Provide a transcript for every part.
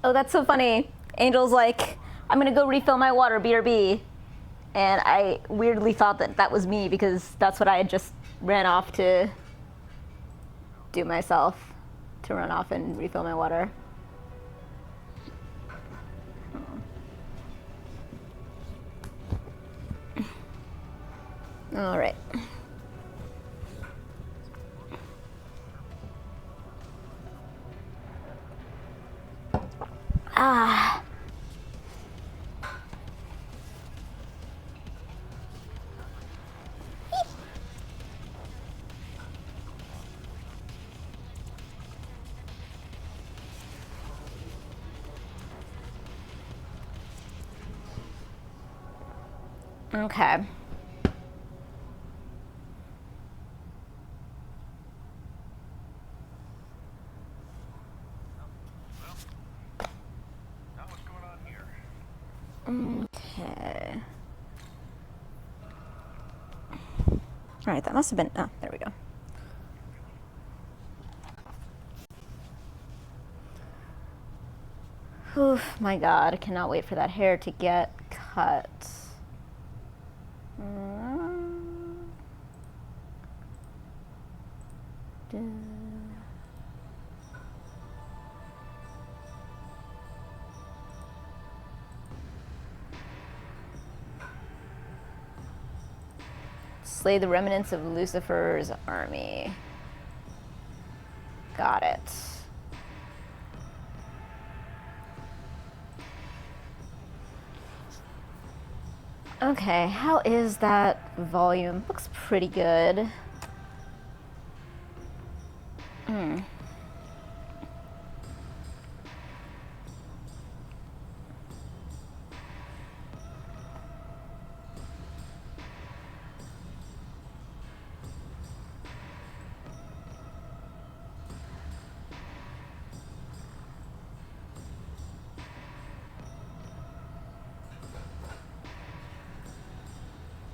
Oh, that's so funny. Angel's like, I'm gonna go refill my water, BRB. And I weirdly thought that that was me because that's what I had just ran off to do myself, to run off and refill my water. All right. Ah. Okay. Okay. All right, that must have been, oh, there we go. Oof, my God, I cannot wait for that hair to get cut. Slay the remnants of Lucifer's army. Got it. Okay, how is that volume? Looks pretty good.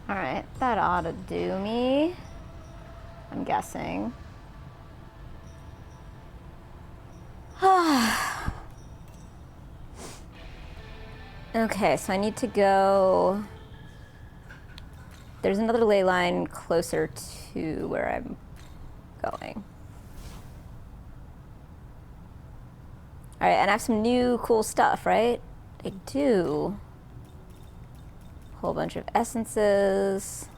Alright, that ought to do me. I'm guessing. Okay, so I need to go... There's another ley line closer to where I'm going. Alright, and I have some new cool stuff, right? I do. Whole bunch of essences.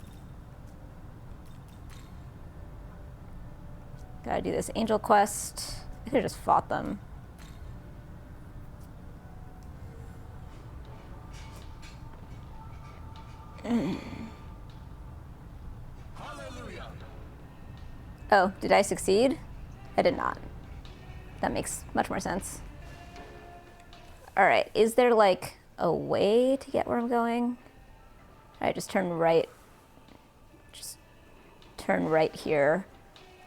Gotta do this angel quest. I could have just fought them. Oh, did I succeed? I did not. That makes much more sense. Alright, is there like a way to get where I'm going? Alright, just turn right. Just turn right here.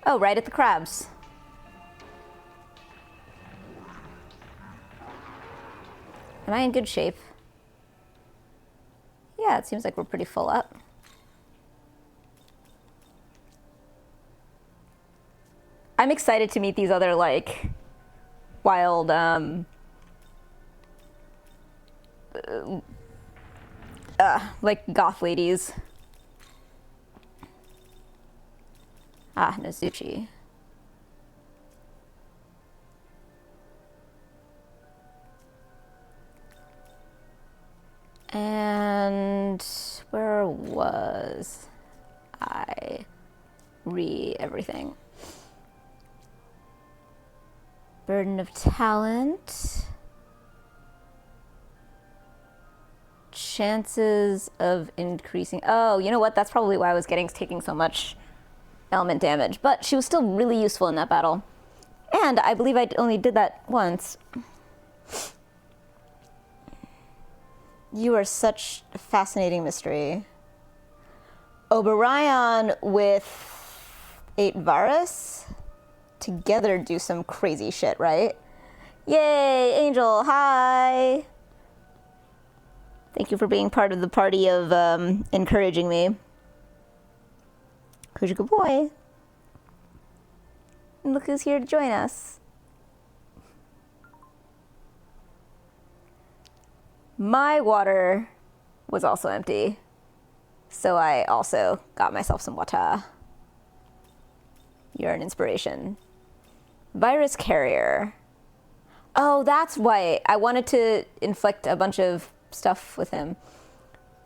Oh, right at the crabs. Am I in good shape? Yeah, it seems like we're pretty full up. I'm excited to meet these other, like, wild, like, goth ladies. Ah, Nozuchi. And where was I? Everything. Burden of talent. Chances of increasing. Oh, you know what? That's probably why I was taking so much element damage. But she was still really useful in that battle. And I believe I only did that once. You are such a fascinating mystery. Oberyon with 8 Varus together do some crazy shit, right? Yay, Angel, hi! Thank you for being part of the party of encouraging me. Who's your good boy? And look who's here to join us. My water was also empty. So I also got myself some water. You're an inspiration. Virus carrier. Oh, that's why I wanted to inflict a bunch of stuff with him.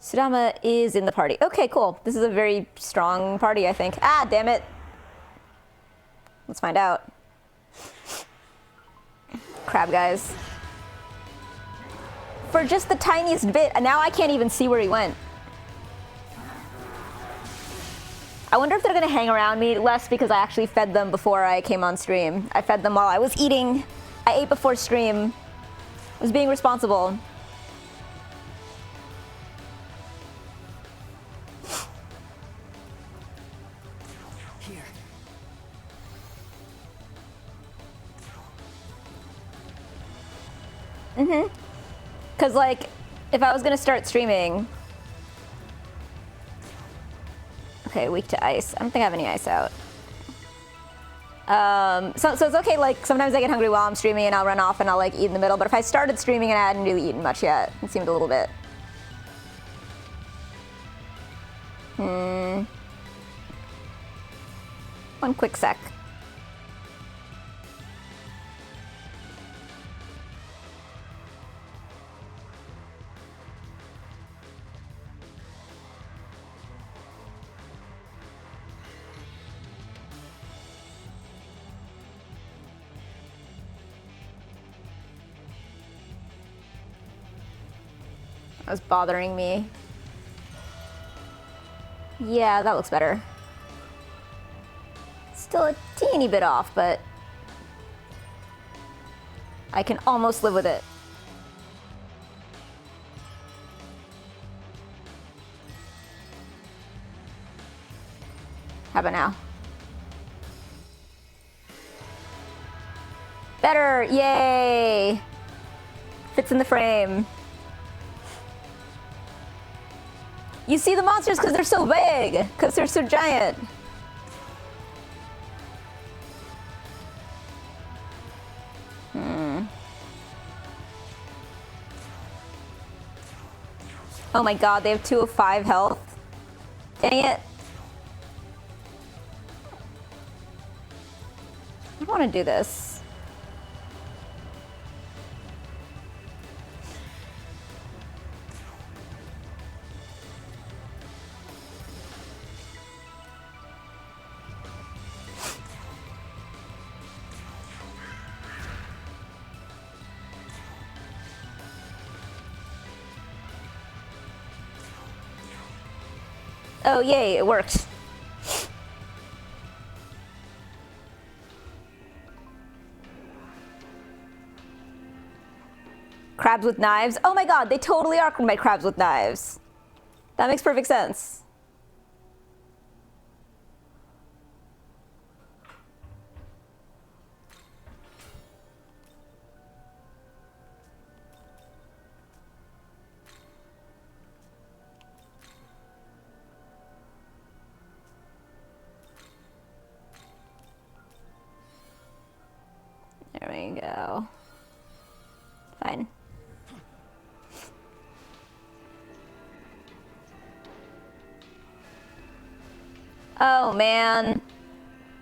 Sudama is in the party. Okay, cool. This is a very strong party, I think. Ah, damn it. Let's find out. Crab guys. For just the tiniest bit, and now I can't even see where he went. I wonder if they're gonna hang around me less because I actually fed them before I came on stream. I fed them while I was eating. I ate before stream. I was being responsible. Here. Cause like, if I was gonna start streaming. Okay, weak to ice. I don't think I have any ice out. So it's okay, like, sometimes I get hungry while I'm streaming and I'll run off and I'll, like, eat in the middle. But if I started streaming and I hadn't really eaten much yet, it seemed a little bit. One quick sec. That was bothering me. Yeah, that looks better. Still a teeny bit off, but I can almost live with it. How about now? Better, yay! Fits in the frame. You see the monsters because they're so big, because they're so giant. Oh my god, they have 2 of 5 health. Dang it. I don't want to do this. Oh, yay, it worked. Crabs with knives? Oh my god, they totally are my crabs with knives. That makes perfect sense. There we go. Fine. Oh man.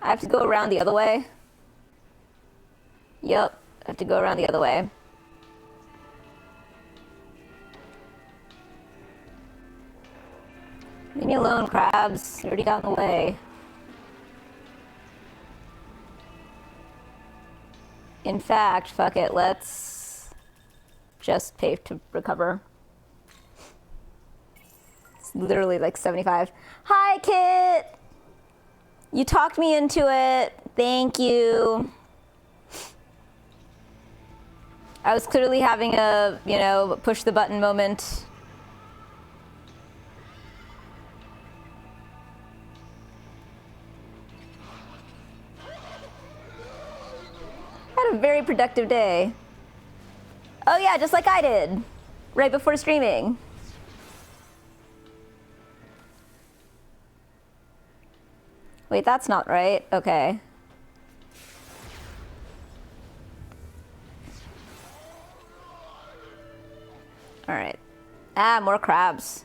I have to go around the other way. Yep, I have to go around the other way. Leave me alone, crabs. You already got in the way. In fact, fuck it, let's just pay to recover. It's literally like 75. Hi, Kit! You talked me into it. Thank you. I was clearly having a, you know, push the button moment. Had a very productive day. Oh yeah, just like I did, right before streaming. Wait, that's not right. Okay. All right. Ah, more crabs.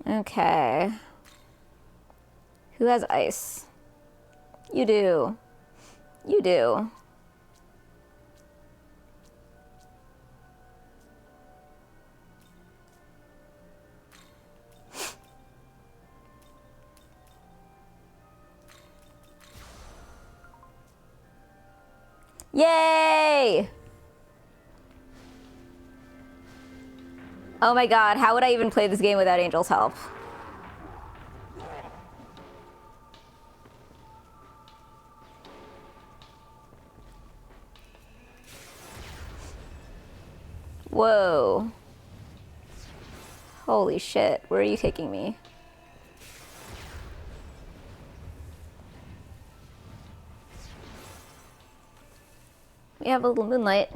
Okay. Who has ice? You do. You do. Yay! Oh my god, how would I even play this game without Angel's help? Whoa. Holy shit, where are you taking me? We have a little moonlight.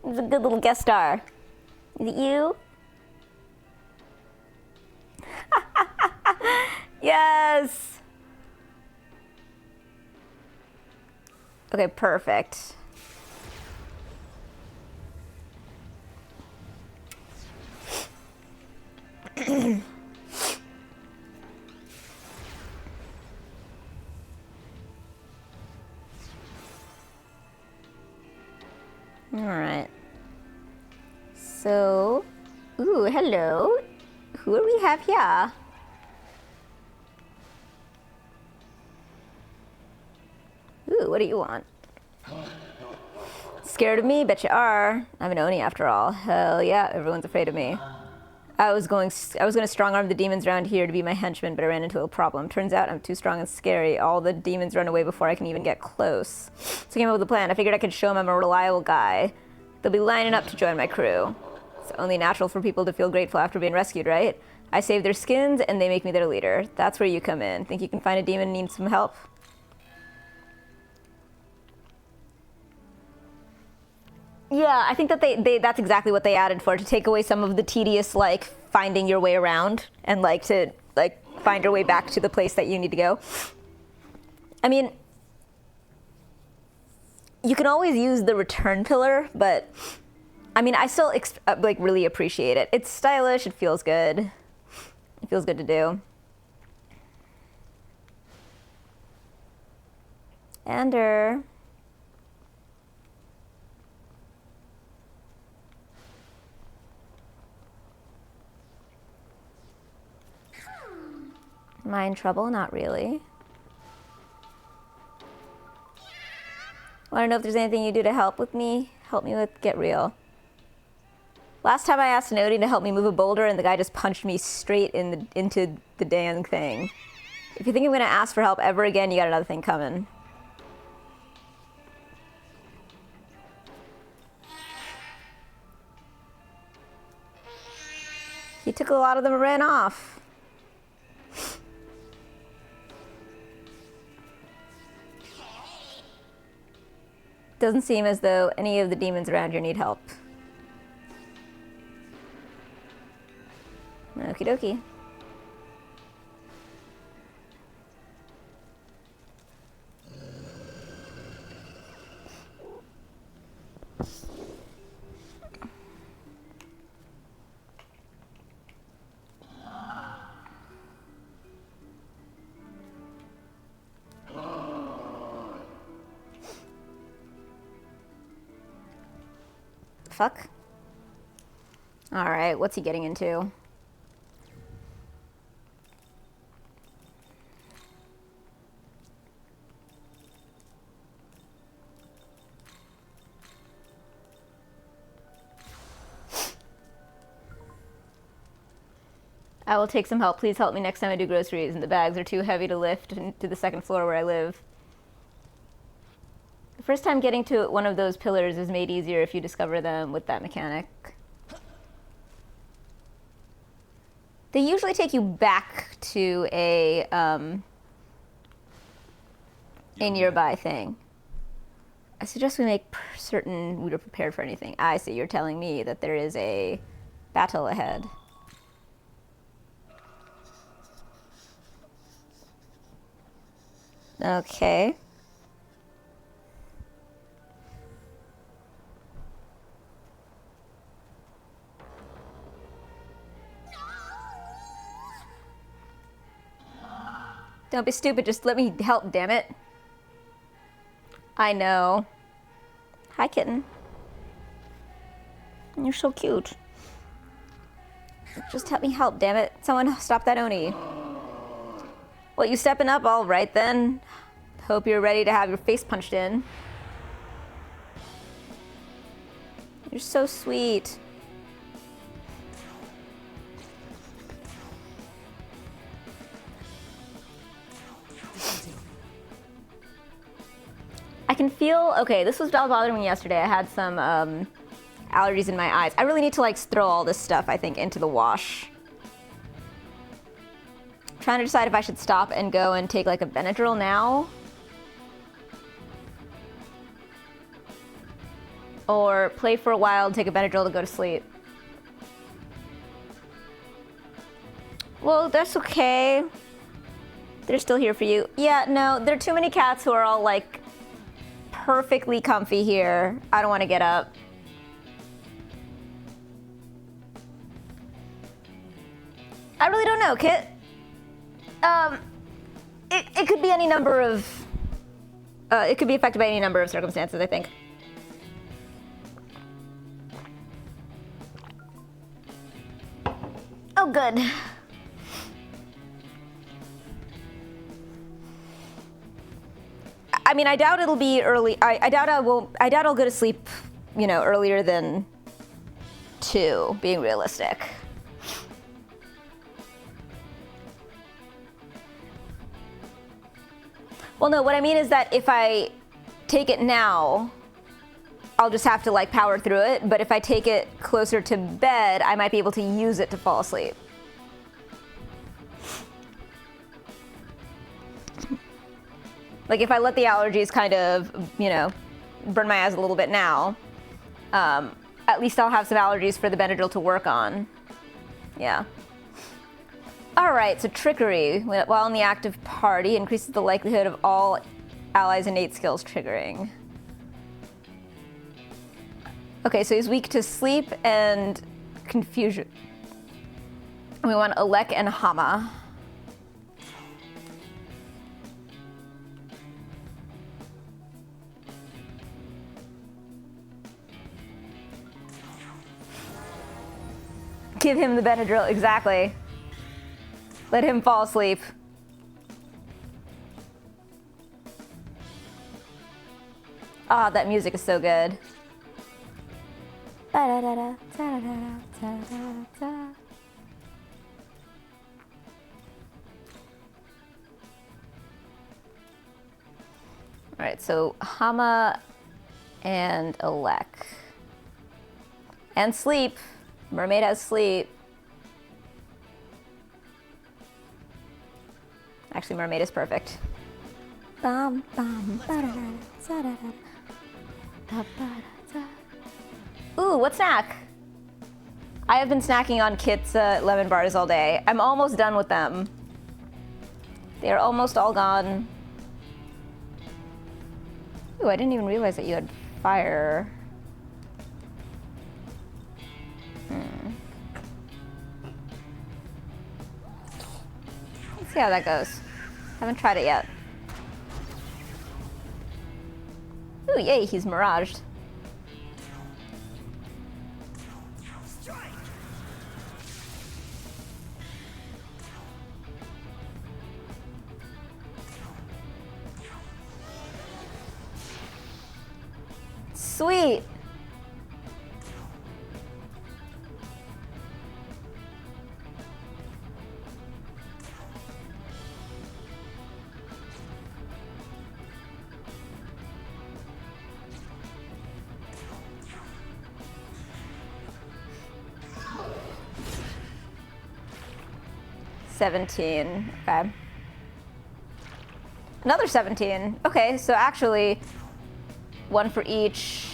It's a good little guest star. Is it you? Yes! Okay, perfect. All right. So, ooh, hello. Who do we have here? Ooh, what do you want? Scared of me? Bet you are. I'm an Oni after all. Hell yeah, everyone's afraid of me. I was going to strong arm the demons around here to be my henchmen, but I ran into a problem. Turns out I'm too strong and scary. All the demons run away before I can even get close. So I came up with a plan. I figured I could show them I'm a reliable guy. They'll be lining up to join my crew. It's only natural for people to feel grateful after being rescued, right? I save their skins and they make me their leader. That's where you come in. Think you can find a demon and need some help? Yeah, I think that that's exactly what they added for, to take away some of the tedious, like, finding your way around and, like, to, like, find your way back to the place that you need to go. I mean, you can always use the return pillar, but, I mean, I still, like, really appreciate it. It's stylish, it feels good. It feels good to do. Ender. Am I in trouble? Not really. Want to know if there's anything you do to help me with Get Real. Last time I asked an Odie to help me move a boulder and the guy just punched me straight into the dang thing. If you think I'm going to ask for help ever again, you got another thing coming. He took a lot of them and ran off. Doesn't seem as though any of the demons around here need help. Okie dokie. Fuck. All right, what's he getting into? I will take some help. Please help me next time I do groceries, and the bags are too heavy to lift to the second floor where I live. The first time getting to one of those pillars is made easier if you discover them with that mechanic. They usually take you back to a nearby thing. I suggest we make certain we are prepared for anything. I see, you're telling me that there is a battle ahead. Okay. Don't be stupid, just let me help, damn it. I know. Hi, kitten. You're so cute. Just help me help, damn it. Someone stop that Oni. Well, you stepping up? All right, then. Hope you're ready to have your face punched in. You're so sweet. I can feel, okay, this was bothering me yesterday. I had some allergies in my eyes. I really need to like throw all this stuff, I think, into the wash. I'm trying to decide if I should stop and go and take like a Benadryl now. Or play for a while and take a Benadryl to go to sleep. Well, that's okay. They're still here for you. Yeah, no, there are too many cats who are all like perfectly comfy here. I don't want to get up. I really don't know, Kit. It could be any number of, it could be affected by any number of circumstances, I think. Oh, good. I mean, I doubt it'll be early. I doubt I'll go to sleep, you know, earlier than 2, being realistic. Well, no, what I mean is that if I take it now, I'll just have to like power through it. But if I take it closer to bed, I might be able to use it to fall asleep. Like if I let the allergies kind of, you know, burn my eyes a little bit now, at least I'll have some allergies for the Benadryl to work on. Yeah. All right, so trickery, while in the active party, increases the likelihood of all allies' innate skills triggering. Okay, so he's weak to sleep and confusion. We want Alek and Hama. Give him the Benadryl, exactly. Let him fall asleep. Ah, that music is so good. All right, so Hama and Alek. And sleep. Mermaid has sleep. Actually, Mermaid is perfect. Ooh, what snack? I have been snacking on Kit's lemon bars all day. I'm almost done with them. They're almost all gone. Ooh, I didn't even realize that you had fire. Let's see how that goes. Haven't tried it yet. Ooh, yay, he's miraged. Sweet. $17. Okay. Another 17. Okay, so actually, one for each.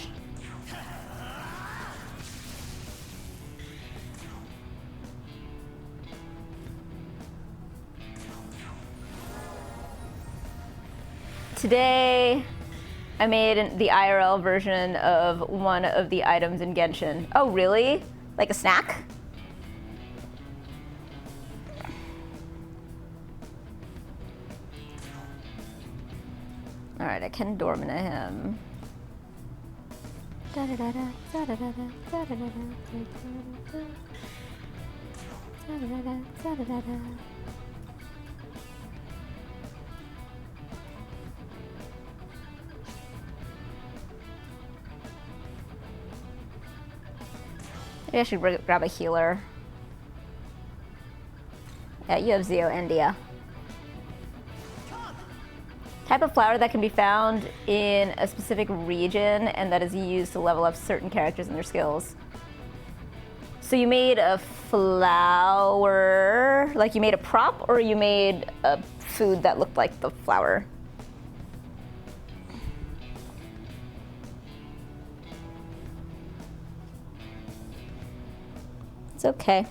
Today, I made the IRL version of one of the items in Genshin. Oh, really? Like a snack? Alright, I can Dormina him. Maybe I should grab a healer. Yeah, you have Zeo and Dia. Type of flower that can be found in a specific region and that is used to level up certain characters and their skills. So you made a flower, like you made a prop, or you made a food that looked like the flower? It's okay.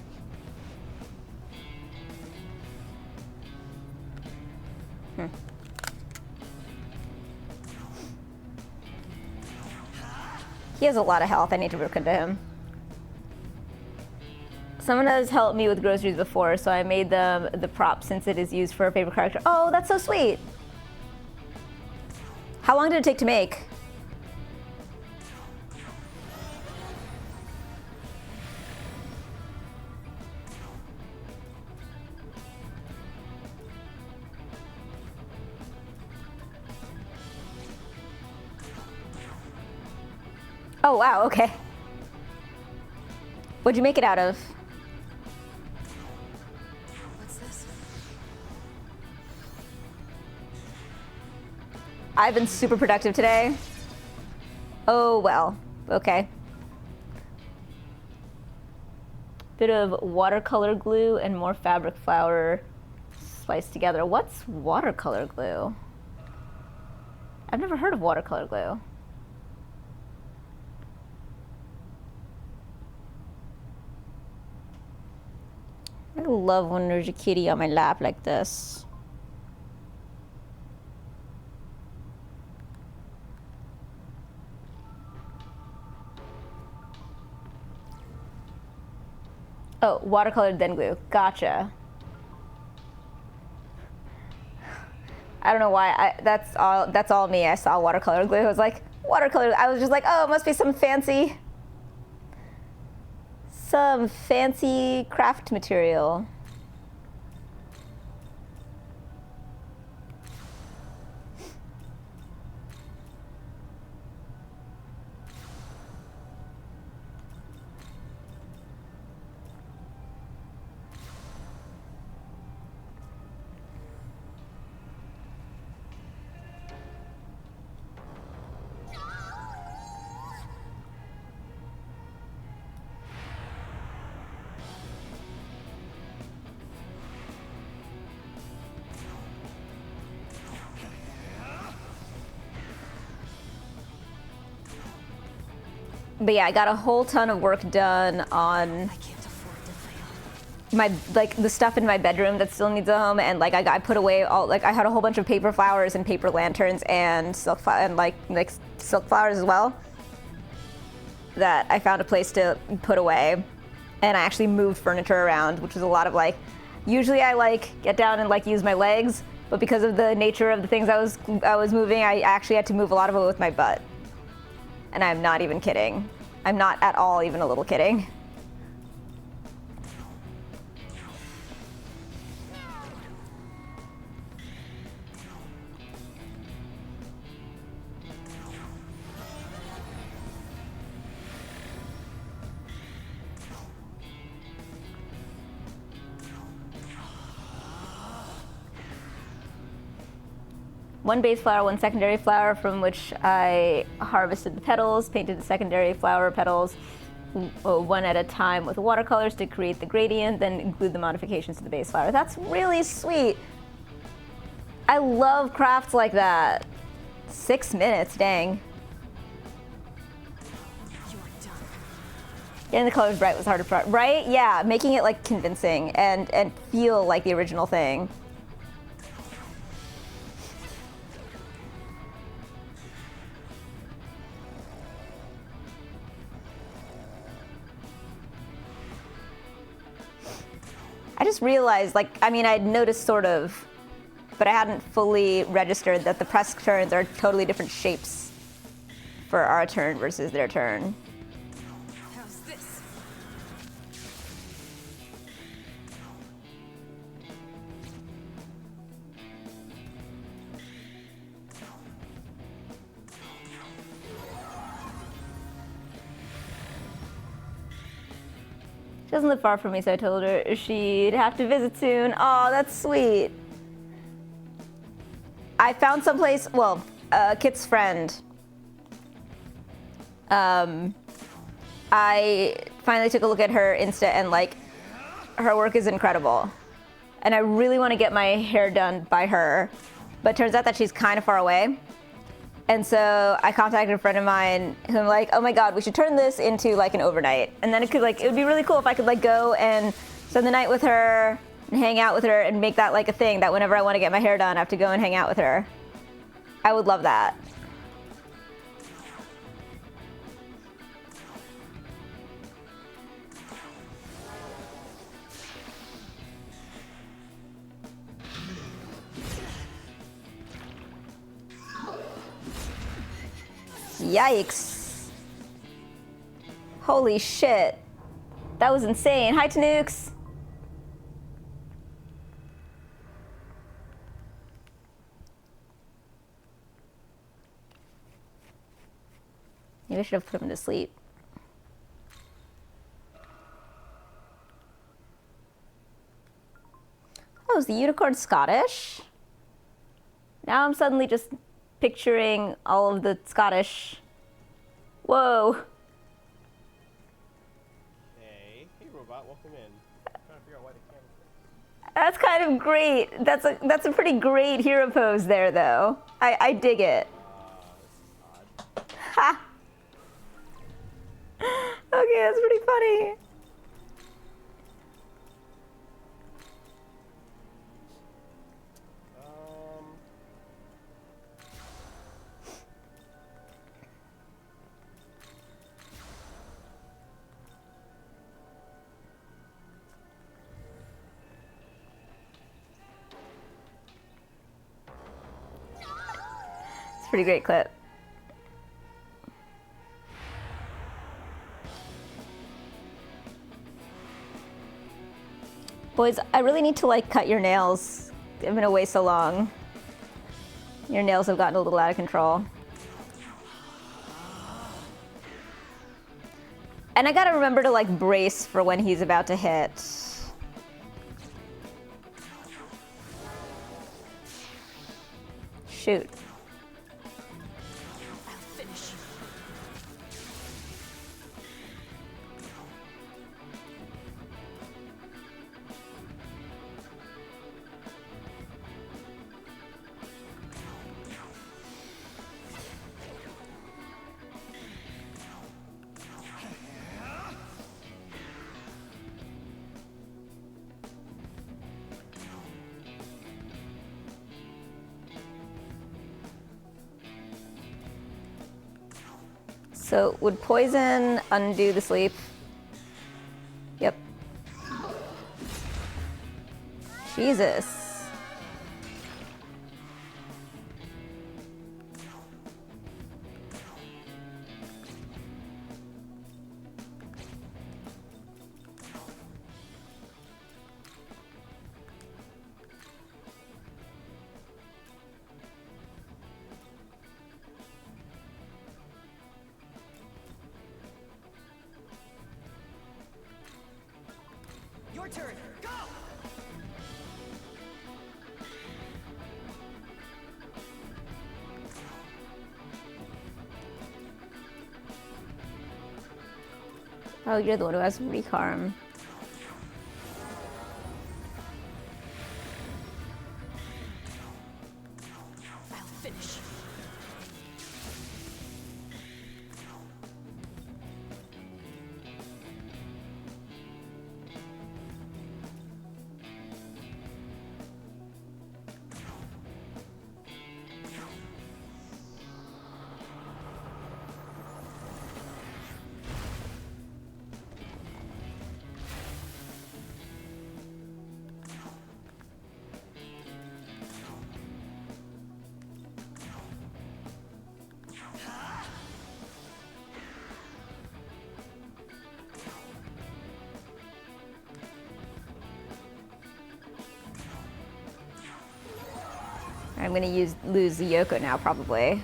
He has a lot of health. I need to rook into him. Someone has helped me with groceries before, so I made them the prop since it is used for a favorite character. Oh, that's so sweet. How long did it take to make? Oh, wow, okay. What'd you make it out of? What's this? I've been super productive today. Oh, well, okay. Bit of watercolor glue and more fabric flour spliced together. What's watercolor glue? I've never heard of watercolor glue. I love when there's a kitty on my lap like this. Oh, watercolor then glue. Gotcha. I don't know why. That's all me. I saw watercolor glue. I was like, watercolor. I was just like, oh, it must be some fancy craft material. But yeah, I got a whole ton of work done on I can't afford to fail. my, like, the stuff in my bedroom that still needs a home, and like I put away all, like, I had a whole bunch of paper flowers and paper lanterns and silk silk flowers as well that I found a place to put away, and I actually moved furniture around, which was a lot of like, usually I like get down and like use my legs, but because of the nature of the things I was moving, I actually had to move a lot of it with my butt. And I'm not even kidding. I'm not at all even a little kidding. One base flower, one secondary flower, from which I harvested the petals, painted the secondary flower petals one at a time with watercolors to create the gradient, then include the modifications to the base flower. That's really sweet. I love crafts like that. 6 minutes, dang. You're done. Getting the colors bright was hard to right? Yeah, making it like convincing and feel like the original thing. I just realized, like, I mean, I'd noticed sort of, but I hadn't fully registered that the press turns are totally different shapes for our turn versus their turn. How's this? She doesn't live far from me, so I told her she'd have to visit soon. Oh, that's sweet. I found someplace, well, Kit's friend. I finally took a look at her Insta and like, her work is incredible. And I really want to get my hair done by her, but turns out that she's kind of far away. And so I contacted a friend of mine who I'm like, oh my God, we should turn this into like an overnight. And then it would be really cool if I could like go and spend the night with her and hang out with her and make that like a thing that whenever I want to get my hair done, I have to go and hang out with her. I would love that. Yikes. Holy shit. That was insane. Hi, Tanooks. Maybe I should have put him to sleep. Oh, is the unicorn Scottish? Now I'm suddenly just picturing all of the Scottish. Whoa. Hey, robot, welcome in. I'm trying to figure out why the camera's That's kind of great. That's a pretty great hero pose there, though. I dig it. this is odd. Ha! Okay, that's pretty funny. It's a pretty great clip. Boys, I really need to like cut your nails. They've been away so long. Your nails have gotten a little out of control. And I gotta remember to like brace for when he's about to hit. Shoot. I'll finish you. So would poison undo the sleep? Yep. Jesus. Your turn. Go! Oh, you're the one who has recarm. I'll finish you. I'm gonna lose the Yoko now, probably.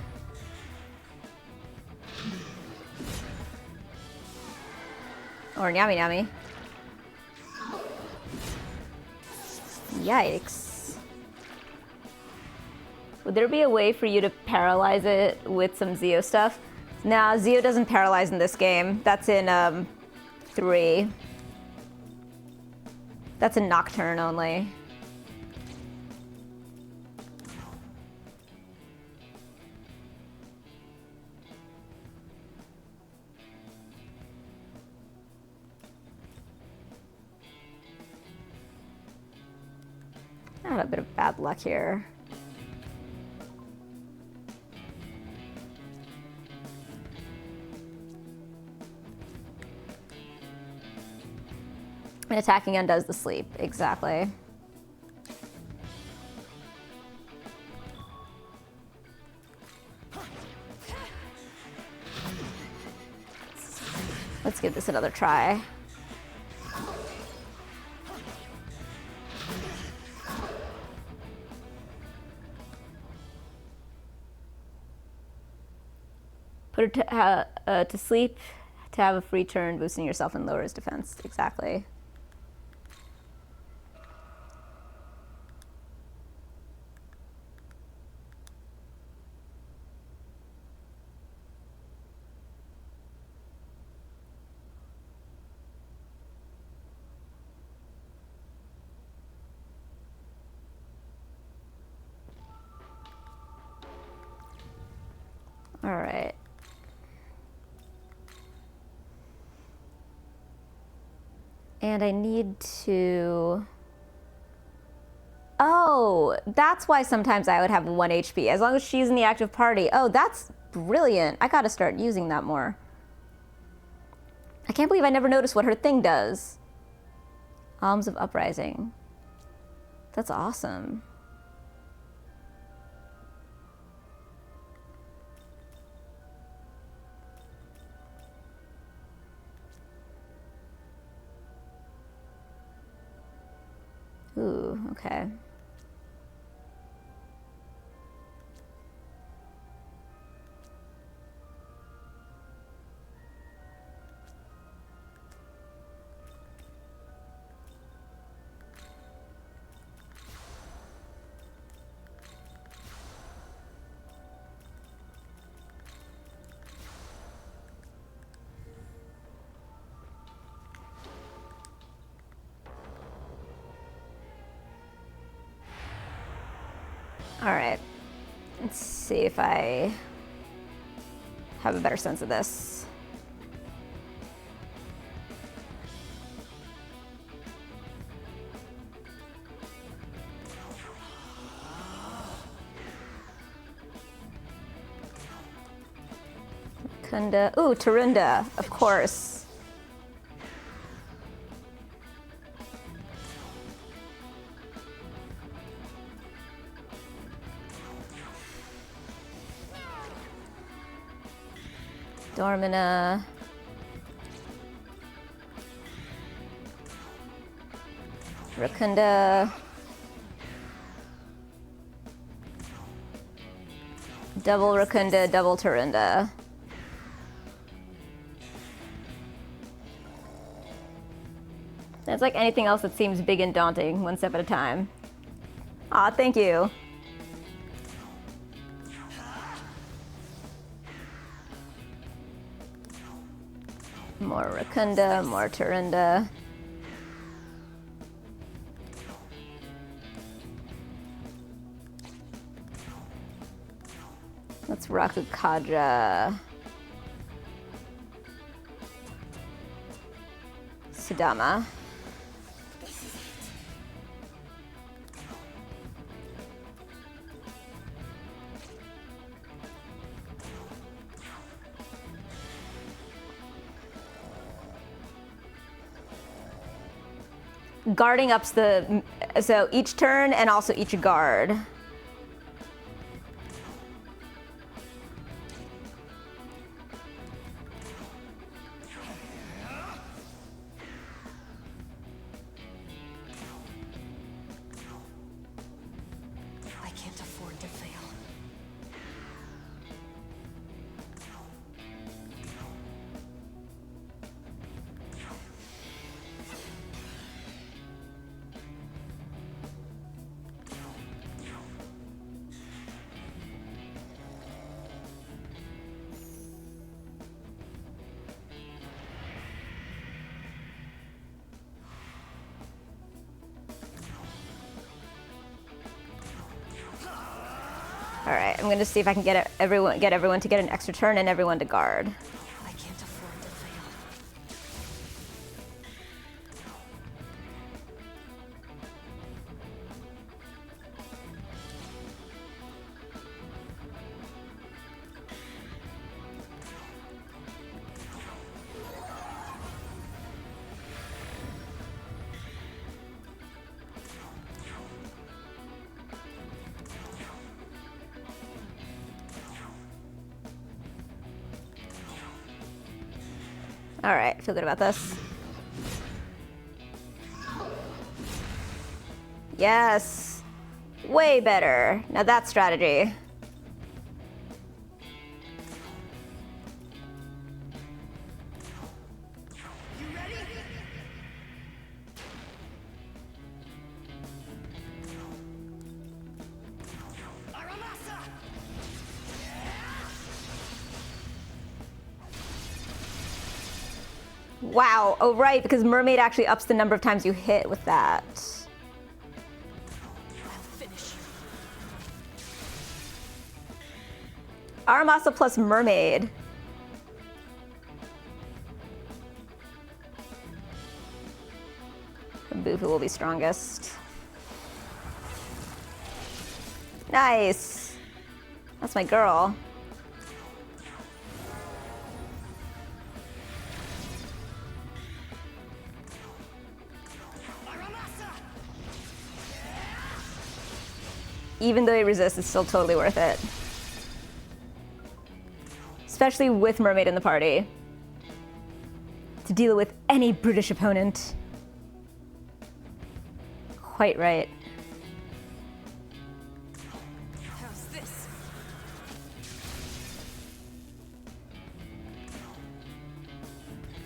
Or Nyami Nyami. Yikes. Would there be a way for you to paralyze it with some Zeo stuff? Nah, Zeo doesn't paralyze in this game. That's in 3. That's a Nocturne only. I had a bit of bad luck here. And attacking undoes the sleep, exactly. Let's give this another try. Put her to sleep to have a free turn, boosting yourself and lowers defense. Exactly. All right. And I need to... Oh, that's why sometimes I would have 1 HP, as long as she's in the active party. Oh, that's brilliant. I gotta start using that more. I can't believe I never noticed what her thing does. Alms of Uprising. That's awesome. Ooh, okay. All right, let's see if I have a better sense of this. Kunda, ooh, Tarunda, of course. Dormina. Rakunda. Double Rakunda, double Tarunda. It's like anything else that seems big and daunting, one step at a time. Aw, thank you. More Rakunda, more Tarunda. Let's Rakukaja. Sudama. Guarding ups the, so each turn and also each guard. I can't afford to fail. All right, I'm gonna see if I can get everyone to get an extra turn and everyone to guard. I can't afford to fail. All right, feel good about this. Yes, way better. Now that's strategy. You ready? Aramasa! Wow, oh right, because Mermaid actually ups the number of times you hit with that. I'll finish you. Aramasa plus Mermaid. Bufu will be strongest. Nice. That's my girl. Aramasa! Even though he resists, it's still totally worth it. Especially with Mermaid in the party. To deal with any brutish opponent. Quite right. How's this?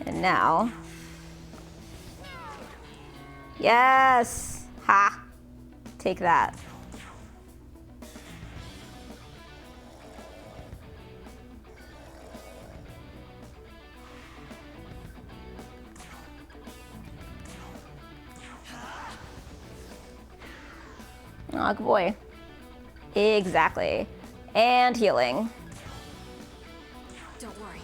And now... Yes! Ha! Take that. Oh, good boy. Exactly. And healing. Don't worry.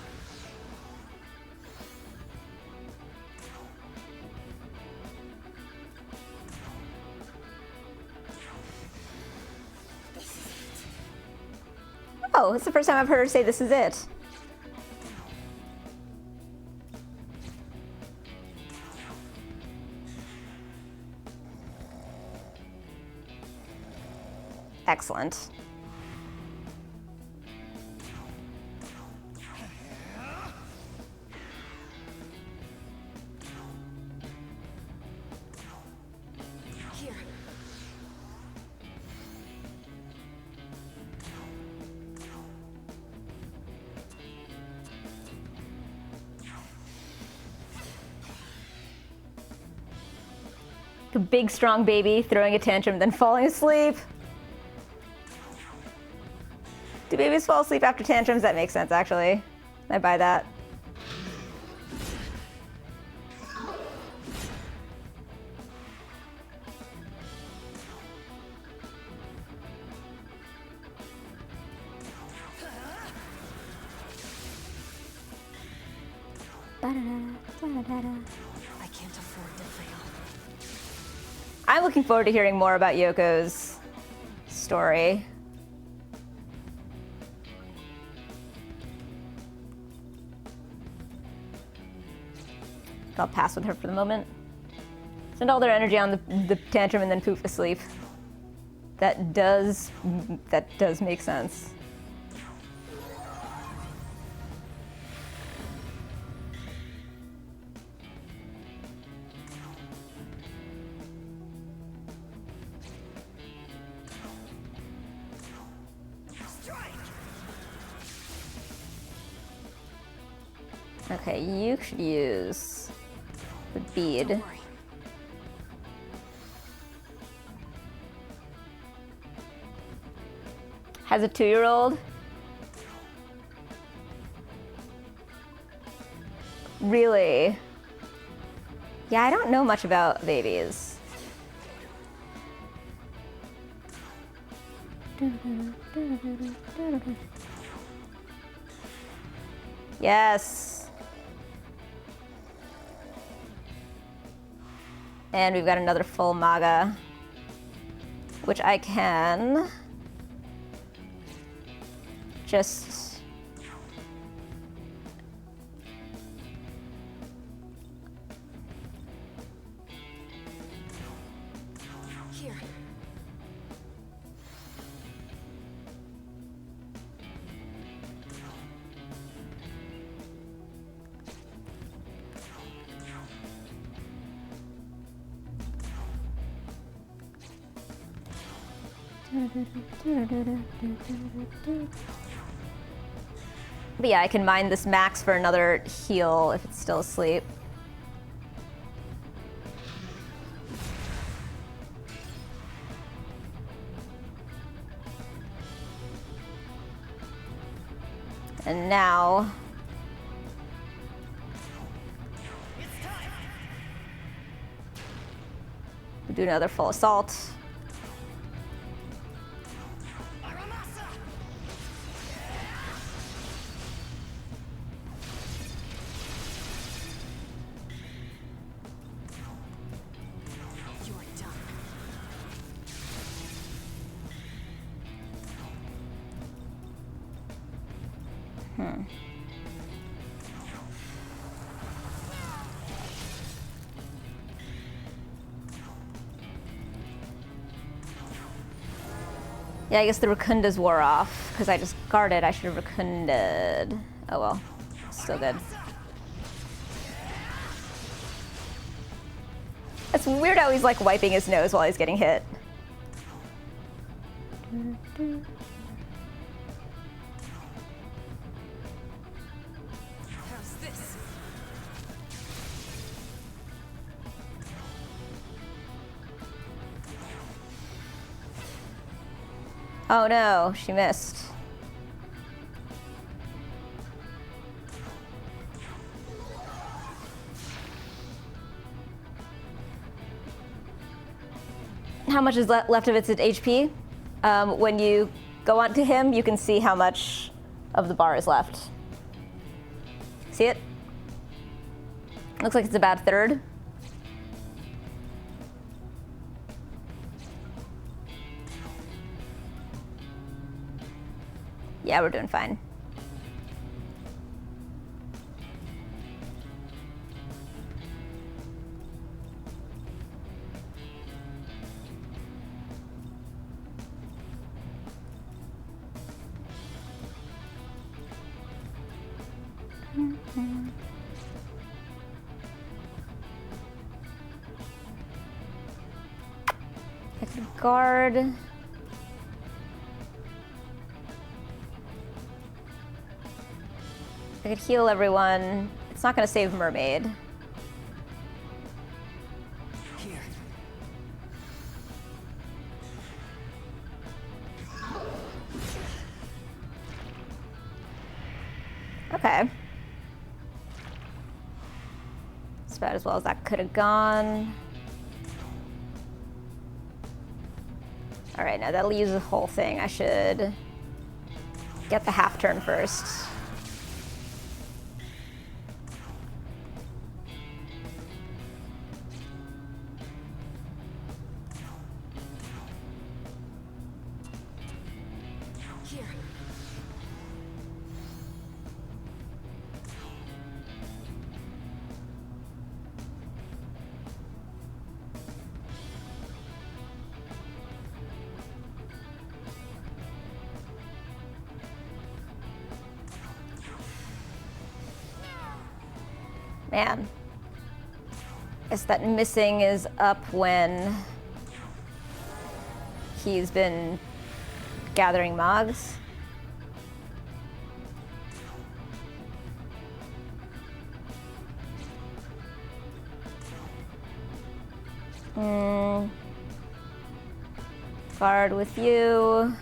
Oh, it's the first time I've heard her say this is it. Excellent. Here. A big, strong baby throwing a tantrum, then falling asleep. Do babies fall asleep after tantrums? That makes sense, actually. I buy that. I can't afford to fail. I'm looking forward to hearing more about Yoko's story. I'll pass with her for the moment. Send all their energy on the tantrum and then poof asleep. That does make sense. Okay, you should use the bead. Don't worry. Has a 2-year-old. Really? Yeah, I don't know much about babies. Yes. And we've got another full maga, which I can just Here. But yeah, I can mine this max for another heal if it's still asleep. And now It's time. we do another full assault. Aramasa. You're done. Yeah, I guess the Rakundas wore off because I just guarded. I should have Rakunded. Oh well, still good. It's weird how he's like wiping his nose while he's getting hit. How's this? Oh no, she missed. How much is left of its HP? When you go on to him, you can see how much of the bar is left. See it? Looks like it's about a third. Yeah, we're doing fine. I could guard. I could heal everyone. It's not going to save Mermaid. Here. Okay. It's about as well as that could have gone. All right, now that'll use the whole thing. I should get the half turn first. Here. Man. Guess that missing is up when he's been gathering mogs. Guard with you.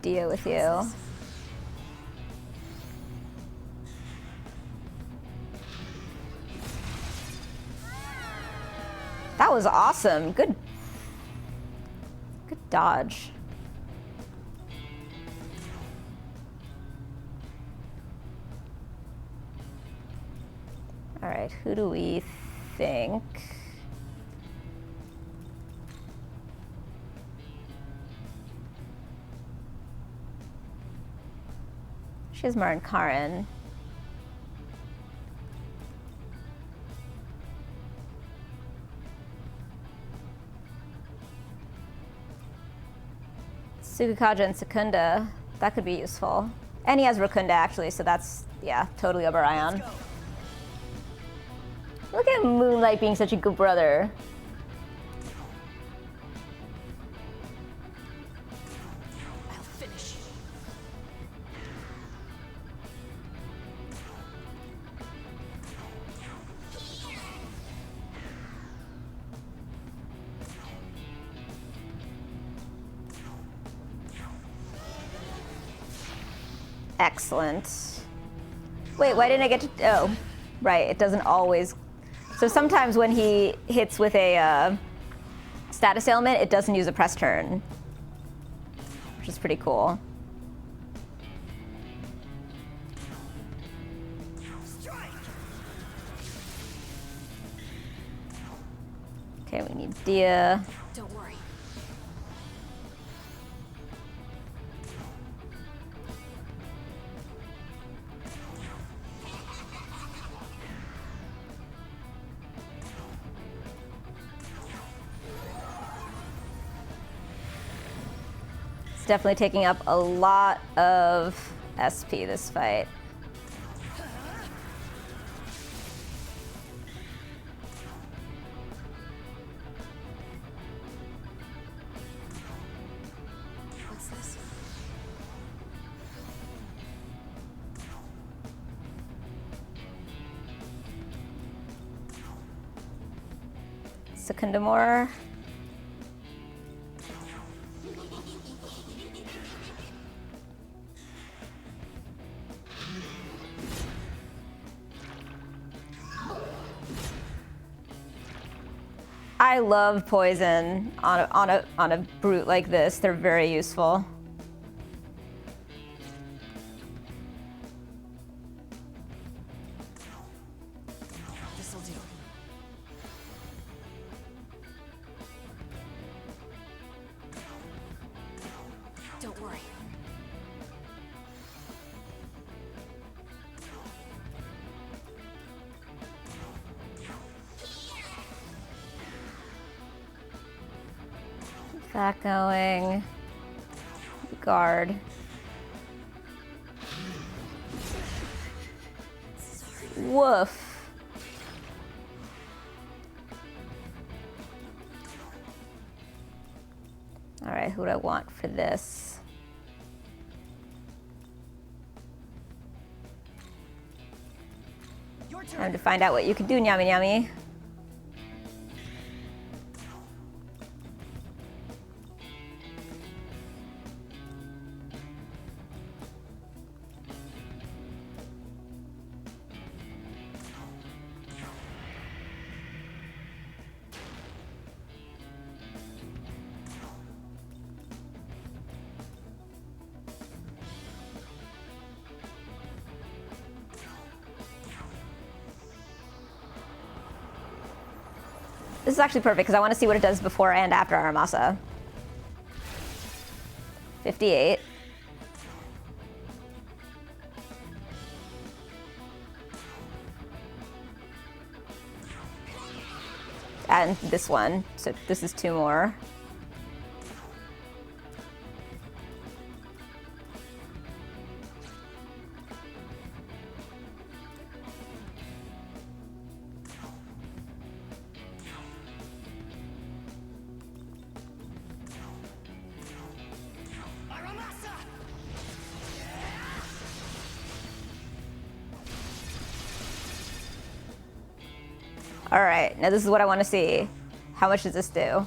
Dia with you. That was awesome. Good dodge. All right, who do we think? She has Marin Karin. Sukukaja and Secunda. That could be useful. And he has Rakunda actually, so that's, yeah, totally Oberion. Look at Moonlight being such a good brother. I'll finish you. Excellent. Wait, why didn't I get to... Oh, right, it doesn't always... So sometimes when he hits with a status ailment, it doesn't use a press turn, which is pretty cool. Strike! Okay, we need Dia. Don't worry. It's definitely taking up a lot of SP this fight. What's this? Secundamore. I love poison on a brute like this. They're very useful. This'll do. Don't worry. Keep that going. Guard. Woof. All right, who do I want for this? Your turn. Time to find out what you can do, Nyami Nyami. This is actually perfect because I want to see what it does before and after Aramasa. 58. And this one, so this is 2 more. Aramasa! All right, now this is what I want to see. How much does this do?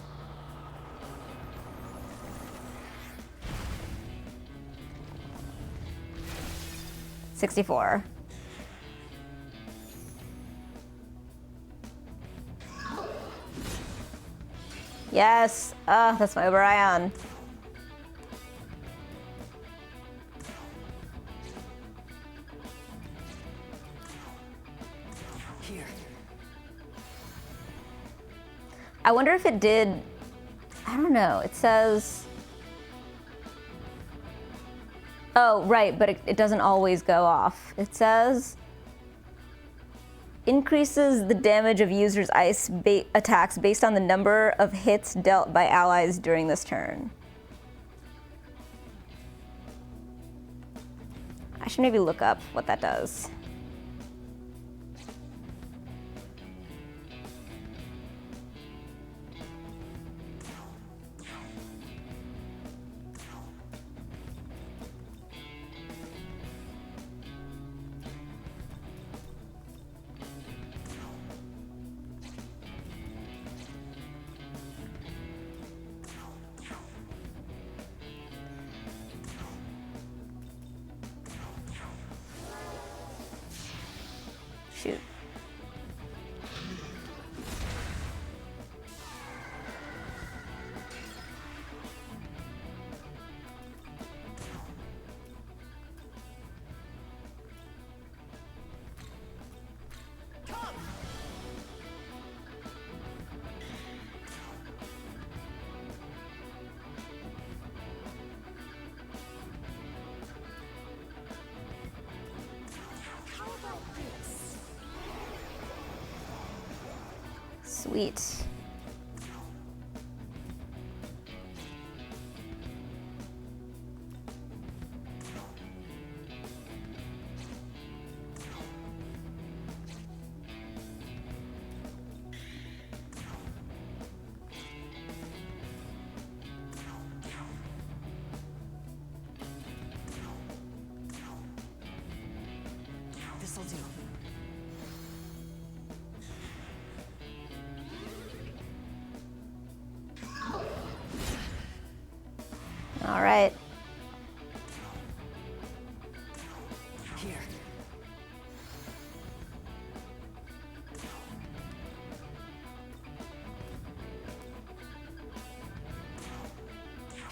$64. Yes. That's my Orion. Here. I wonder if it did. I don't know. It says. Oh, right, but it doesn't always go off. It says increases the damage of users' ice attacks based on the number of hits dealt by allies during this turn. I should maybe look up what that does. Shoot. Come! How about this? Sweet. This'll do. All right. Here.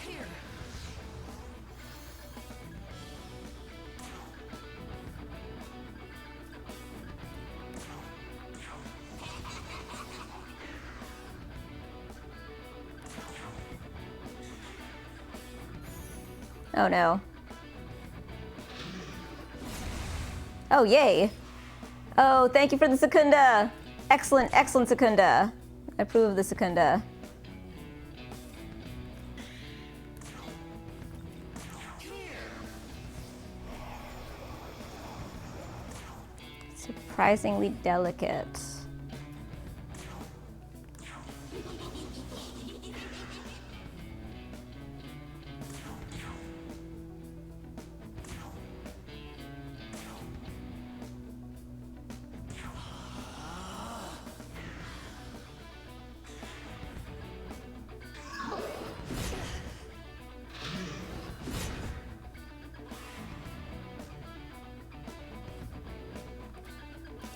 Here. Oh no. Oh, yay. Oh, thank you for the Secunda. Excellent, excellent Secunda. I approve of the Secunda. Surprisingly delicate.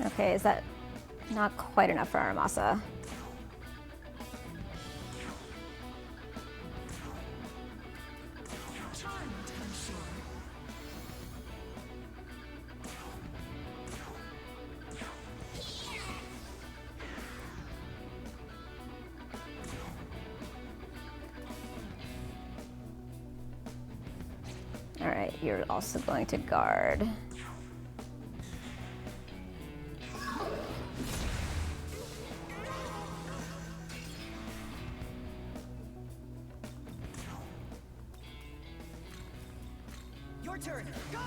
Okay, is that not quite enough for Aramasa? Charmed, I'm sure. All right, you're also going to guard. Your turn. Go!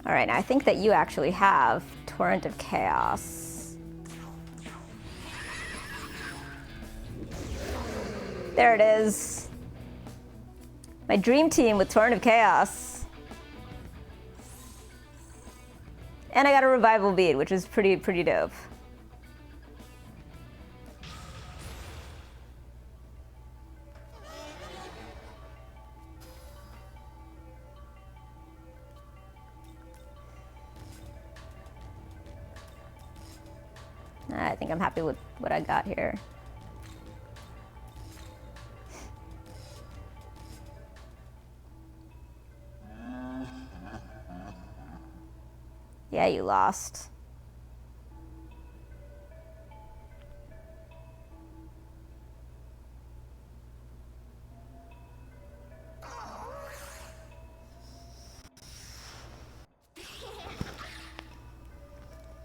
All right, now I think that you actually have Torrent of Chaos. There it is. My dream team with Torrent of Chaos. And I got a revival bead, which is pretty dope. I think I'm happy with what I got here. Yeah, you lost.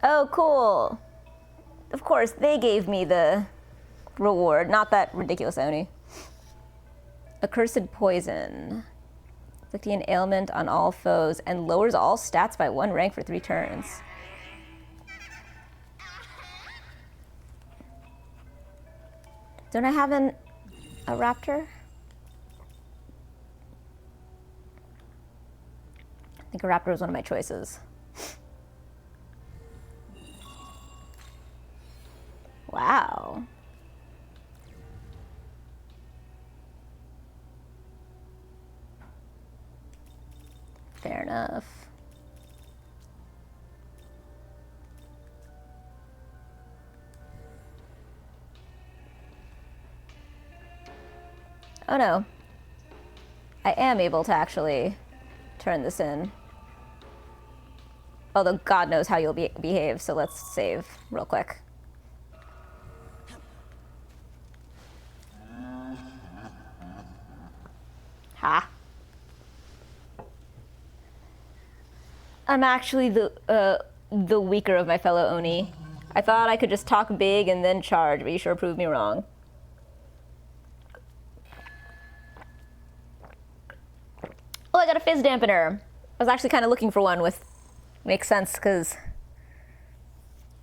Oh, cool. Of course, they gave me the reward, not that ridiculous Oni. Accursed poison. Inflicting an ailment on all foes and lowers all stats by 1 rank for 3 turns. Don't I have a raptor? I think a raptor was one of my choices. Wow. Fair enough. Oh no. I am able to actually turn this in. Although God knows how you'll behave, so let's save real quick. Ha. I'm actually the weaker of my fellow Oni. I thought I could just talk big and then charge, but you sure proved me wrong. Oh, I got a fizz dampener. I was actually kind of looking for one with... Makes sense, because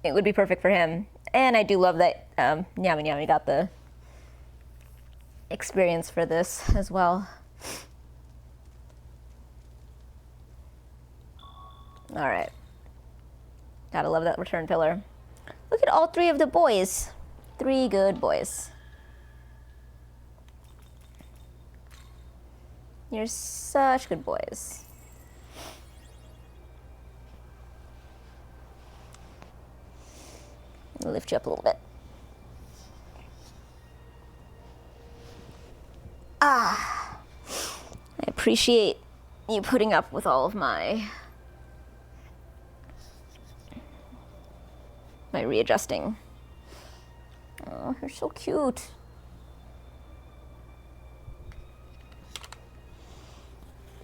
it would be perfect for him. And I do love that Nyami got the experience for this as well. All right. Gotta love that return pillar. Look at all 3 of the boys. 3 good boys. You're such good boys. I'll lift you up a little bit. I appreciate you putting up with all of my readjusting. Oh, you're so cute.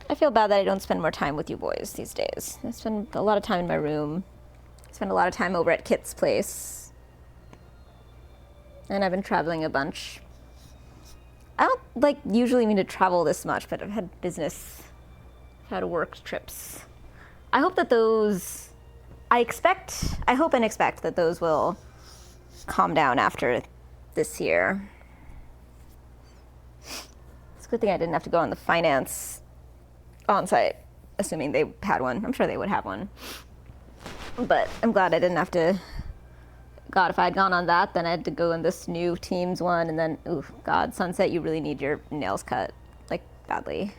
I feel bad that I don't spend more time with you boys these days. I spend a lot of time in my room. I spend a lot of time over at Kit's place. And I've been traveling a bunch. I don't usually mean to travel this much, but I've had business, I've had work trips. I hope that those, I hope and expect that those will calm down after this year. It's a good thing I didn't have to go on the finance on-site, assuming they had one. I'm sure they would have one. But I'm glad I didn't have to. God, if I had gone on that, then I had to go in this new Teams one, and then, ooh, God, Sunset, you really need your nails cut, badly.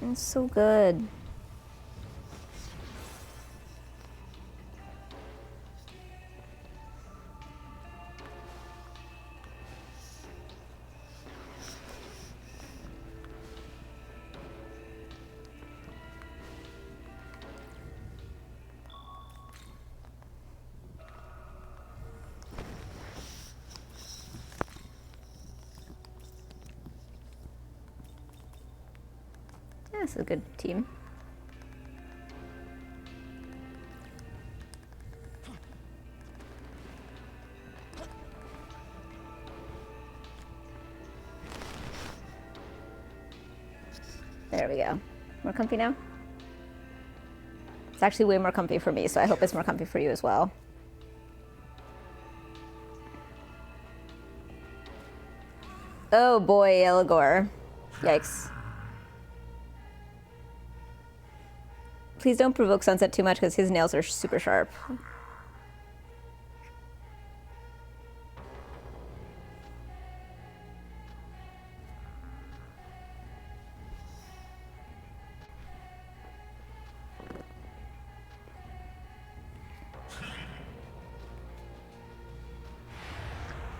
It's so good. Yeah, this is a good team. There we go. More comfy now? It's actually way more comfy for me, so I hope it's more comfy for you as well. Oh boy, Elagor. Yikes. Please don't provoke Sunset too much because his nails are super sharp.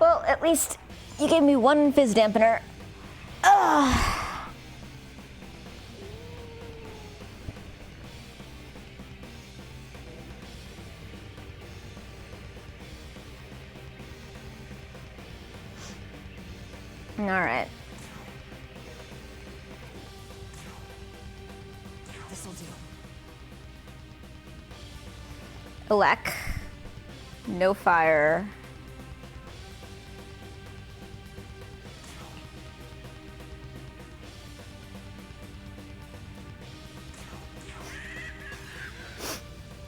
Well, at least you gave me one fizz dampener. Ugh. All right. This'll do. Elec. No fire.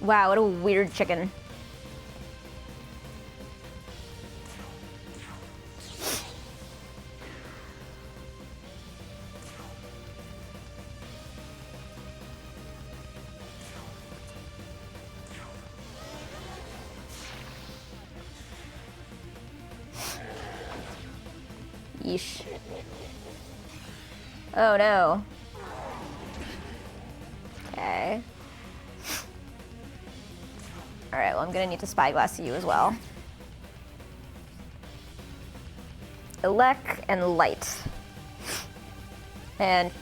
Wow, what a weird chicken. Yeesh. Oh no. Okay. Alright, well I'm gonna need to spyglass you as well. Elec and light. And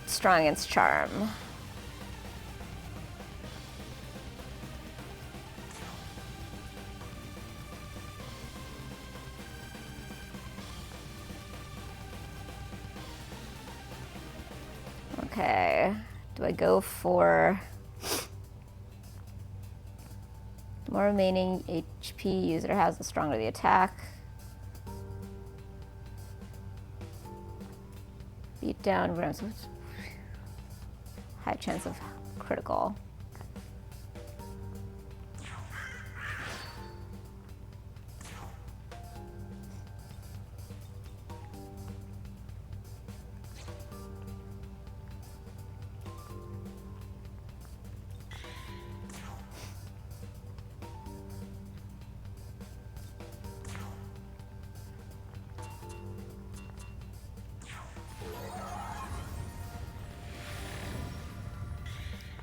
strong against charm. Okay, do I go for the more remaining HP user has, the stronger the attack? Beat down, high chance of critical.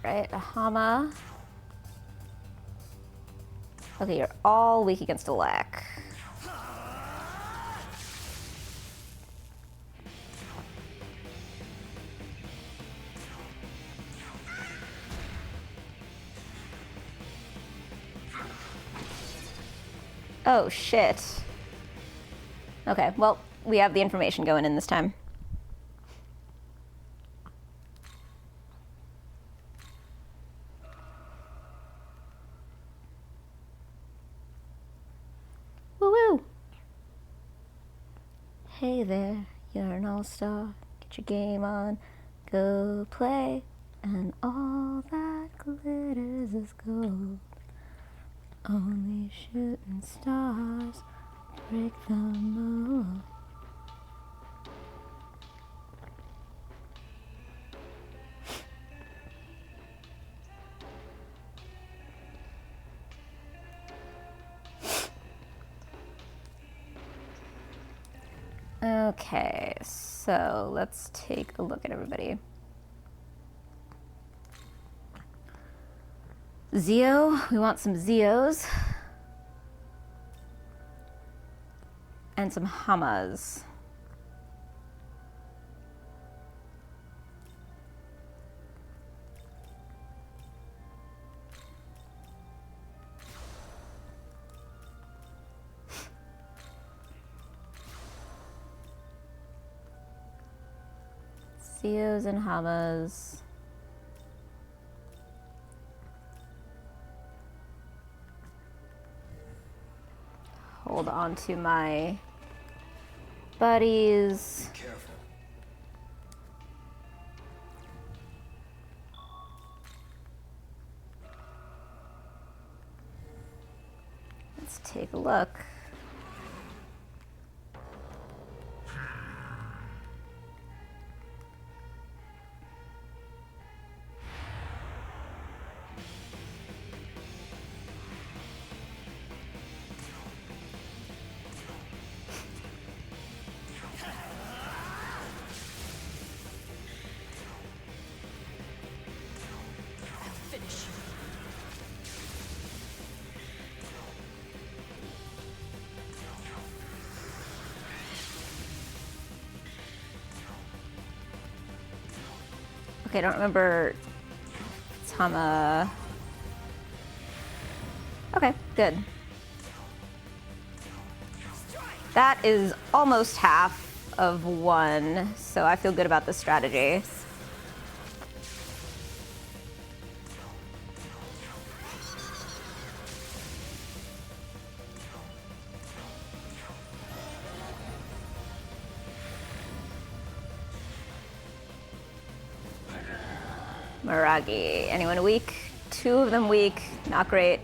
Right, a Hama. Okay, you're all weak against a lack. Oh shit. Okay, well, we have the information going in this time. Woo-woo! Hey there, you're an all-star. Get your game on, go play. And all that glitters is gold. Only shooting stars break the mold. Okay, so let's take a look at everybody. Zeo, we want some Zeos. And some Hamas. Zeos and Hamas. Hold on to my buddies. Careful. Let's take a look. I'll finish you. Okay, I don't remember Tama. Okay, good. That is almost half of one, so I feel good about this strategy. Maragi. Anyone weak? Two of them weak. Not great.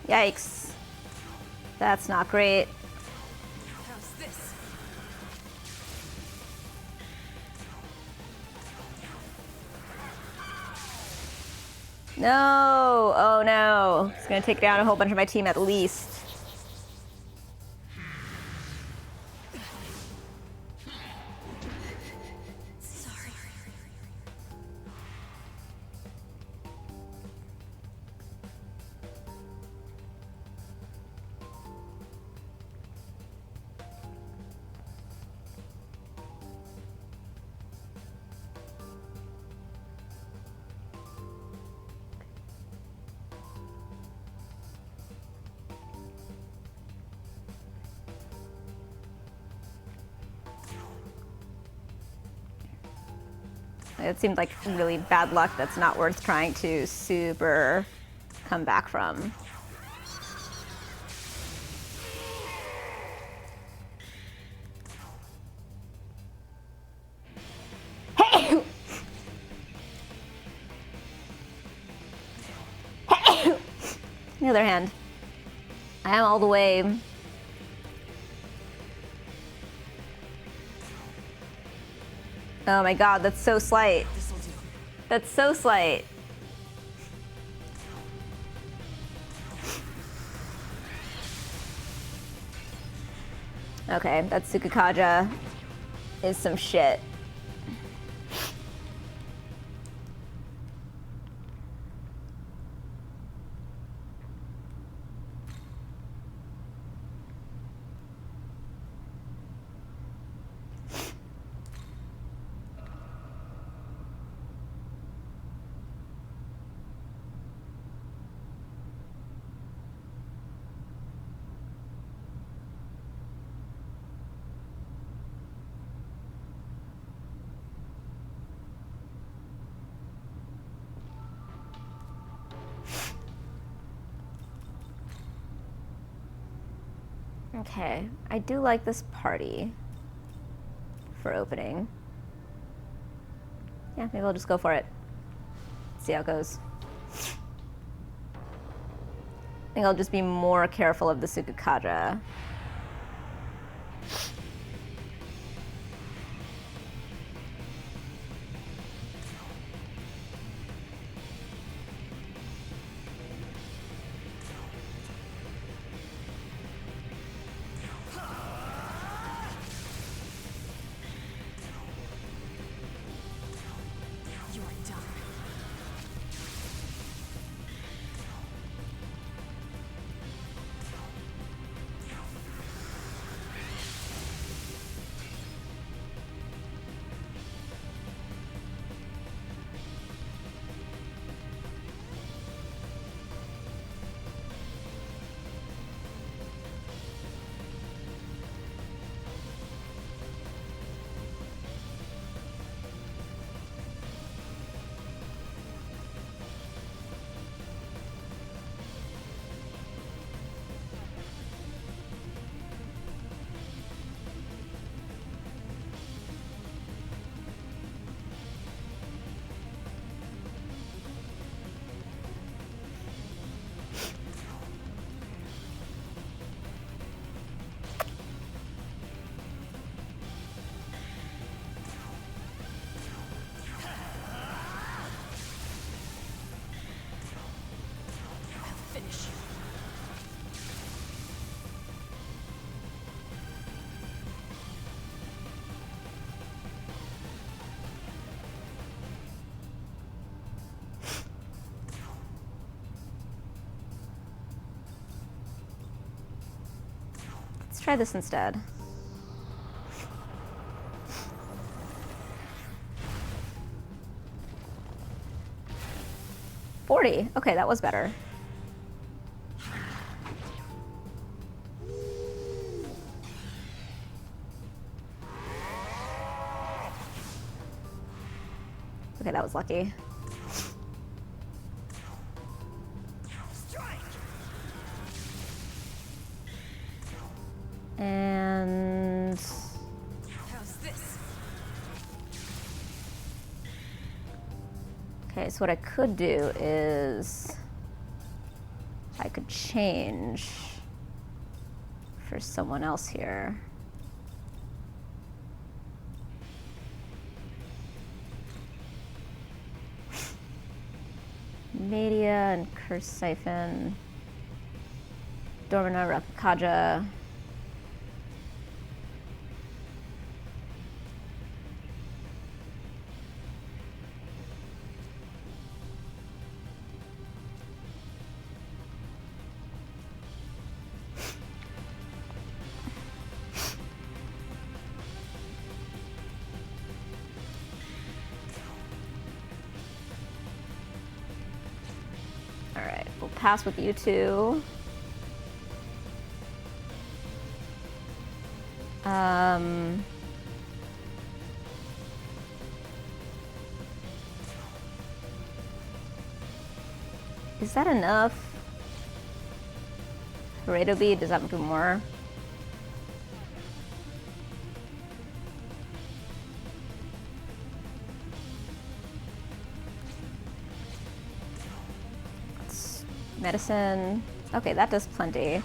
Yikes. That's not great. How's this? No! Oh no. It's gonna take down a whole bunch of my team at least. Sorry. It seemed like really bad luck that's not worth trying to super come back from. Hey! On the other hand, I am all the way. Oh my god, that's so slight. This'll do. That's so slight. Okay, that Tsukikaja is some shit. Okay, I do like this party for opening. Yeah, maybe I'll just go for it. See how it goes. I think I'll just be more careful of the Tsukikaja. You're done. try this instead. $40. Okay, that was better. Okay, that was lucky. And How's this? okay, so what I could do is I could change for someone else here. Media and Curse Siphon. Dormina Rakaja. Alright, we'll pass with you two. Is that enough? Pareto bead, does that do more? Medicine. Okay, that does plenty. Here.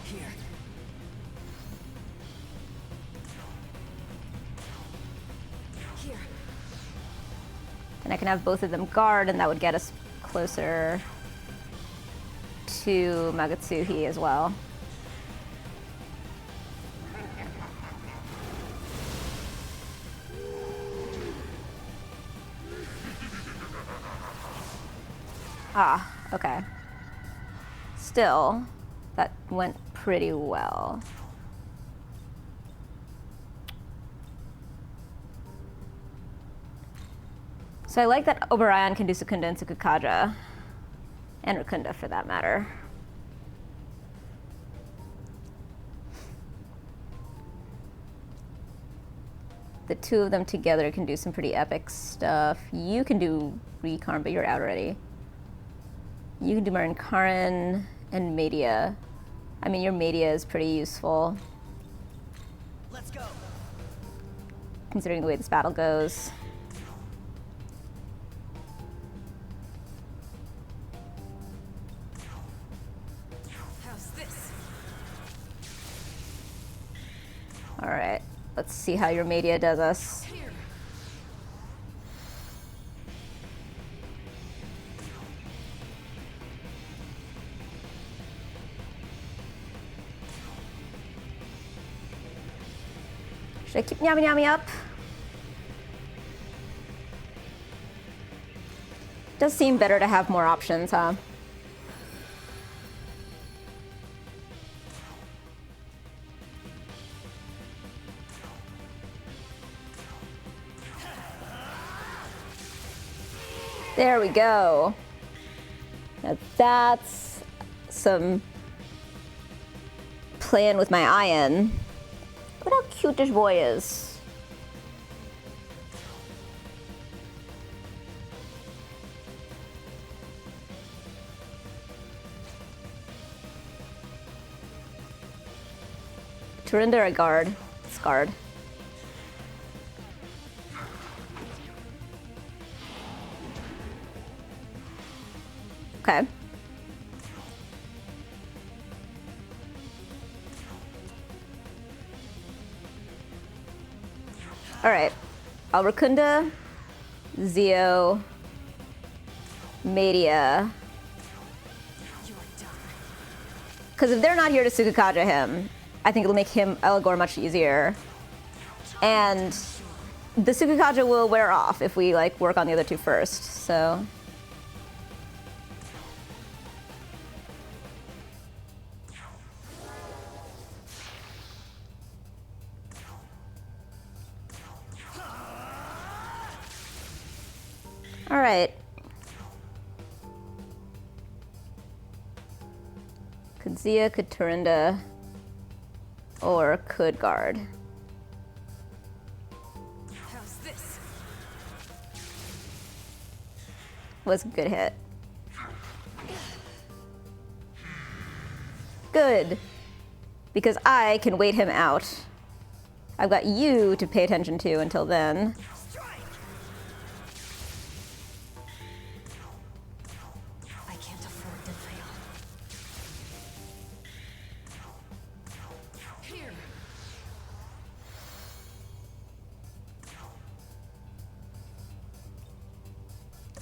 Here. And I can have both of them guard, and that would get us closer to Magatsuhi as well. Ah, okay. Still, that went pretty well. So I like that Obarayan can do Sukunda and Sukukaja. And Rakunda, for that matter. The two of them together can do some pretty epic stuff. You can do Recarn, but you're out already. You can do Marin Karin and Media. I mean, your Media is pretty useful, Let's go. considering the way this battle goes. How's this? All right, let's see how your Media does us. Here. Should I keep Nyami Nyami up? Does seem better to have more options, huh? There we go. Now that's some playing with my iron. Look how cute this boy is. Turinder a guard. Scarred. Okay. All right. Alrakunda, Zio, Media. You're done. Because if they're not here to Sukukaja him, I think it'll make him Elagor much easier. And the Sukukaja will wear off if we like work on the other two first. So All right. Could Zia, could Turinda, or could guard. How's this? Was a good hit. Good. Because I can wait him out. I've got you to pay attention to until then. Strike! I can't afford to fail. Here.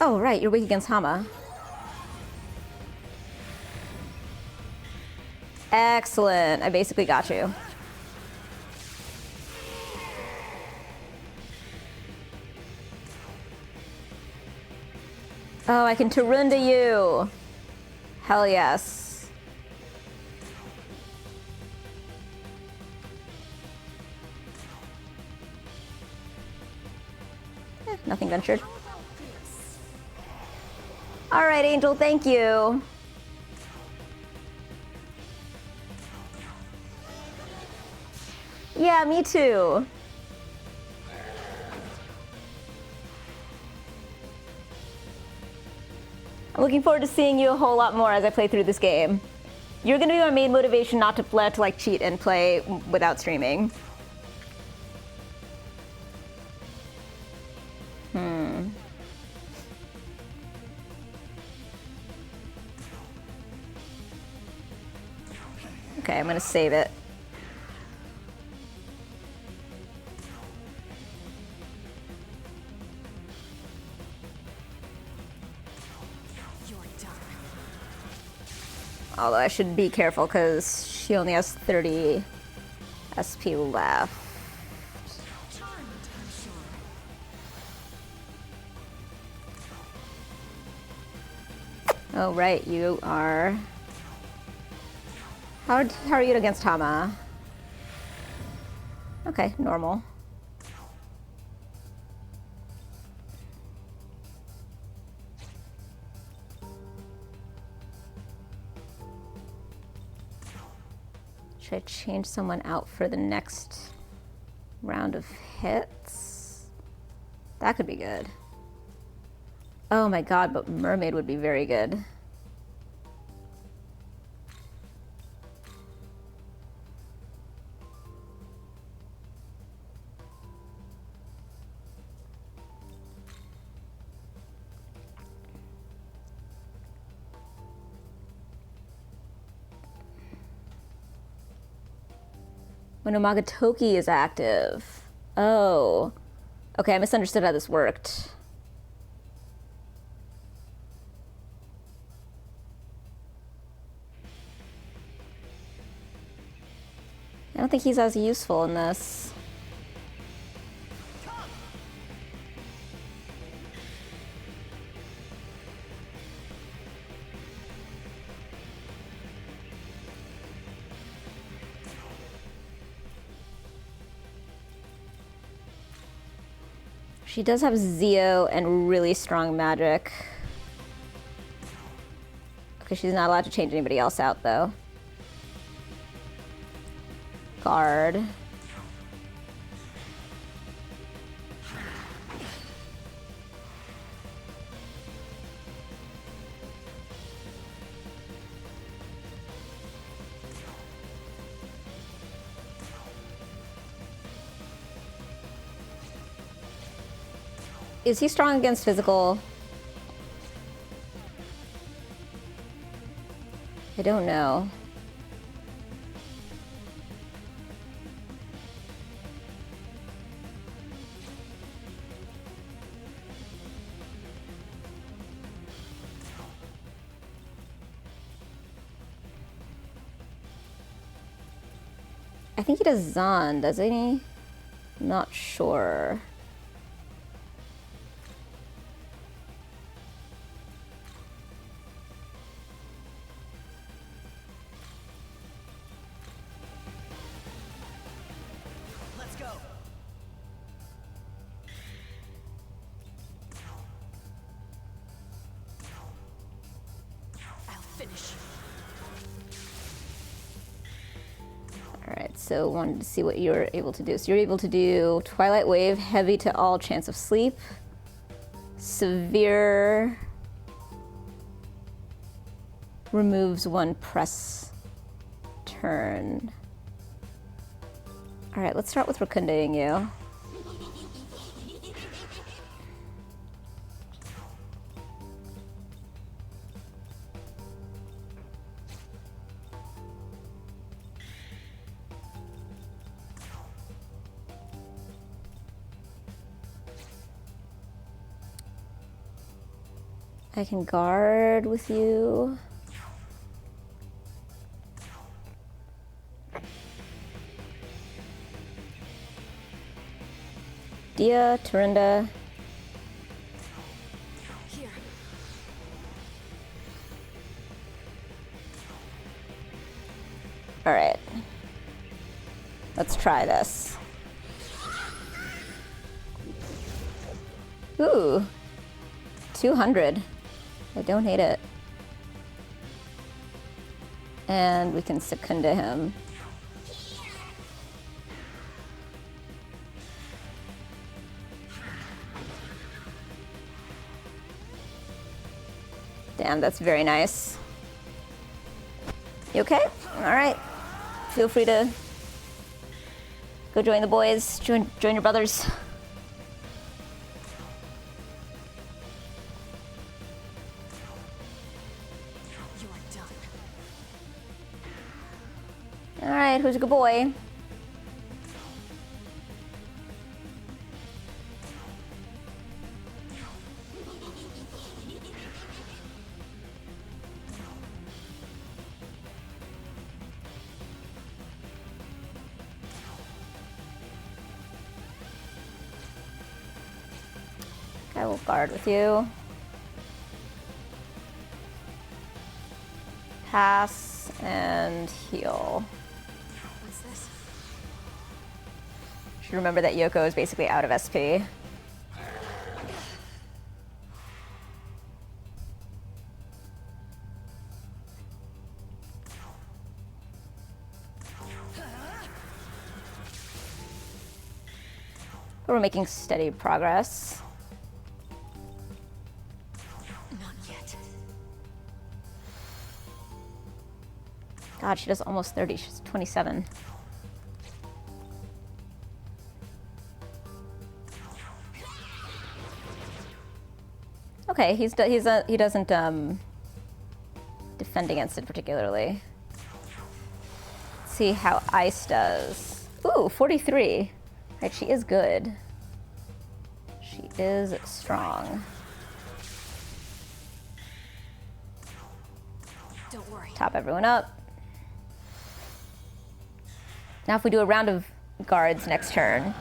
Oh, right, you're weak against Hama. Excellent. I basically got you. Oh, I can Tarunda you. Hell yes. Nothing ventured. All right, Angel, thank you. Yeah, me too. I'm looking forward to seeing you a whole lot more as I play through this game. You're gonna be my main motivation not to like cheat and play without streaming. Okay, I'm gonna save it. You're done. Although I should be careful because she only has 30 SP left. Charmed, I'm sure. Oh, right, you are. How are you against Hama? Okay, normal. Should I change someone out for the next round of hits? That could be good. Oh my god, but Mermaid would be very good. When Omagatoki is active. Oh. Okay, I misunderstood how this worked. I don't think he's as useful in this. She does have Zeo and really strong magic. Okay, she's not allowed to change anybody else out though. Guard. Is he strong against physical? I don't know. I think he does Zan, doesn't he? Not sure. Let's go. finish. Alright, so wanted to see what you're able to do. So you're able to do Twilight Wave, heavy to all, chance of sleep, severe, removes one press turn. Alright, let's start with Rakundaing you. I can guard with you. Dia, Turinda. Here. All right. Let's try this. Ooh. 200. I don't hate it. And we can Secunda him. Damn, that's very nice. You okay? All right. Feel free to go join the boys, join your brothers. You are done. All right, who's a good boy? I will guard with you. Pass and heal. What's this? Should remember that Yoko is basically out of SP. But we're making steady progress. Not yet. God, she does almost 30. She's 27. Okay, he doesn't defend against it particularly. Let's see how Ice does. Ooh, 43. Right, she is good. She is strong. Don't worry. Top everyone up. Now if we do a round of guards next turn.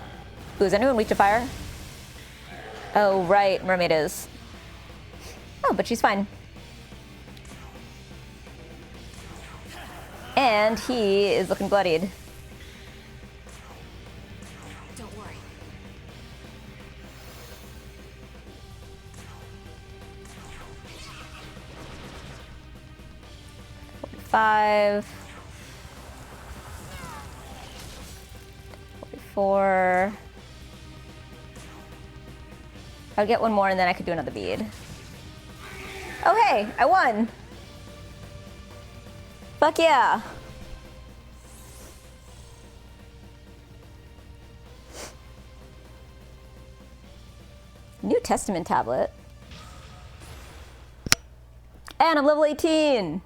Ooh, is anyone weak to fire? Oh, right, Mermaid is. Oh, but she's fine. And he is looking bloodied. Don't worry. Five. 44. I would get one more and then I could do another bead. Oh hey, I won! Fuck yeah! New Testament tablet. And I'm level 18!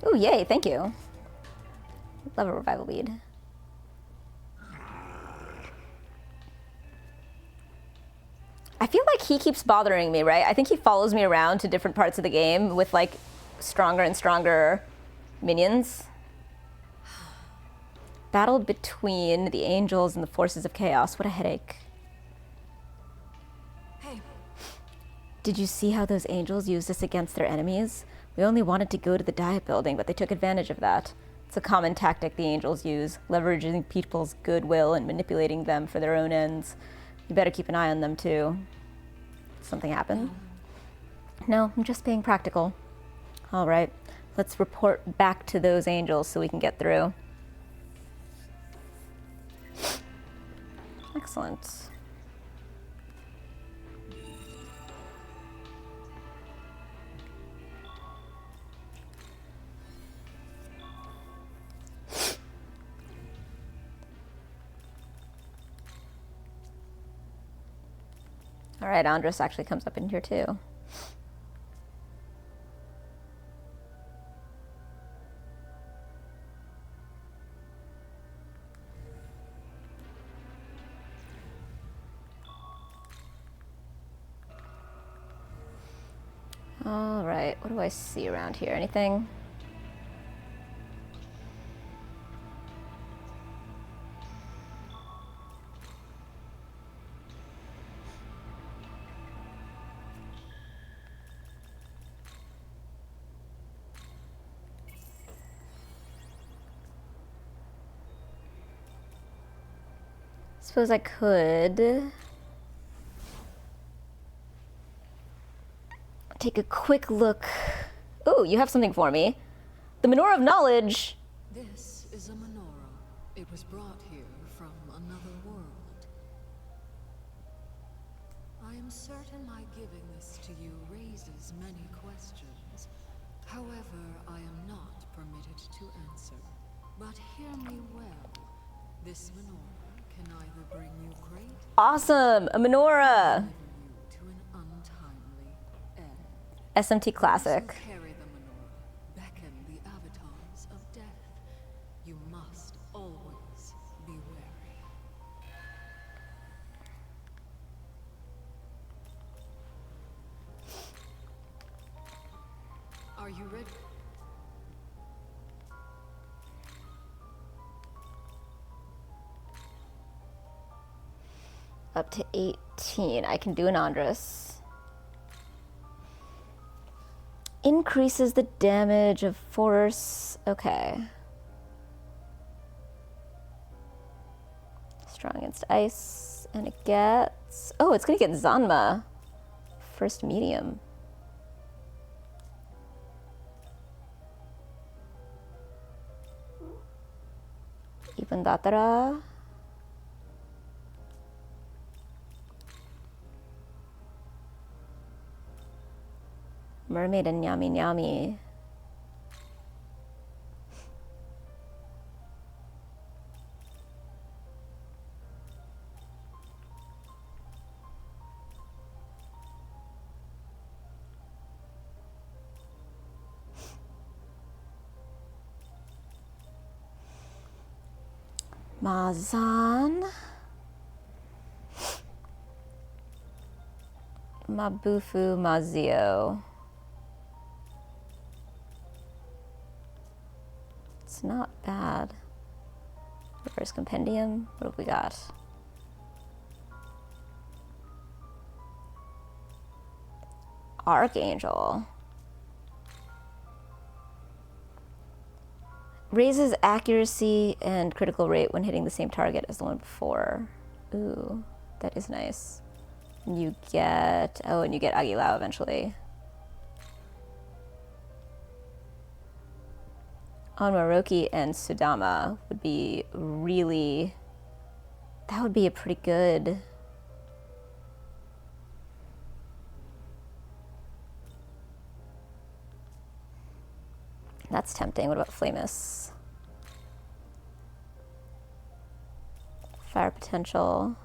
Ooh, yay, thank you. Love a revival bead. I feel like he keeps bothering me, right? I think he follows me around to different parts of the game with like stronger and stronger minions. Battle between the angels and the forces of chaos. What a headache. Hey, Did you see how those angels used us against their enemies? We only wanted to go to the diet building, but they took advantage of that. It's a common tactic the angels use, leveraging people's goodwill and manipulating them for their own ends. You better keep an eye on them, too. Something happened? No, I'm just being practical. All right, let's report back to those angels so we can get through. Excellent. All right, Andres actually comes up in here too. All right, what do I see around here? Anything? Suppose I could take a quick look. Ooh, you have something for me. The Menorah of Knowledge. This is a menorah. It was brought here from another world. I am certain my giving this to you raises many questions. However, I am not permitted to answer. But hear me well. This menorah can either bring you great Awesome, a menorah. or you to an untimely end. SMT Classic. Those who carry the menorah beckon the avatars of death. You must always be wary. Are you ready? Up to 18. I can do an Andres. Increases the damage of force. Okay. Strong against ice. And it gets... Oh, it's going to get Zanma. First medium. Ibn Datara. Mermaid and Nyami Nyami. Mazan. Mabufu Mazio. It's not bad. Reverse Compendium. What have we got? Archangel. Raises accuracy and critical rate when hitting the same target as the one before. Ooh, that is nice. And you get... Oh, and you get Agilao eventually. On Maroki and Sudama would be really... That would be a pretty good... That's tempting. What about Flamus? Fire potential.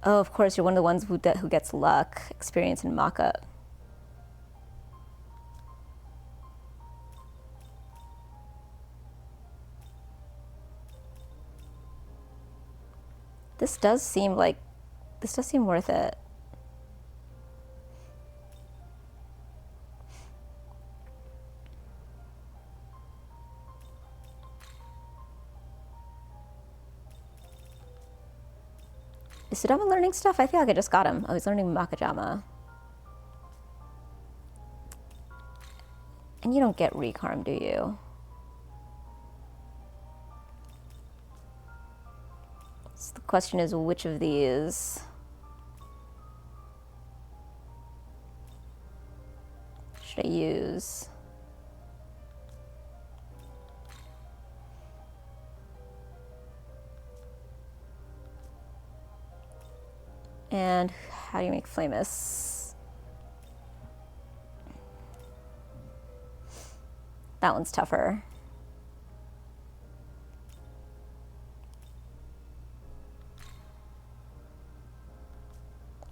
Oh, of course, you're one of the ones who gets luck, experience, and mock-up. This does seem worth it. Is Sudama learning stuff? I feel like I just got him. Oh, he's learning Makajama. And you don't get recarm, do you? So the question is, which of these should I use? And how do you make famous? That one's tougher.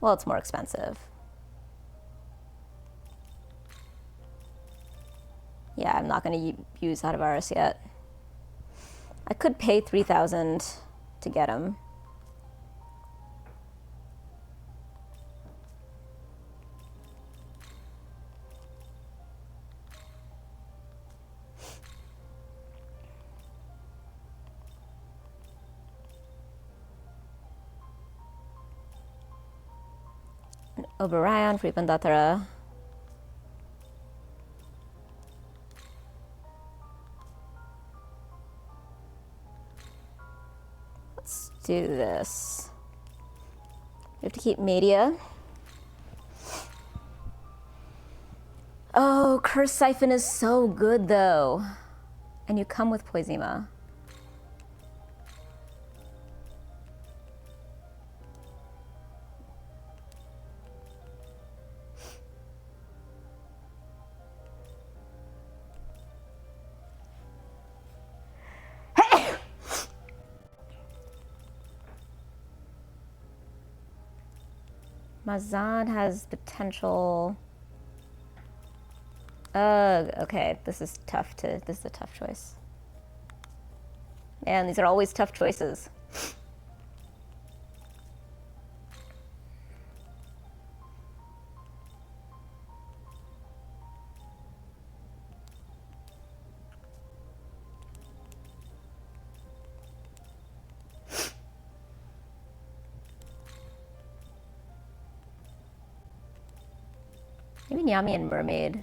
Well, it's more expensive. Yeah, I'm not going to use Adavarus yet. I could pay 3,000 to get him. Oberyan, Fripandatara. Let's do this. We have to keep media. Oh, Curse Siphon is so good though. And you come with Poisima. Mazan has potential. Okay, this is a tough choice. Man, these are always tough choices. Maybe Nyami and Mermaid.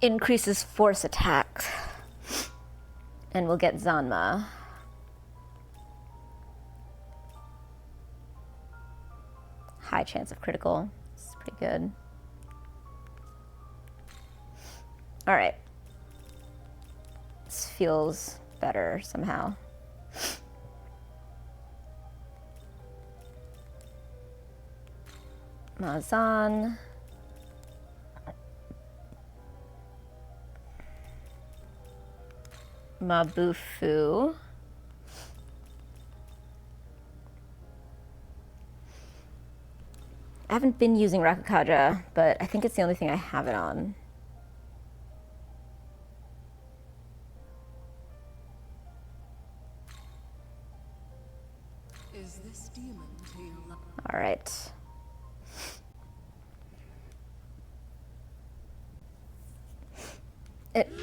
Increases force attack. And we'll get Zanma. High chance of critical. This is pretty good. Alright. This feels better somehow. Mazan. Mabufu. I haven't been using Rakukaja, but I think it's the only thing I have it on. Is this demon to you? All right.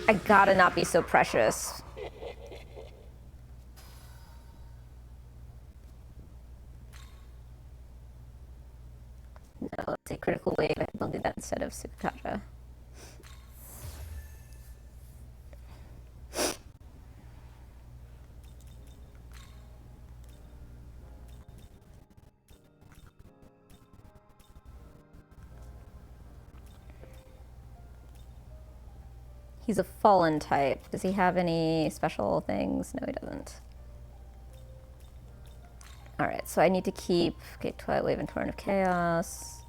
I gotta not be so precious. No, let's say critical wave. I think I'll do that instead of Sukukaja. He's a fallen type. Does he have any special things? No, he doesn't. Alright, so I need to keep... Okay, Twilight Wave and Torrent of Chaos.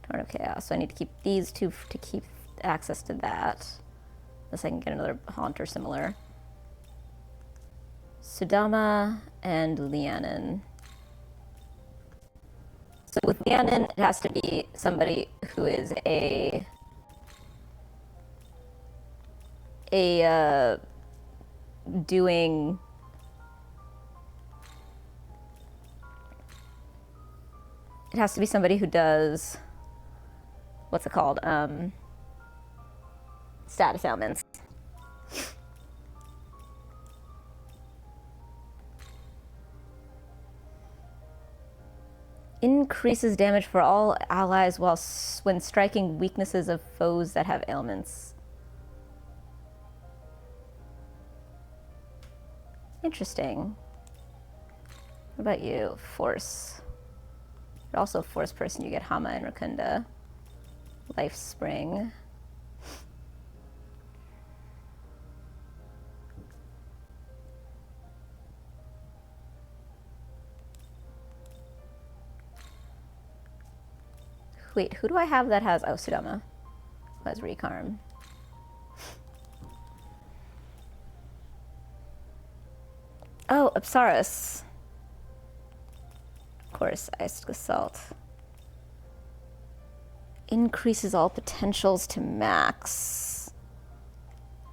Torrent of Chaos. So I need to keep these two to keep access to that. Unless I can get another Haunt or similar. Sudama and Lianin. So with Lianin, it has to be somebody who is doing it has to be somebody who does what's it called status ailments. Increases damage for all allies while when striking weaknesses of foes that have ailments. Interesting. What about you? Force. But also force person, you get Hama and Rakunda. Life Spring. Wait, who do I have that has... Oh, Sudama. Who has Recarm. Oh, Apsaris. Of course, Ice Assault. Increases all potentials to max.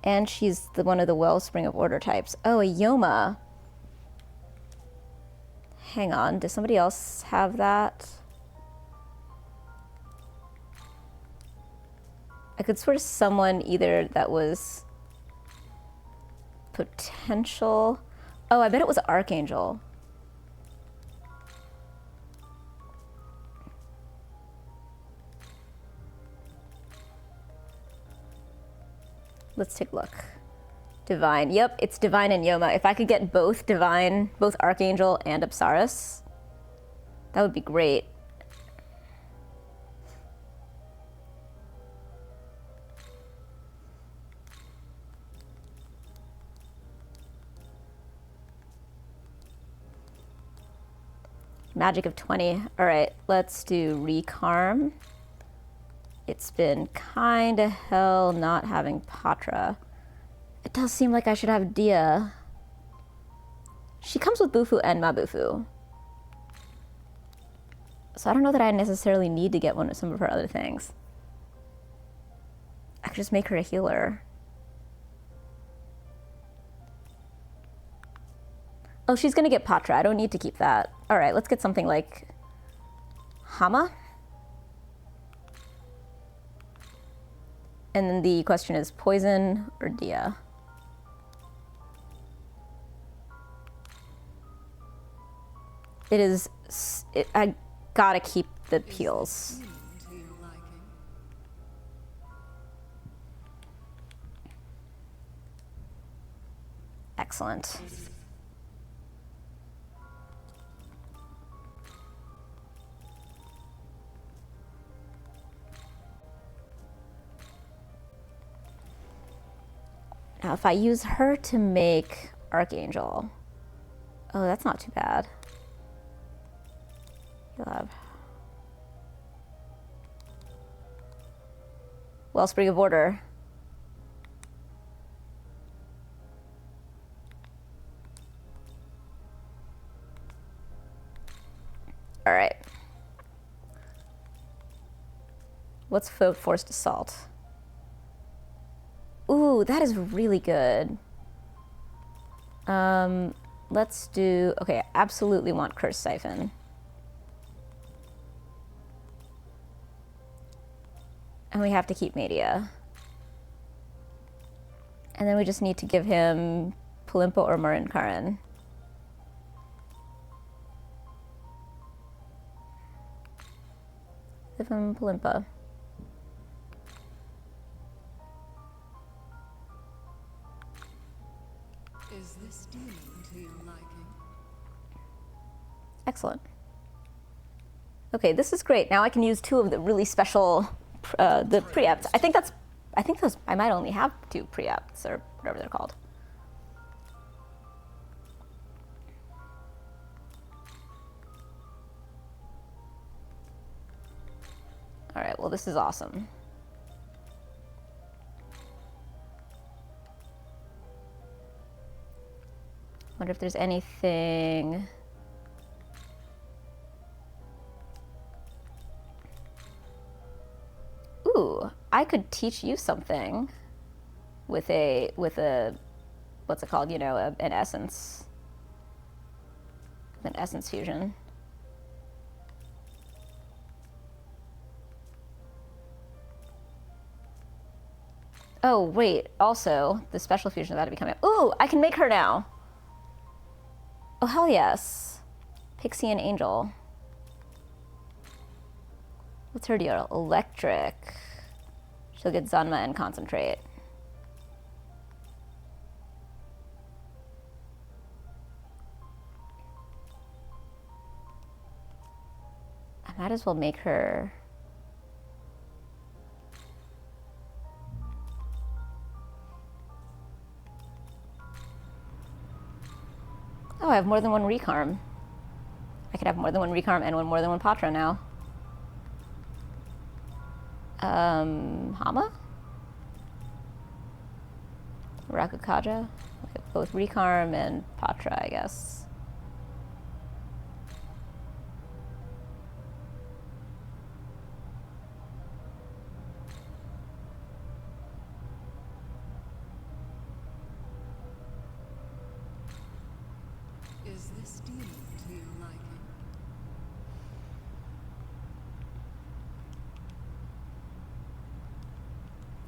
And she's the one of the Wellspring of Order types. Oh, a Yoma. Hang on, does somebody else have that? I could swear to someone either that was potential. Oh, I bet it was Archangel. Let's take a look. Divine. Yep, it's Divine and Yoma. If I could get both Divine, both Archangel and Apsaris, that would be great. Magic of 20. All right, let's do Recarm. It's been kinda hell not having Patra. It does seem like I should have Dia. She comes with Bufu and Mabufu. So I don't know that I necessarily need to get some of her other things. I could just make her a healer. Oh, she's gonna get Patra. I don't need to keep that. All right, let's get something like Hama. And then the question is poison or Dia? It is, I gotta keep the peels. Excellent. Now, if I use her to make Archangel, oh, that's not too bad. You'll have Wellspring of Order. All right. What's Forced Assault? Ooh, that is really good. Let's do, okay, I absolutely want Curse Siphon. And we have to keep Media. And then we just need to give him Palimpa or Marin Karin. Give him Palimpa. Is this demon to your liking? Excellent. Okay, this is great. Now I can use two of the really special, the preempts. I think those, I might only have two preempts or whatever they're called. All right, well, this is awesome. Wonder if there's anything. Ooh, I could teach you something with a what's it called? You know, an essence fusion. Oh wait, also the special fusion about to be coming up. Ooh, I can make her now. Oh, hell yes. Pixie and Angel. What's her deal? Electric. She'll get Zanma and concentrate. I might as well make her... Oh, I have more than one Recarm. I could have more than one Recarm and more than one Patra now. Hama? Rakukaja? Both Recarm and Patra, I guess. Is this deal to your liking?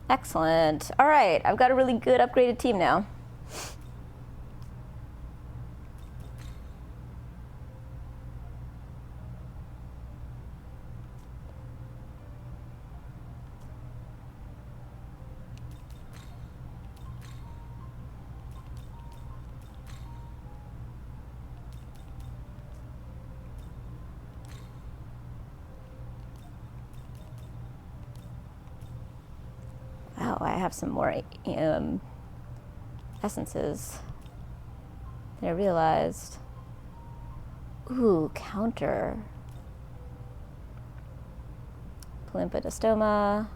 Excellent. All right, I've got a really good upgraded team now. Wow, I have some more essences that I realized. Ooh, counter. Palimpidostoma.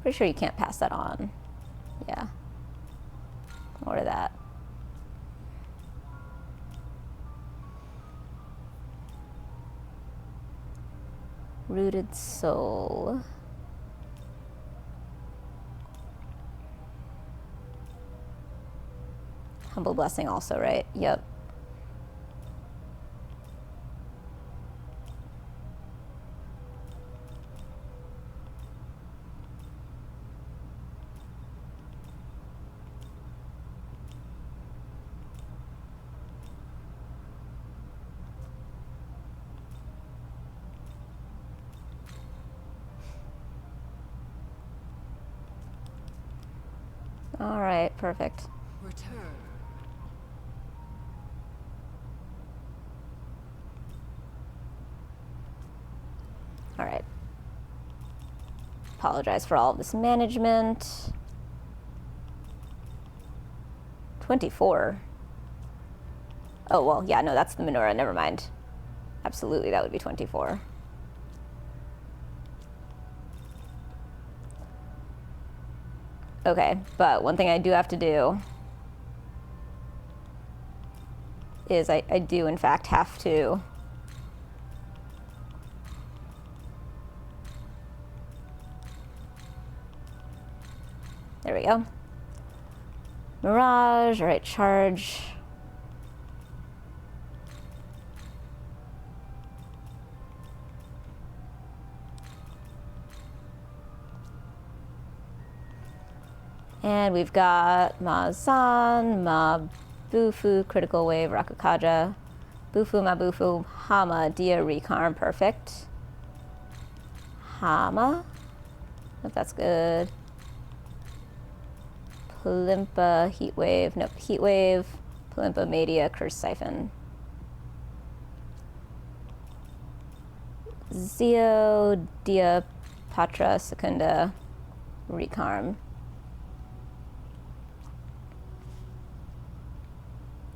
Pretty sure you can't pass that on. Yeah. Order that. Rooted Soul. Humble Blessing also, right? Yep. All right, perfect. Return. All right. Apologize for all of this management. 24. Oh, well, yeah, no, that's the Menorah. Never mind. Absolutely, that would be 24. Okay, but one thing I do have to do is I do, in fact, have to there we go. Mirage, all right, charge. And we've got Mazan, Mabufu, Critical Wave, Rakukaja, Bufu, Mabufu, Hama, Dia, Recarm, perfect. Hama, hope that's good. Palimpa, Heatwave, nope, Heatwave, Palimpa, Media, Curse Siphon. Zio, Dia, Patra, Secunda, Recarm.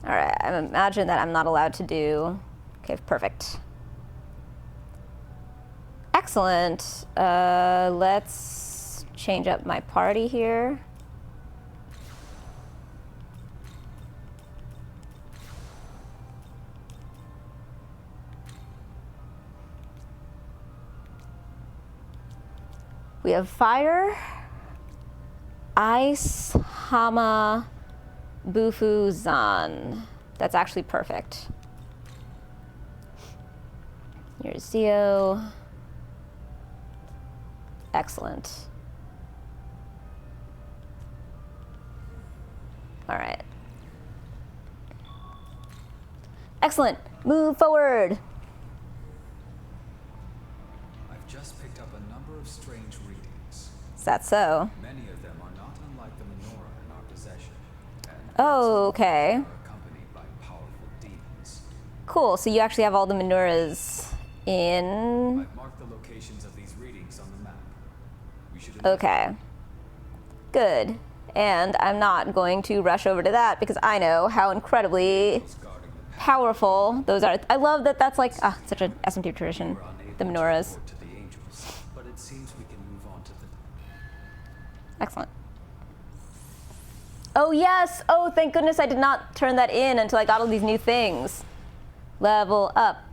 All right, I imagine that I'm not allowed to do, okay, perfect. Excellent. Let's change up my party here. We have fire, ice, Hama, Bufu, Zan. That's actually perfect. Here's Zio. Excellent. All right. Excellent. Move forward. I've just picked up a number of strange readings. Is that so? Many of them are not unlike the menorah in our possession. And Oh, okay. are accompanied by powerful demons. Cool. So you actually have all the menorahs in. I've marked the locations of these readings on the map. We should Okay. Good. And I'm not going to rush over to that because I know how incredibly guarding the path. powerful those are. I love that that's like such an SMT tradition. We're unable The to menorahs. report to the angels, but it seems we can move on to the Excellent. Oh, yes. Oh, thank goodness I did not turn that in until I got all these new things. Level up.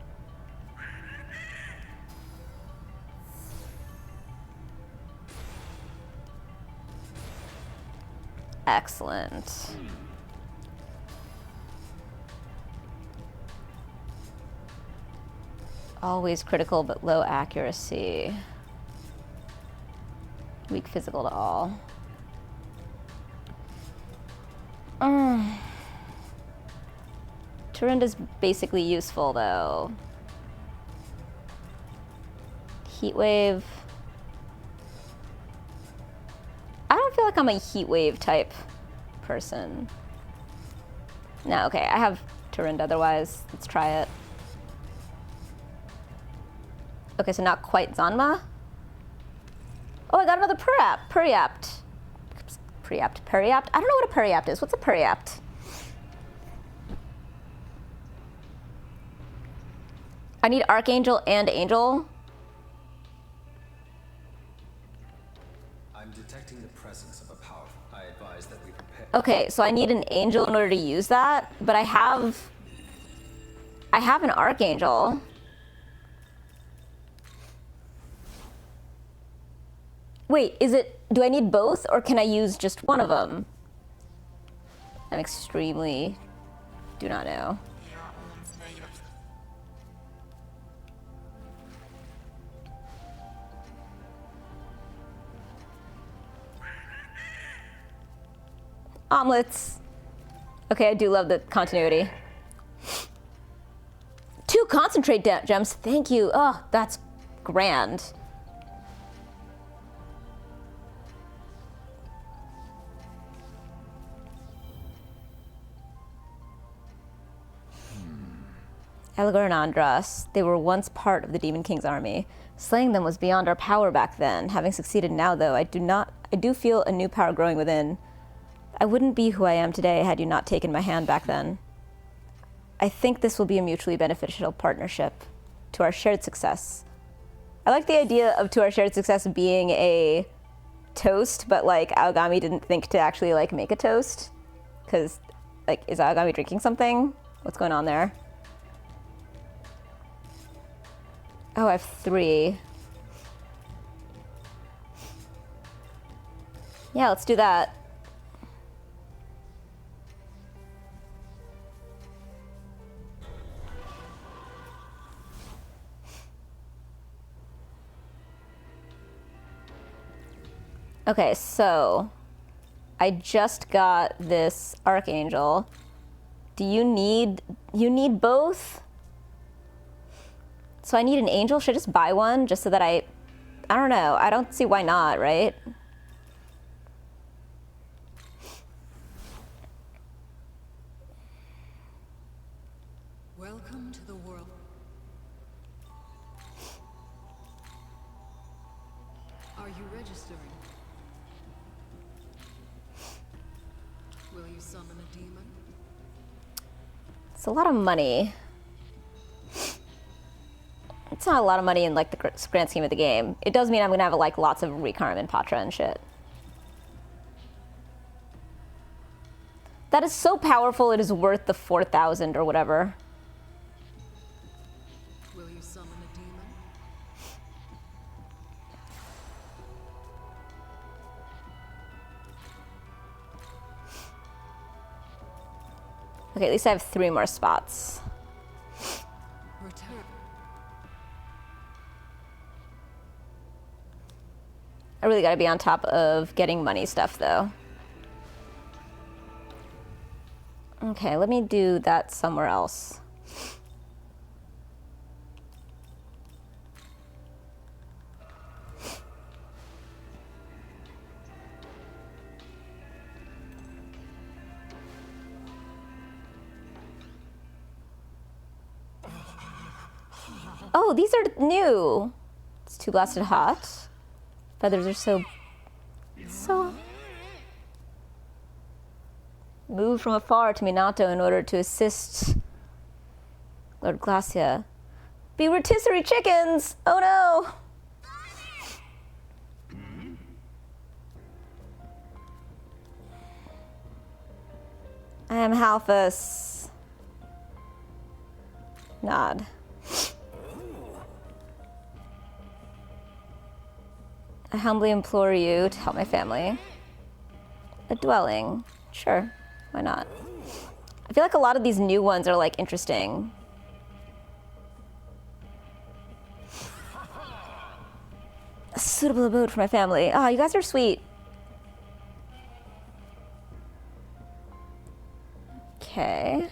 Excellent. Always critical but low accuracy. Weak physical to all. Turinda's basically useful though. Heat wave. I don't feel like I'm a heat wave type person. No, okay, I have Turinda otherwise. Let's try it. Okay, so not quite Zanma. Oh, I got another Periapt. Periapt? I don't know what a Periapt is. What's a Periapt? I need Archangel and Angel. I'm detecting the presence of a powerful. I advise that we prepare. Okay, so I need an Angel in order to use that, but I have an Archangel. Wait, do I need both or can I use just one of them? I'm extremely do not know. Omelets. Okay, I do love the continuity. 2 concentrate gems, thank you. Oh, that's grand. Elgar and Andras, they were once part of the Demon King's army. Slaying them was beyond our power back then. Having succeeded now, though, I do feel a new power growing within. I wouldn't be who I am today had you not taken my hand back then. I think this will be a mutually beneficial partnership to our shared success. I like the idea of to our shared success being a toast, but like Aogami didn't think to actually like make a toast. Because like, is Aogami drinking something? What's going on there? Oh, I have 3. Yeah, let's do that. Okay, so I just got this Archangel. Do you need both? So I need an angel. Should I just buy one just so that I don't know. I don't see why not, right? Welcome to the world. Are you registering? Will you summon a demon? It's a lot of money. It's not a lot of money in like the grand scheme of the game. It does mean I'm gonna have like lots of Rekarm and Patra and shit. That is so powerful. It is worth the 4,000 or whatever. Will you summon a demon? Okay, at least I have 3 more spots. Return. I really gotta be on top of getting money stuff though. Okay, let me do that somewhere else. Oh, these are new. It's too blasted hot. Feathers are so. Moved from afar to Minato in order to assist Lord Glacia. Be rotisserie chickens! Oh no! I am Halphus. Nod. I humbly implore you to help my family. A dwelling. Sure. Why not? I feel like a lot of these new ones are like interesting. A suitable abode for my family. Ah, you guys are sweet. Okay.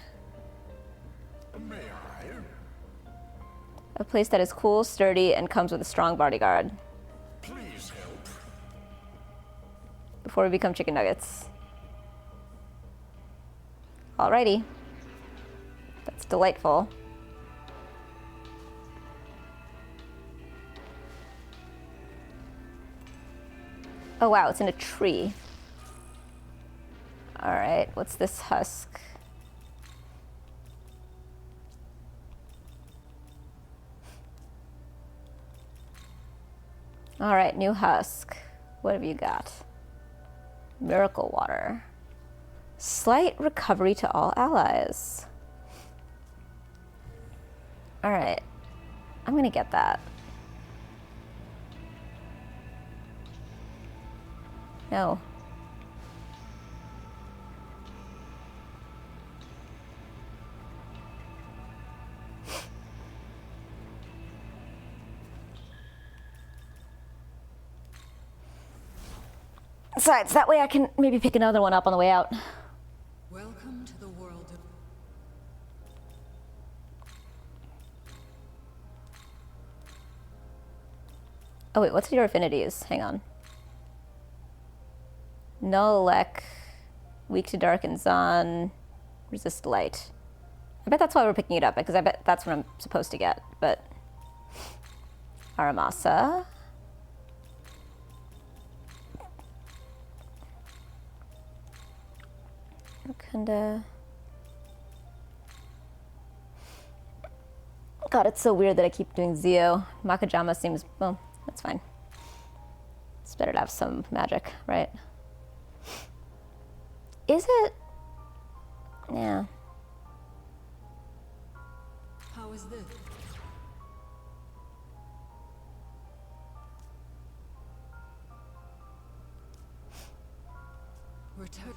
May I? A place that is cool, sturdy, and comes with a strong bodyguard. Please help. Before we become chicken nuggets. Alrighty. That's delightful. Oh wow, it's in a tree. Alright, what's this husk? Alright, new husk. What have you got? Miracle water. Slight recovery to all allies. Alright. I'm gonna get that. No. Besides, that way I can maybe pick another one up on the way out. Welcome to the world of... Oh wait, what's your affinities? Hang on. Nullec, weak to dark and Zon, resist light. I bet that's why we're picking it up, because I bet that's what I'm supposed to get, but... Aramasa. Wakanda. God, it's so weird that I keep doing Zio. Makajama seems, well, that's fine. It's better to have some magic, right? Is it? Yeah. How is this? Return.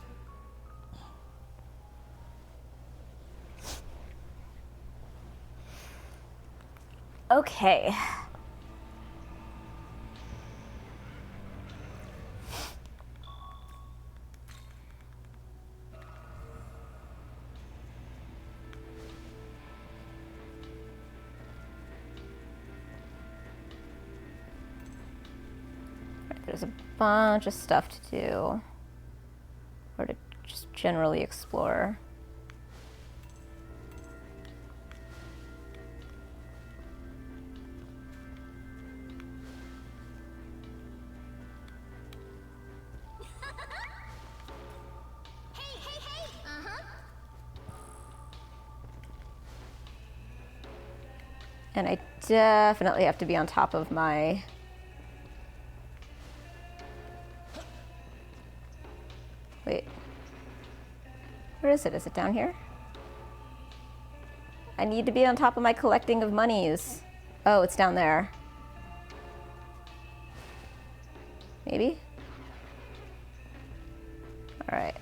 Okay. There's a bunch of stuff to do, or to just generally explore. And I definitely have to be on top of my... Wait. Where is it? Is it down here? I need to be on top of my collecting of monies. Oh, it's down there. Maybe? All right.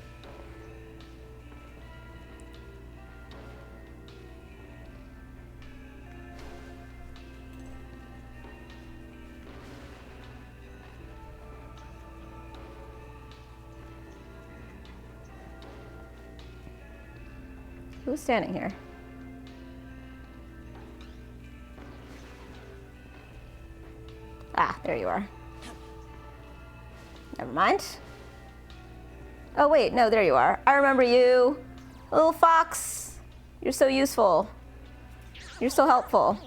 Who's standing here? Ah, there you are. Never mind. Oh wait, no, there you are. I remember you. Little fox. You're so useful. You're so helpful.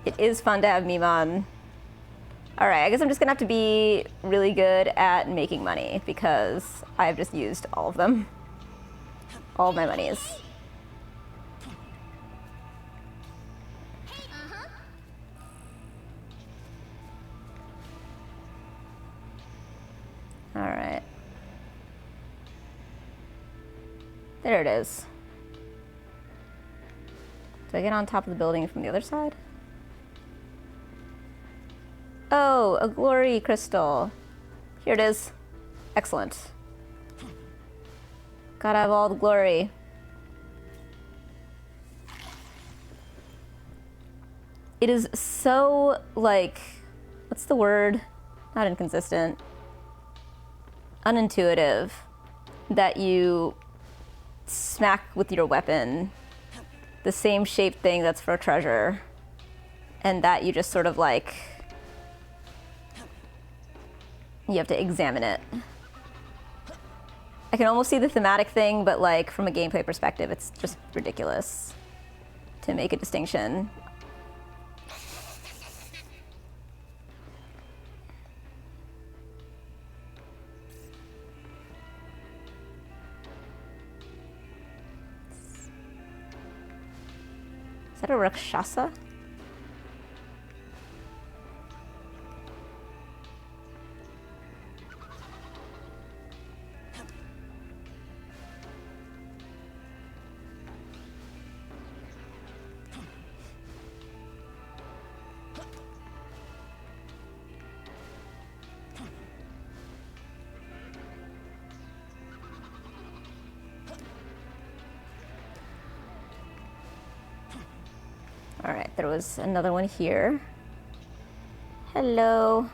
It is fun to have Mimon. Alright, I guess I'm just gonna have to be really good at making money because I've just used all of them. All of my monies. Alright. There it is. Do I get on top of the building from the other side? Oh, a glory crystal. Here it is. Excellent. Gotta have all the glory. It is so, like, what's the word? Not inconsistent. Unintuitive that you smack with your weapon the same shaped thing that's for treasure, and that you just sort of like, you have to examine it. I can almost see the thematic thing, but like from a gameplay perspective, it's just ridiculous to make a distinction. Is that a Rakshasa? All right, there was another one here. Hello.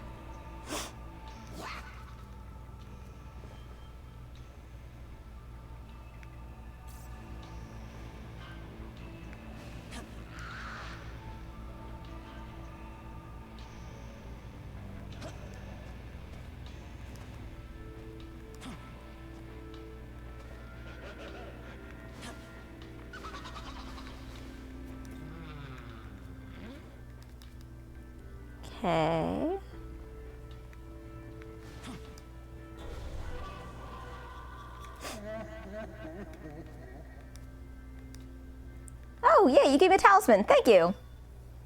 Okay. Oh, yeah, you gave me a talisman. Thank you.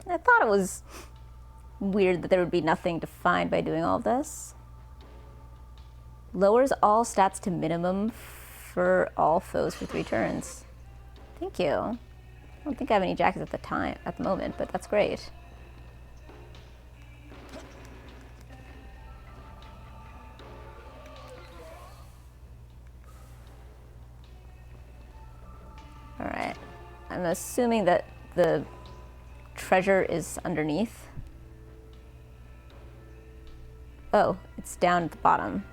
I thought it was weird that there would be nothing to find by doing all of this. Lowers all stats to minimum for all foes for 3 turns. Thank you. I don't think I have any jackets at the moment, but that's great. Alright, I'm assuming that the treasure is underneath. Oh, it's down at the bottom.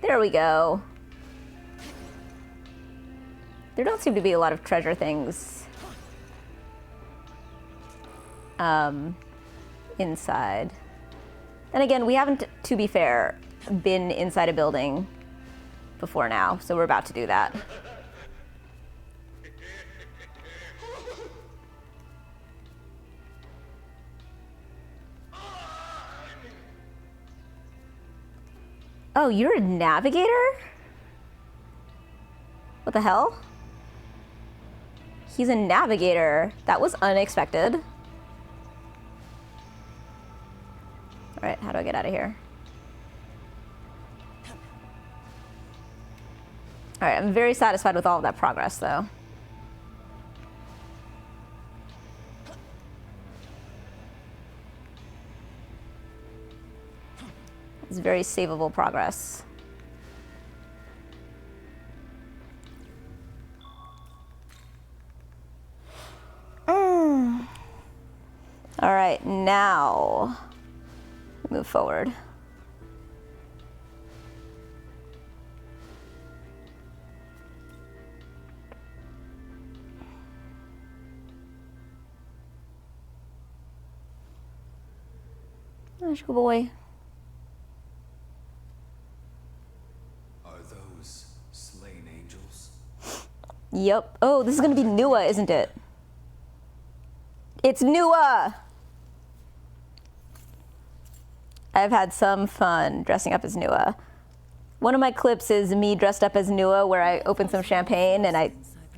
There we go. There don't seem to be a lot of treasure things inside. And again, we haven't, to be fair, been inside a building before now, so we're about to do that. Oh, you're a navigator? What the hell? He's a navigator. That was unexpected. Alright, how do I get out of here? Alright, I'm very satisfied with all of that progress, though. It's very savable progress. All right, now move forward. That's a good boy. Are those slain angels? Yep. Oh, this is gonna be Nua, isn't it? It's Nua! I've had some fun dressing up as Nua. One of my clips is me dressed up as Nua where I open some champagne and it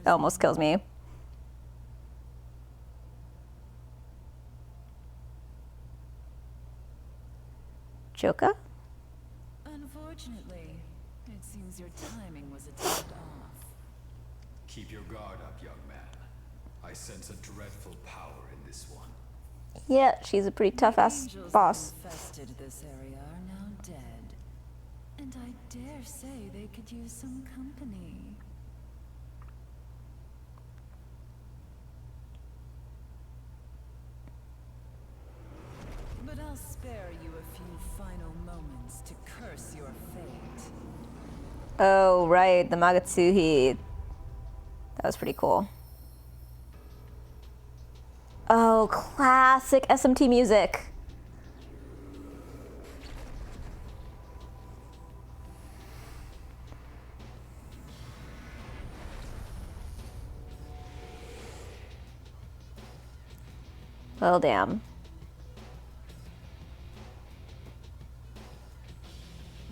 almost kills me. Joka? Unfortunately, it seems your timing was a tad off. Keep your guard up, young man. I sense a dreadful power in this one. Yeah, she's a pretty tough-ass Angels boss. that infested this area are now dead. And I dare say they could use some company. But I'll spare you a few final moments to curse your fate. Oh, right, the Magatsuhi. That was pretty cool. Oh, classic SMT music. Well, damn.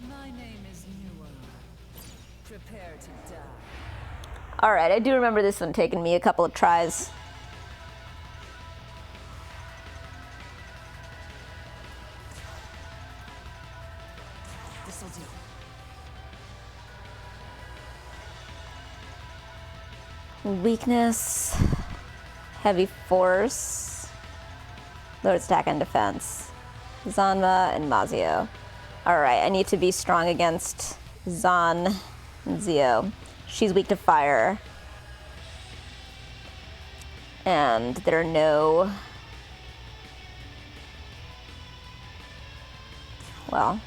My name is Nua. Prepare to die. All right, I do remember this one taking me a couple of tries. This'll do. Weakness, heavy force, low attack and defense. Zanma and Mazio. All right, I need to be strong against Zan and Zio. She's weak to fire. And there are no... Well,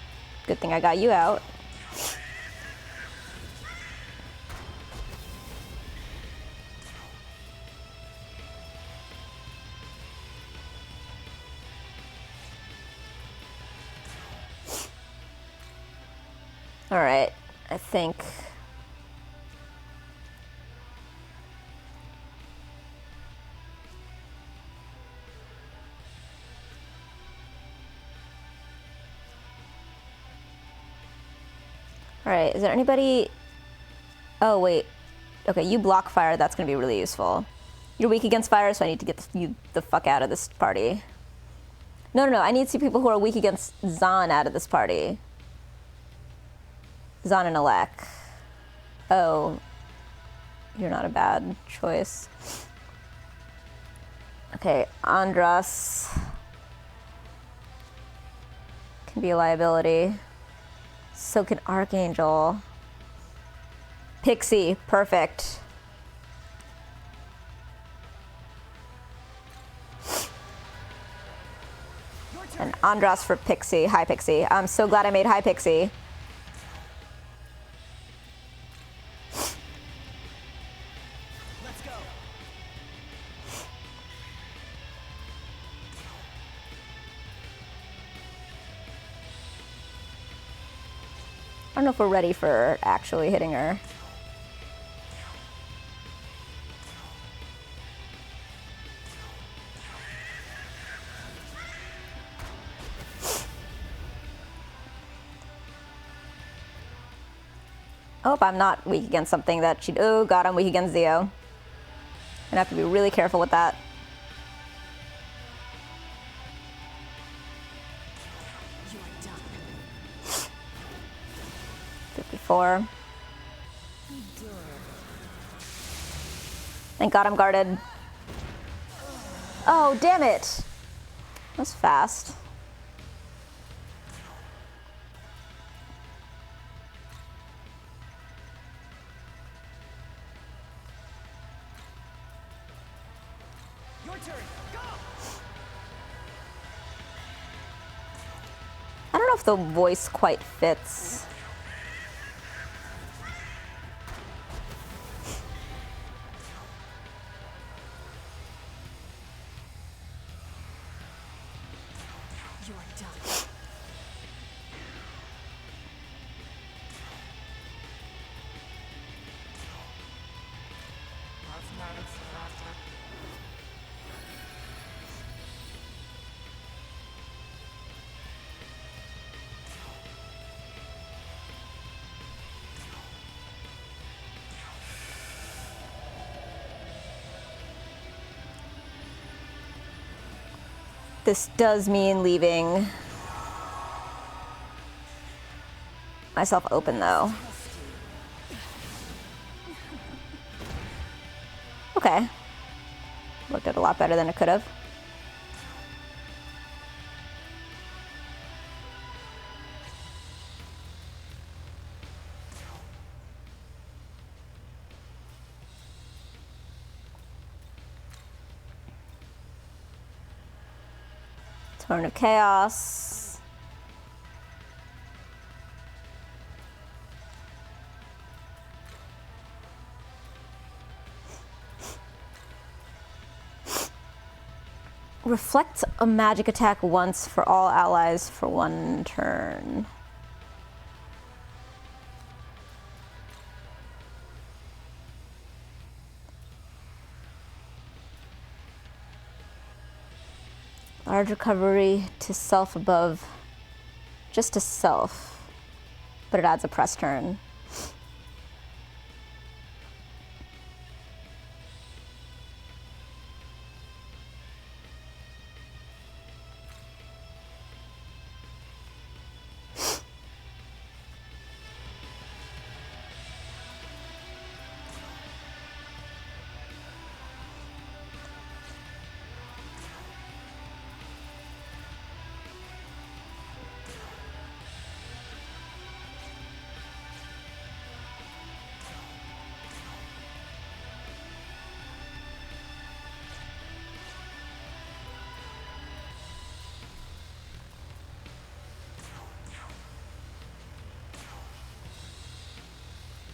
good thing I got you out. All right, I think... All right, is there anybody... Oh, wait. Okay, you block fire, that's gonna be really useful. You're weak against fire, so I need to get you the fuck out of this party. No, I need to see people who are weak against Zan out of this party. Zan and Alek. Oh, you're not a bad choice. Okay, Andras can be a liability. So can Archangel. Pixie, perfect. And Andras for Pixie. Hi, Pixie. I'm so glad I made Hi, Pixie. Let's go. I don't know if we're ready for actually hitting her. I hope I'm not weak against something that she'd... Oh, God, I'm weak against Zio. I'm gonna have to be really careful with that. You are done. 54. Thank God I'm guarded. Oh, damn it. That was fast. Your turn. Go. I don't know if the voice quite fits. You are done. This does mean leaving myself open, though. Okay. Worked out a lot better than it could have. Torrent of Chaos. Reflect a magic attack once for all allies for 1 turn. Large recovery to self above, just to self, but it adds a press turn.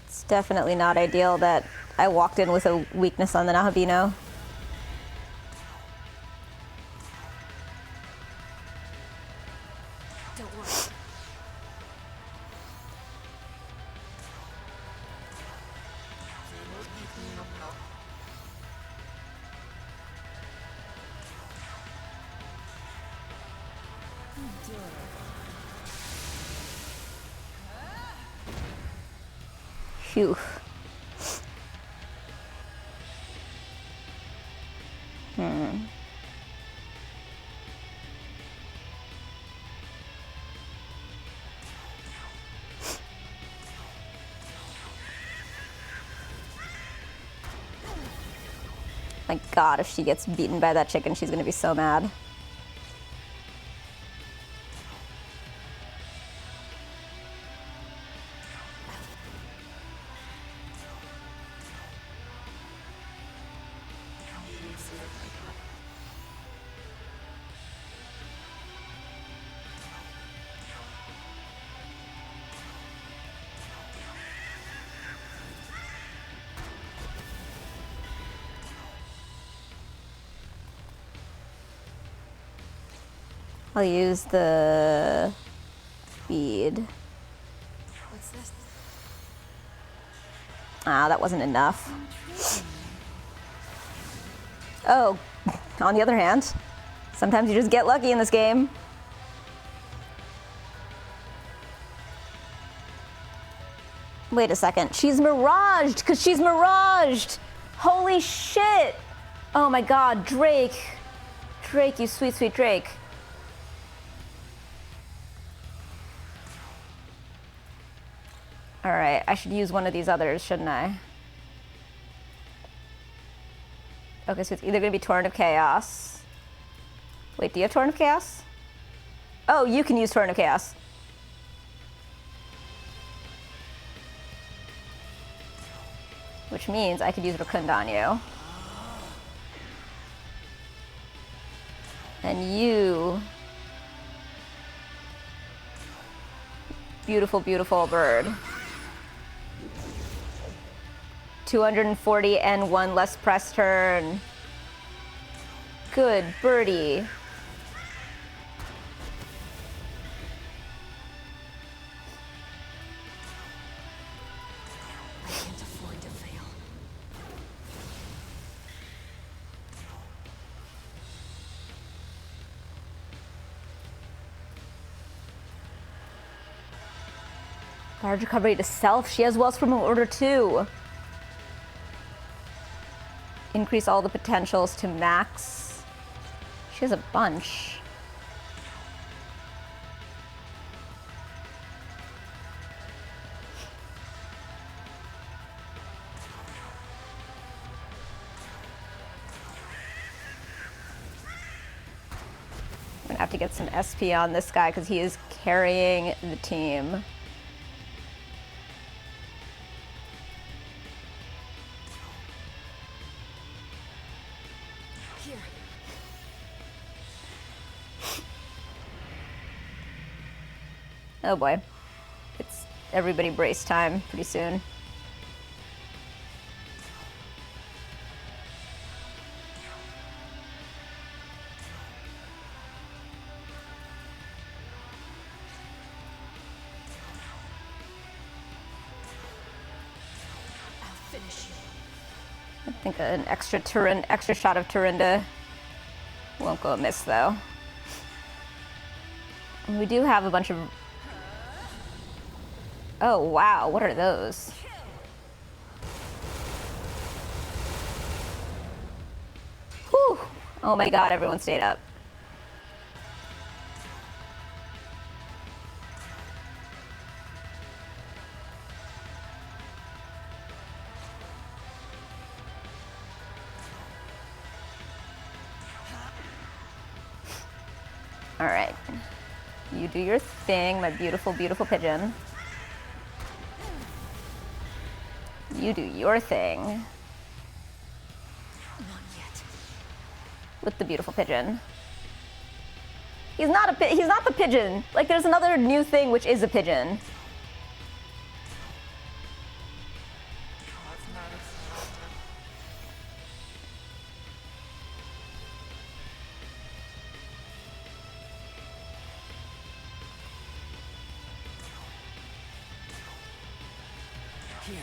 It's definitely not ideal that I walked in with a weakness on the Nahabino. Don't worry. Phew. My God, if she gets beaten by that chicken, she's gonna be so mad. I'll use the bead. What's this? Ah, that wasn't enough. Oh, on the other hand, sometimes you just get lucky in this game. Wait a second, she's miraged, because she's miraged! Holy shit! Oh my God, Drake. Drake, you sweet, sweet Drake. All right, I should use one of these others, shouldn't I? Okay, so it's either gonna be Torrent of Chaos. Wait, do you have Torrent of Chaos? Oh, you can use Torrent of Chaos. Which means I could use Raccoon on you. And you... Beautiful, beautiful bird. 240 and 1 less press turn. Good birdie. I can't afford to fail. Large recovery to self. She has Wells from Order 2. Increase all the potentials to max. She has a bunch. Gonna have to get some SP on this guy because he is carrying the team. Here. Oh boy. It's everybody brace time pretty soon. I'll finish you. I think an extra shot of Turinda won't go amiss though. And we do have a bunch of. Oh wow, what are those? Whew. Oh my god, everyone stayed up. All right. You do your thing, my beautiful, beautiful pigeon. You do your thing Not yet. with the beautiful pigeon. He's not the pigeon. Like there's another new thing which is a pigeon. Here.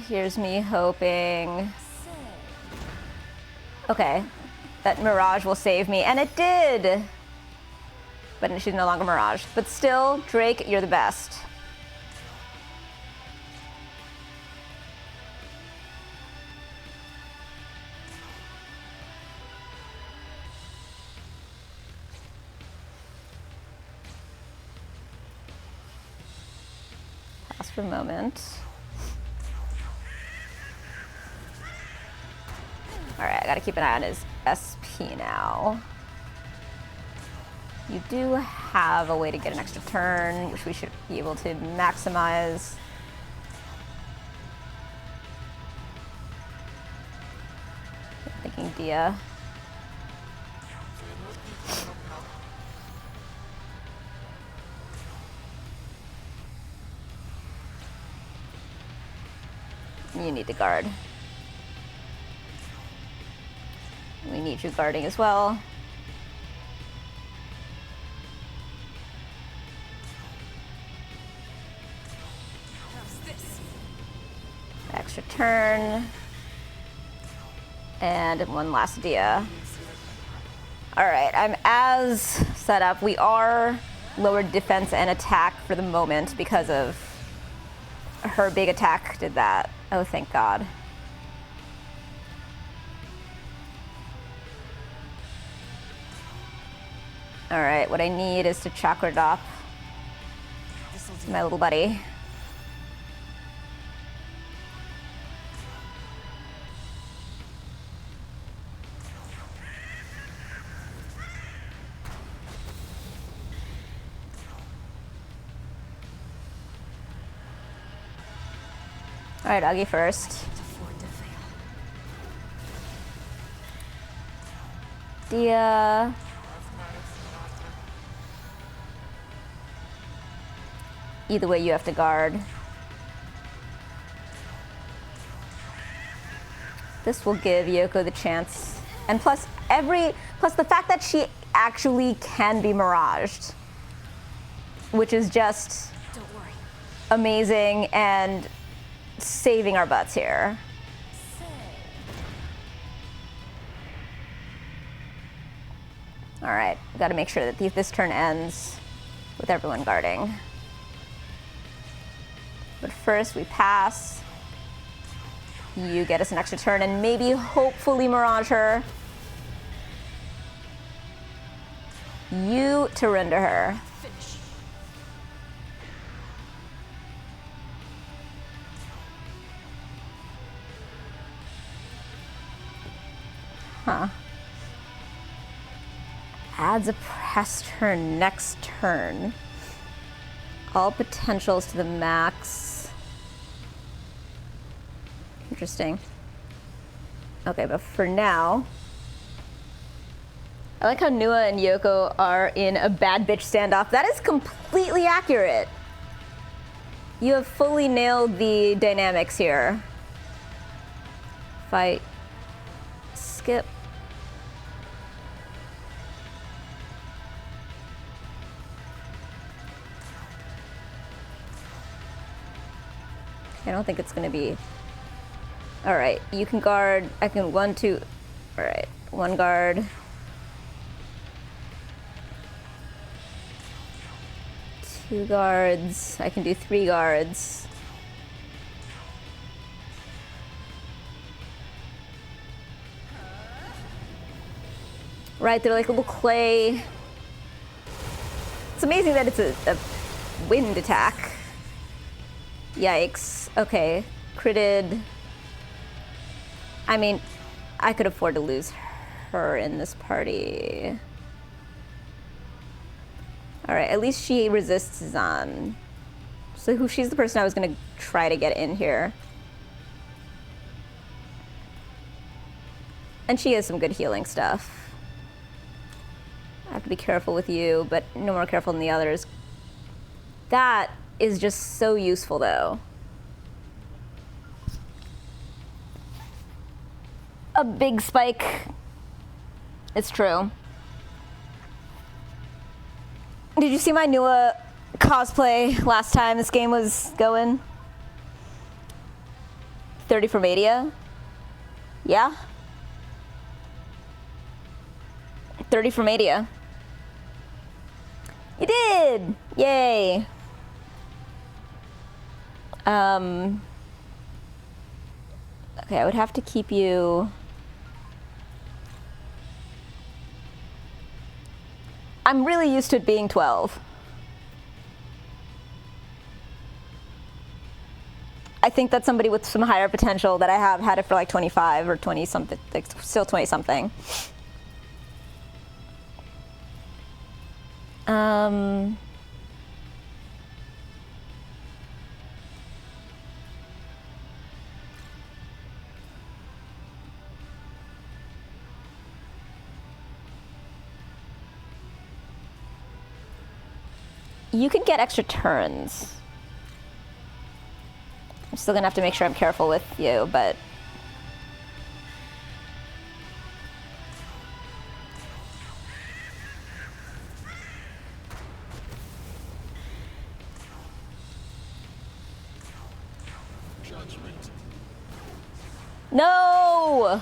Here's me hoping. Okay, that Mirage will save me, and it did! But she's no longer Mirage. But still, Drake, you're the best. Pause for a moment. Alright, I gotta keep an eye on his SP now. You do have a way to get an extra turn, which we should be able to maximize. I'm thinking Dia. You need to guard. We need you guarding as well. How's this? Extra turn. And one last Dia. Alright, I'm as set up. We are lowered defense and attack for the moment because of her big attack did that. Oh, thank God. Alright, what I need is to chakra drop my little buddy. Alright, Augie first. Can't afford to fail. Dia. Either way, you have to guard. This will give Yoko the chance. And plus the fact that she actually can be miraged, which is just Don't worry. amazing and saving our butts here. All right, we got to make sure that this turn ends with everyone guarding. But first we pass. You get us an extra turn and maybe hopefully mirage her. You to render her. Finish. Huh. Adds a press turn next turn. All potentials to the max. Interesting. Okay, but for now, I like how Nua and Yoko are in a bad bitch standoff. That is completely accurate. You have fully nailed the dynamics here. If I skip. I don't think it's gonna be. All right, you can guard. I can 1, 2. All right, 1 guard. 2 guards. I can do 3 guards. Right, they're like little clay. It's amazing that it's a wind attack. Yikes. Okay, critted. I mean, I could afford to lose her in this party. All right, at least she resists Zan. So she's the person I was gonna try to get in here. And she has some good healing stuff. I have to be careful with you, but no more careful than the others. That is just so useful though. A big spike. It's true. Did you see my Nua cosplay last time this game was going? 30 for Media? Yeah? 30 for Media. You did! Yay! Okay, I would have to keep you. I'm really used to it being 12. I think that somebody with some higher potential that I have had it for like 25 or 20 something, like still 20 something. You can get extra turns. I'm still gonna have to make sure I'm careful with you, but. Judgment. No!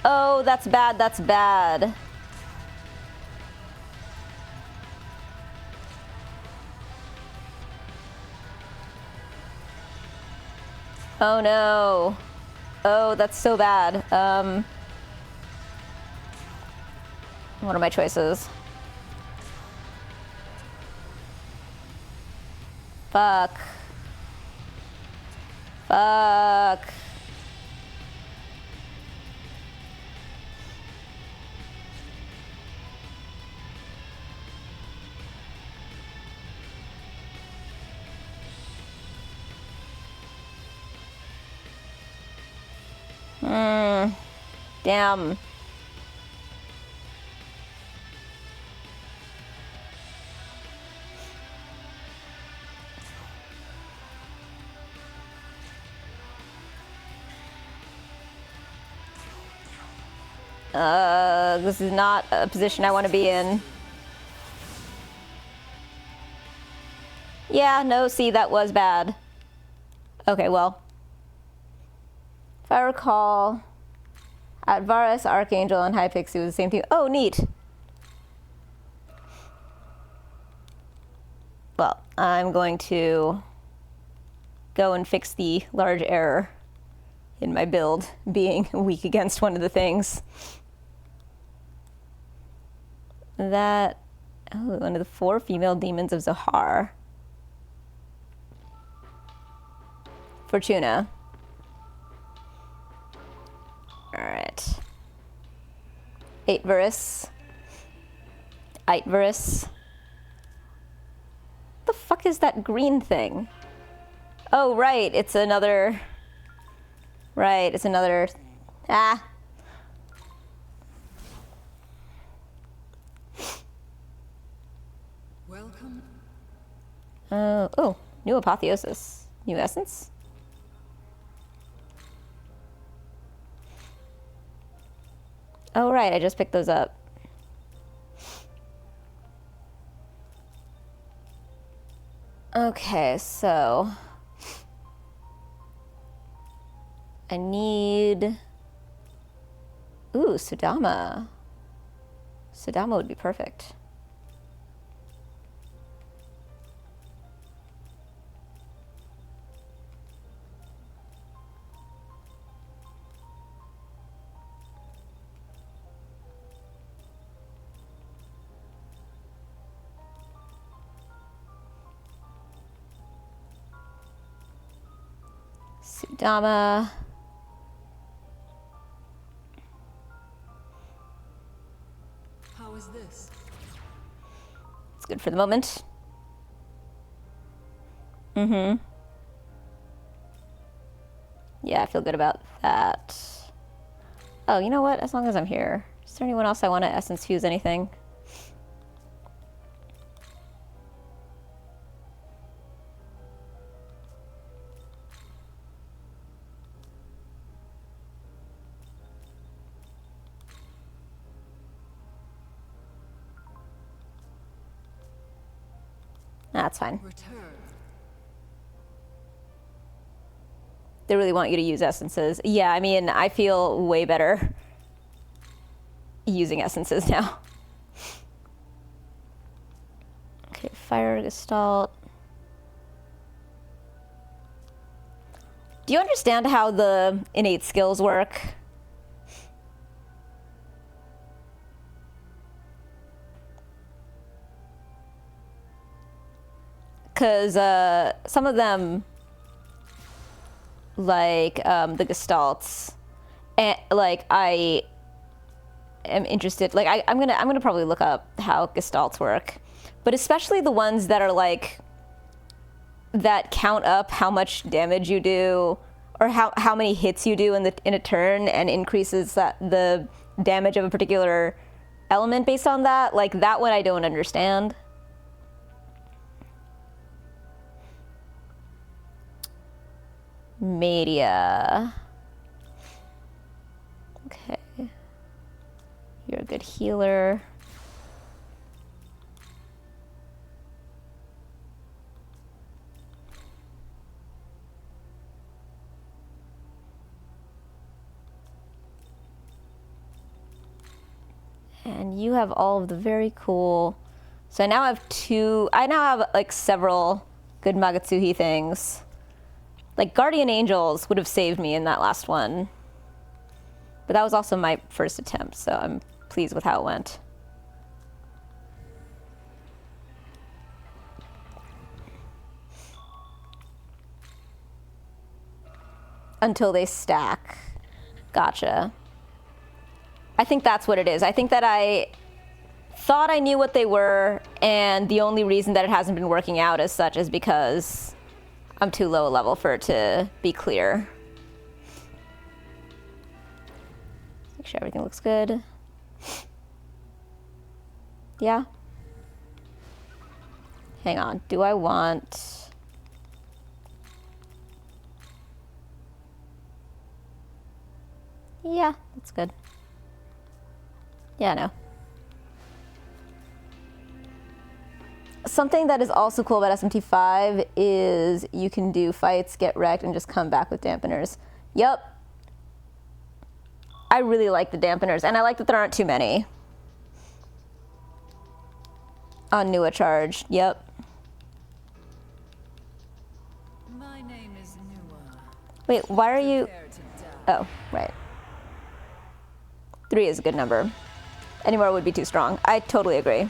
Oh, that's bad, that's bad. Oh no. Oh, that's so bad. What are my choices? Fuck. Fuck. Damn. This is not a position I want to be in. Yeah, no, see, that was bad. Okay, well. If I recall, at Varus, Archangel, and Hypixie was the same team. Oh, neat. Well, I'm going to go and fix the large error in my build, being weak against one of the things. That, oh, one of the 4 female demons of Zohar. Fortuna. Alright. 8 Varus. Itverus. The fuck is that green thing? Oh, right, it's another... Right, it's another... Ah. Welcome. Oh, new apotheosis. New essence? Oh, right, I just picked those up. Okay, so... I need... Ooh, Sudama. Sudama would be perfect. Sudama. How is this? It's good for the moment. Mm-hmm. Yeah, I feel good about that. Oh, you know what? As long as I'm here. Is there anyone else I want to essence fuse anything? That's fine. Return. They really want you to use essences. Yeah, I mean, I feel way better using essences now. Okay, fire gestalt. Do you understand how the innate skills work? Because some of them, like the gestalts, and like I am interested. Like I'm gonna probably look up how gestalts work, but especially the ones that are like that count up how much damage you do or how many hits you do in a turn and increases the damage of a particular element based on that. Like that one I don't understand. Media. Okay. You're a good healer. And you have all of the very cool... So I now have like several good Magatsuhi things. Like, Guardian Angels would have saved me in that last one. But that was also my first attempt, so I'm pleased with how it went. Until they stack. Gotcha. I think that's what it is. I think that I thought I knew what they were, and the only reason that it hasn't been working out as such is because I'm too low a level for it to be clear. Make sure everything looks good. Yeah. Hang on. Do I want... Yeah, that's good. Yeah, no. Something that is also cool about SMT5 is you can do fights, get wrecked, and just come back with dampeners. Yep. I really like the dampeners, and I like that there aren't too many. On Nua charge, yep. My name is Nua. Wait, why are you... Prepare to die. Oh, right. 3 is a good number. Any more would be too strong. I totally agree.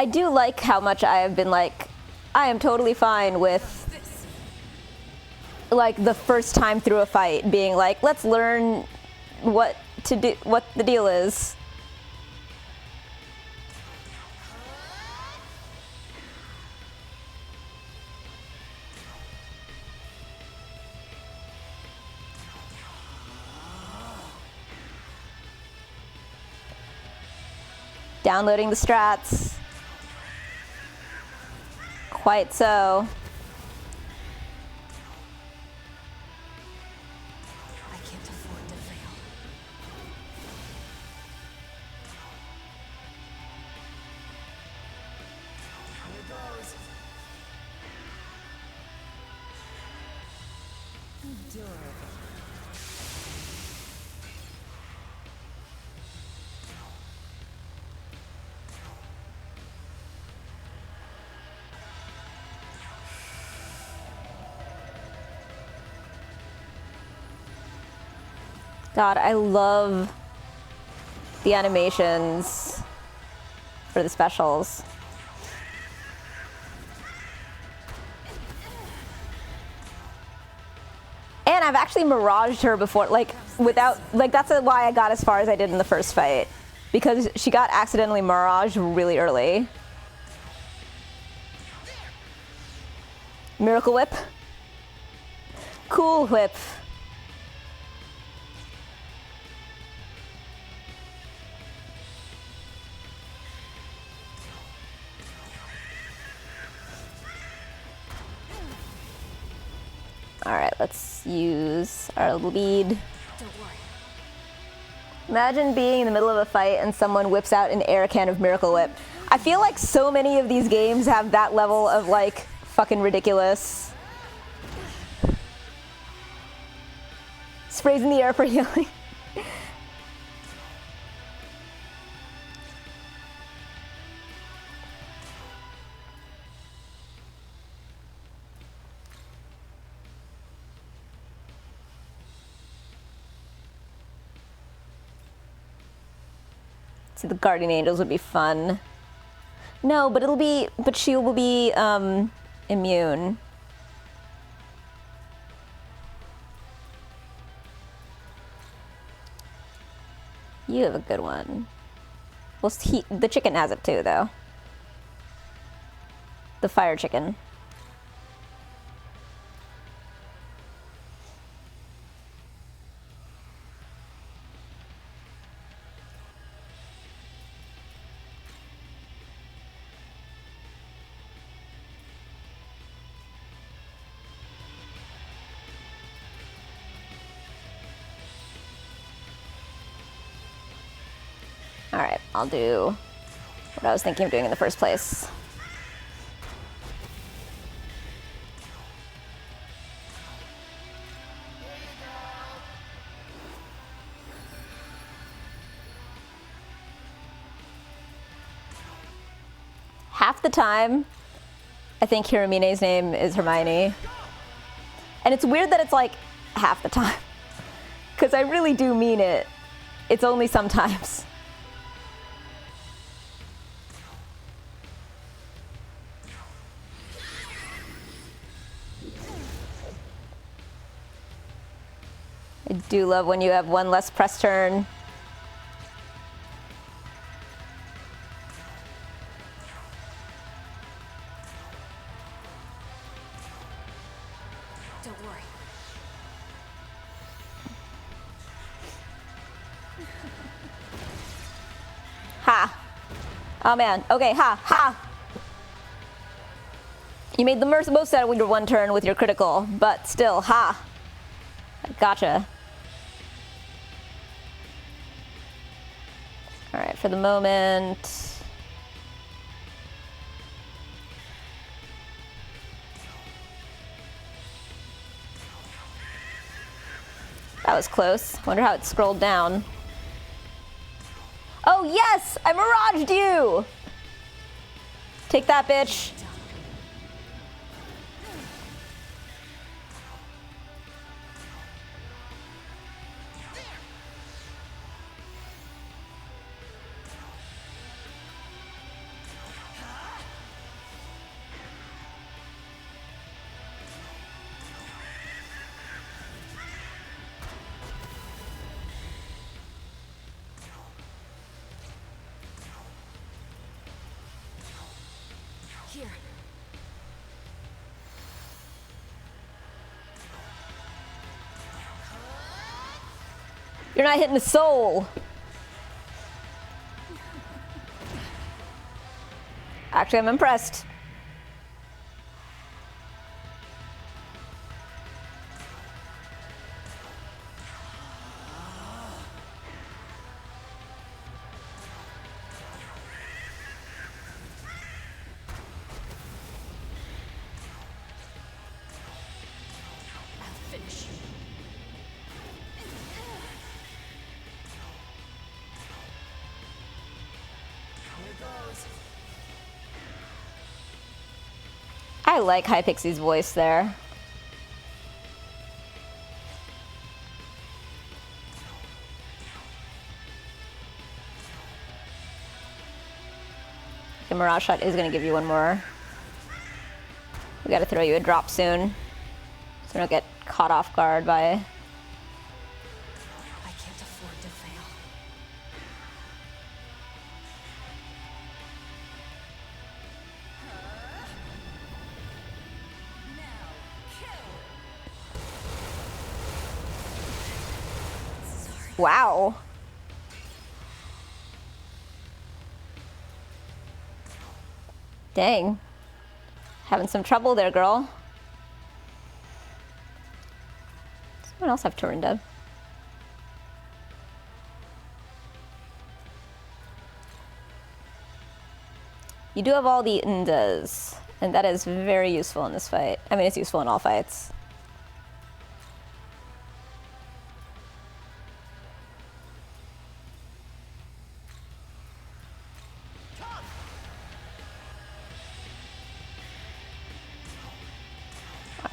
I do like how much I have been like, I am totally fine with like the first time through a fight being like, let's learn what to do, what the deal is. Downloading the strats. Quite so. I can't afford to fail. Here goes. God, I love the animations for the specials. And I've actually miraged her before, like, without, like, that's why I got as far as I did in the first fight. Because she got accidentally miraged really early. Miracle Whip. Cool Whip. All right, let's use our lead. Don't worry. Imagine being in the middle of a fight and someone whips out an air can of Miracle Whip. I feel like so many of these games have that level of like fucking ridiculous. Sprays in the air for healing. See, the Guardian Angels would be fun. No, but she will be immune. You have a good one. Well, the chicken has it too, though. The fire chicken. Alright, I'll do what I was thinking of doing in the first place. Half the time, I think Hiramine's name is Hermione. And it's weird that it's like half the time. Because I really do mean it. It's only sometimes. I do love when you have one less press turn. Don't worry. Ha! Oh man, okay, ha, ha! You made the most out of your one turn with your critical, but still, ha! Gotcha. Alright, for the moment... That was close. Wonder how it scrolled down. Oh yes! I miraged you! Take that, bitch. Here. You're not hitting the soul. Actually, I'm impressed. I'll finish you. Here goes. I like Hypixie's voice there. The Mirage Shot is going to give you one more. We got to throw you a drop soon, so we don't get caught off guard by. I can't afford to fail. Wow. Dang. Having some trouble there, girl. Does someone else have Turinda? You do have all the Ndas, and that is very useful in this fight. I mean, it's useful in all fights.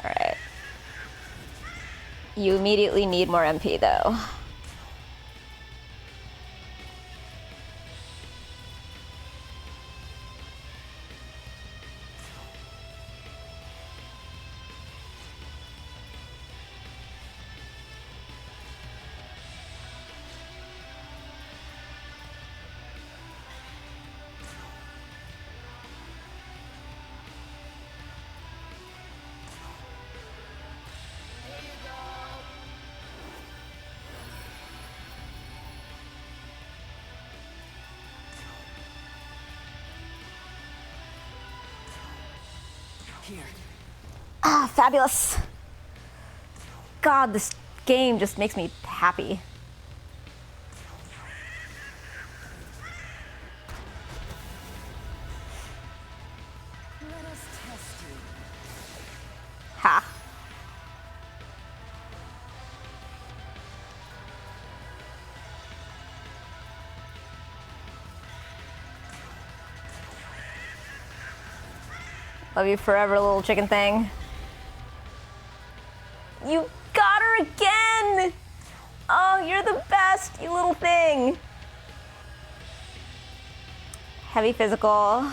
Alright. You immediately need more MP, though. Here. Ah, fabulous. God, this game just makes me happy. Let us test you. Ha. Love you forever, little chicken thing. You got her again! Oh, you're the best, you little thing. Heavy physical.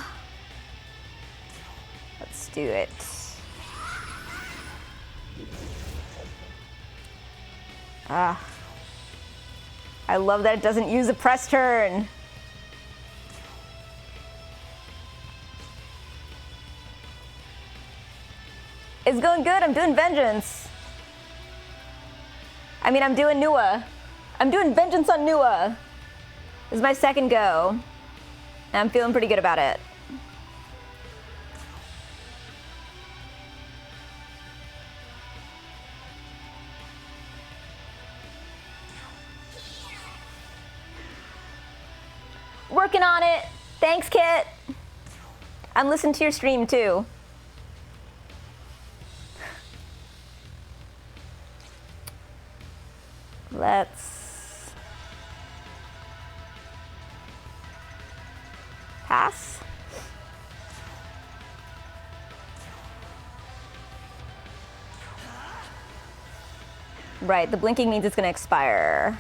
Let's do it. Ah. I love that it doesn't use a press turn. It's going good. I'm doing Vengeance. I mean, I'm doing Nua. I'm doing Vengeance on Nua. This is my second go. And I'm feeling pretty good about it. Working on it. Thanks, Kit. I'm listening to your stream, too. Let's pass. Right, the blinking means it's going to expire.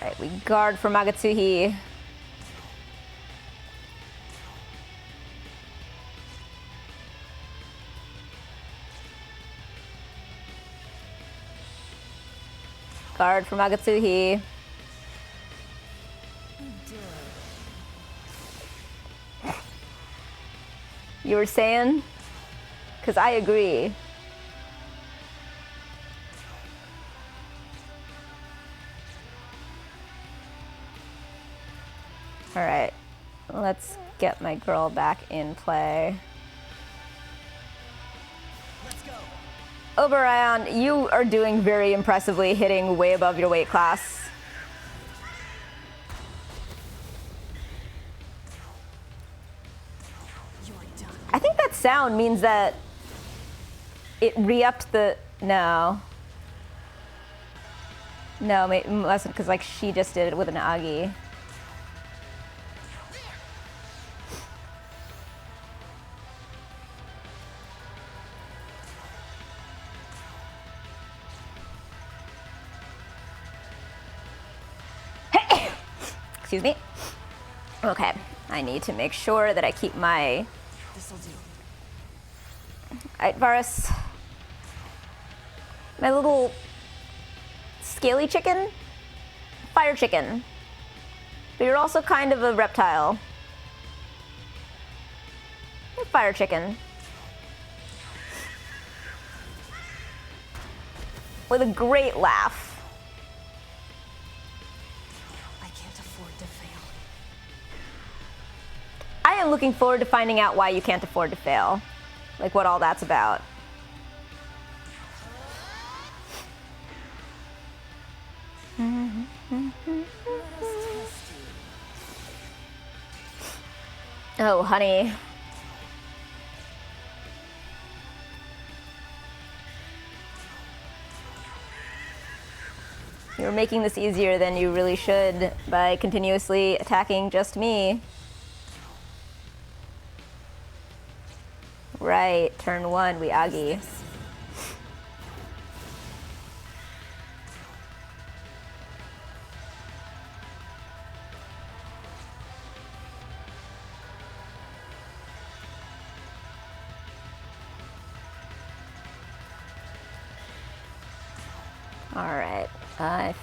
Right, we guard for Magatsuhi. Guard for Magatsuhi. You were saying? Because I agree. Alright, let's get my girl back in play. Oberon, you are doing very impressively, hitting way above your weight class. I think that sound means that it re-upped the... No. No, it mustn't, because like she just did it with an Agi. Excuse me. Okay, I need to make sure that I keep my... This'll do. Alright, Varus. My little scaly chicken? Fire chicken. But you're also kind of a reptile. You're fire chicken. With a great laugh. I can't afford to fail. I am looking forward to finding out why you can't afford to fail. Like what all that's about. Oh, honey. You're making this easier than you really should by continuously attacking just me. Right, turn one, we Agi. All right, I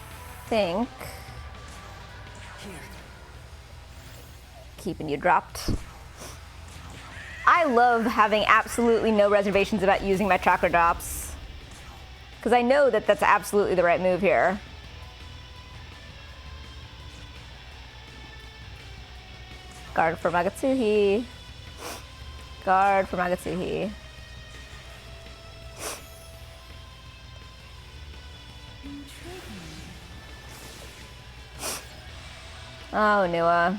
think Here. keeping you dropped. I love having absolutely no reservations about using my chakra drops. Because I know that that's absolutely the right move here. Guard for Magatsuhi. Guard for Magatsuhi. Oh, Nua.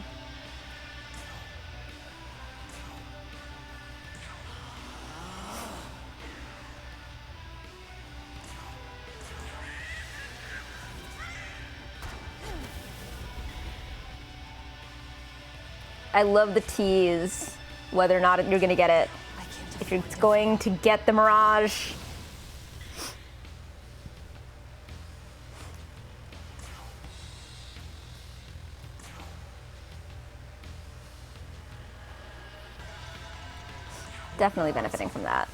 I love the tease, whether or not you're gonna get it. I can't If you're going to get the Mirage. Definitely benefiting from that.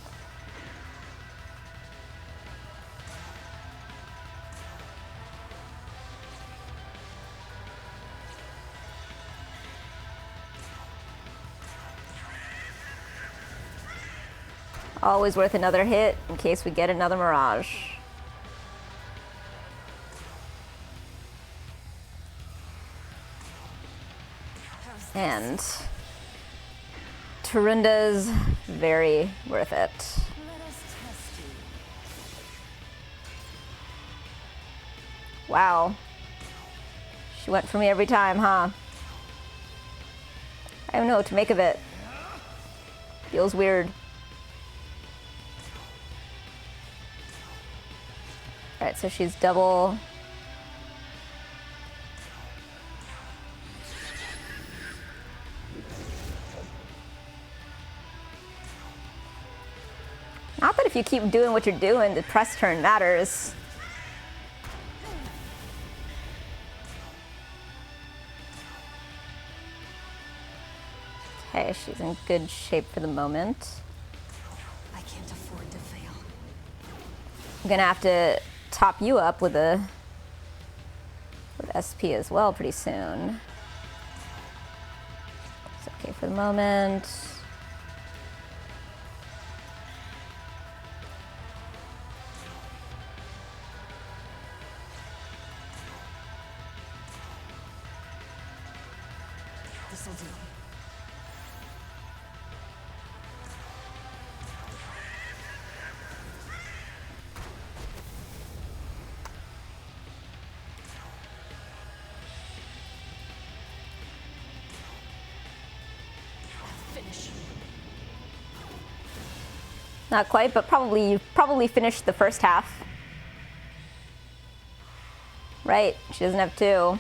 Always worth another hit in case we get another Mirage. And Turunda's very worth it. Let us test you. Wow. She went for me every time, huh? I don't know what to make of it. Feels weird. Alright, so she's double. Not that if you keep doing what you're doing, the press turn matters. Okay, she's in good shape for the moment. I can't afford to fail. I'm gonna have to top you up with a SP as well pretty soon. It's okay for the moment. This'll do. Finish. Not quite, but probably you've probably finished the first half. Right, she doesn't have two.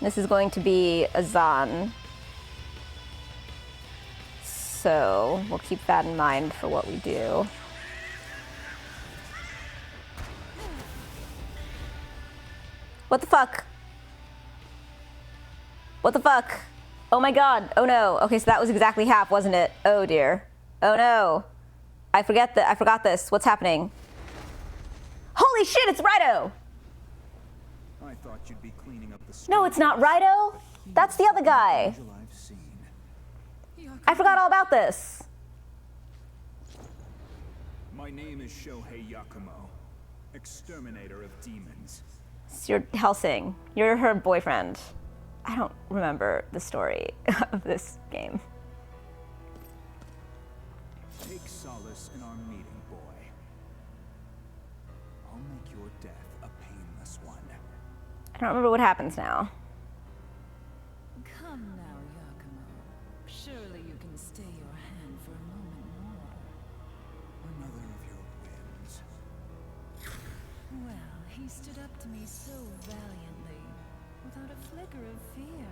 This is going to be a Zan. So we'll keep that in mind for what we do. What the fuck? What the fuck? Oh my god. Oh no. Okay, so that was exactly half, wasn't it? Oh dear. Oh no. I forgot this. What's happening? Holy shit, it's Rido! I thought you'd be cleaning up the No, it's not Rido. That's the other guy. angel I've seen. I forgot all about this. My name is Shohei Yakumo, exterminator of demons. It's your Helsing. You're her boyfriend. I don't remember the story of this game. Take solace in our meeting, boy. I'll make your death a painless one. I don't remember what happens now. Come now, Yakumo. Surely you can stay your hand for a moment more. Another of your whims. Well, he stood up to me so valiantly, without a flicker of fear.